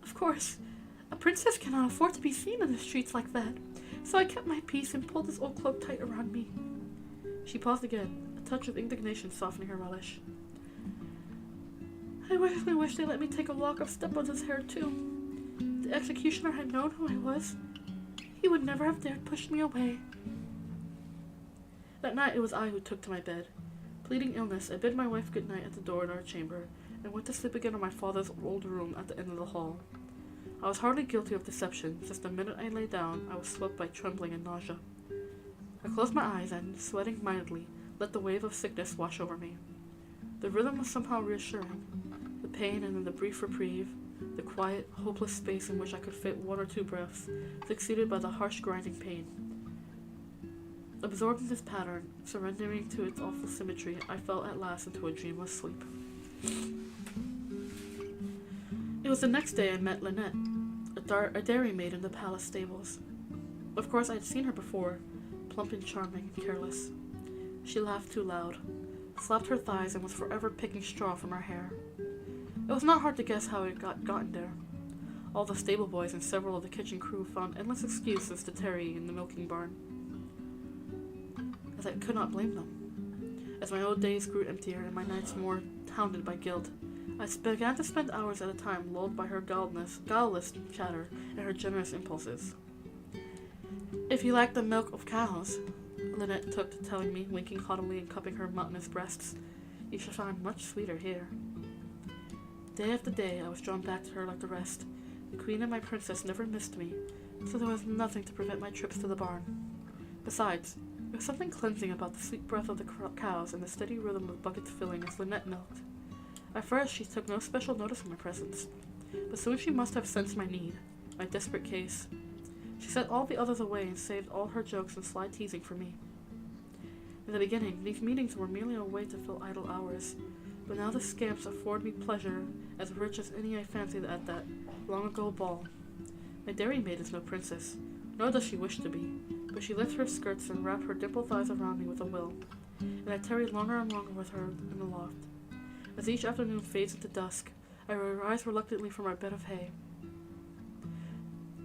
"Of course, a princess cannot afford to be seen in the streets like that, so I kept my peace and pulled this old cloak tight around me." She paused again, a touch of indignation softening her relish. "I really wish they let me take a lock of stepmother's hair, too. If the executioner had known who I was, he would never have dared push me away." That night it was I who took to my bed. Pleading illness, I bid my wife good night at the door in our chamber, and went to sleep again in my father's old room at the end of the hall. I was hardly guilty of deception, since the minute I lay down, I was swept by trembling and nausea. I closed my eyes and, sweating mightily, let the wave of sickness wash over me. The rhythm was somehow reassuring. The pain and then the brief reprieve, the quiet, hopeless space in which I could fit 1 or 2 breaths, succeeded by the harsh grinding pain. Absorbed in this pattern, surrendering to its awful symmetry, I fell at last into a dreamless sleep. It was the next day I met Lynette, a dairymaid in the palace stables. Of course I had seen her before, plump and charming and careless. She laughed too loud, slapped her thighs, and was forever picking straw from her hair. It was not hard to guess how it gotten there. All the stable boys and several of the kitchen crew found endless excuses to tarry in the milking barn, as I could not blame them. As my old days grew emptier and my nights more hounded by guilt, I began to spend hours at a time lulled by her guileless chatter and her generous impulses. "If you like the milk of cows," Lynette took to telling me, winking haughtily and cupping her mountainous breasts, "you shall find much sweeter here." Day after day I was drawn back to her like the rest. The queen and my princess never missed me, so there was nothing to prevent my trips to the barn. Besides, there was something cleansing about the sweet breath of the cows and the steady rhythm of buckets filling as Lynette milked. At first she took no special notice of my presence, but soon she must have sensed my need, my desperate case. She set all the others away and saved all her jokes and sly teasing for me. In the beginning, these meetings were merely a way to fill idle hours, but now the scamps afford me pleasure as rich as any I fancied at that long-ago ball. My dairymaid is no princess, nor does she wish to be, but she lifts her skirts and wraps her dimpled thighs around me with a will, and I tarry longer and longer with her in the loft. As each afternoon fades into dusk, I rise reluctantly from my bed of hay.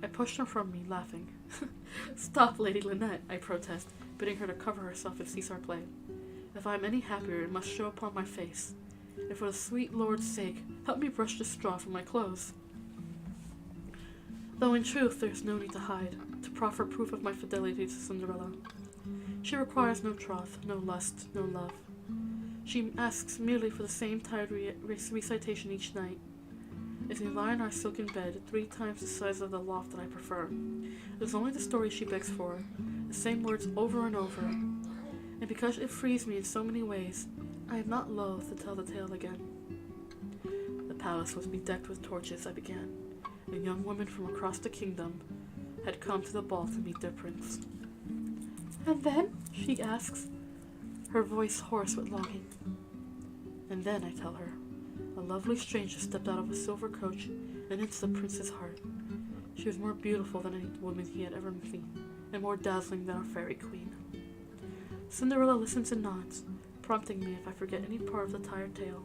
I pushed her from me, laughing. "Stop, Lady Lynette," I protest, bidding her to cover herself and cease our play. "If I am any happier, it must show upon my face. And for the sweet Lord's sake, help me brush the straw from my clothes." Though in truth there is no need to hide, to proffer proof of my fidelity to Cinderella. She requires no troth, no lust, no love. She asks merely for the same tired recitation each night. As we lie in our silken bed, 3 times the size of the loft that I prefer, it is only the story she begs for, the same words over and over. And because it frees me in so many ways, I am not loath to tell the tale again. The palace was bedecked with torches, I began, and young women from across the kingdom had come to the ball to meet their prince. "And then?" she asks, her voice hoarse with longing. And then, I tell her, a lovely stranger stepped out of a silver coach and into the prince's heart. She was more beautiful than any woman he had ever seen, and more dazzling than our fairy queen. Cinderella listens and nods, prompting me if I forget any part of the tired tale.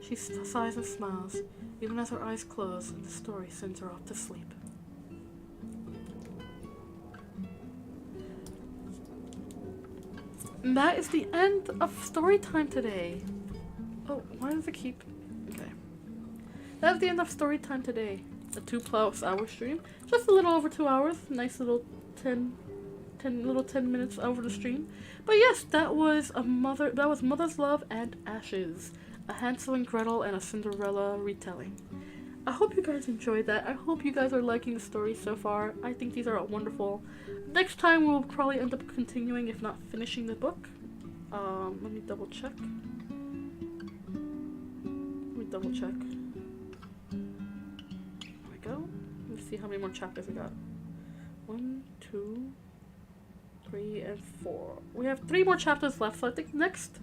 She sighs and smiles, even as her eyes close and the story sends her off to sleep. And that is the end of story time today. Oh, why does it keep... Okay. That is the end of story time today. A 2+ hour stream. Just a little over 2 hours. Nice little 10 minutes over the stream. But yes, that was Mother's Love and Ashes. A Hansel and Gretel and a Cinderella retelling. I hope you guys enjoyed that. I hope you guys are liking the story so far. I think these are wonderful. Next time we'll probably end up continuing, if not finishing the book. Let me double check. There we go. Let's see how many more chapters we got. 1, 2, 3, and 4. We have 3 more chapters left, so I think next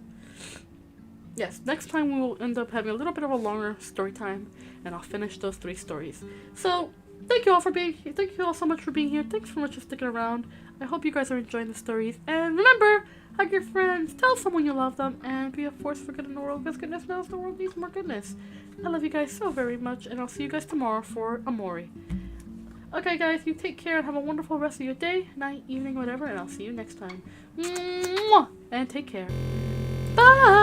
time we will end up having a little bit of a longer story time, and I'll finish those 3 stories. So, thank you all so much for being here. Thanks so much for sticking around. I hope you guys are enjoying the stories. And remember, hug your friends, tell someone you love them, and be a force for good in the world, because goodness knows the world needs more goodness. I love you guys so very much, and I'll see you guys tomorrow for Amori. Okay, guys, you take care and have a wonderful rest of your day, night, evening, whatever, and I'll see you next time. Mwah! And take care. Bye!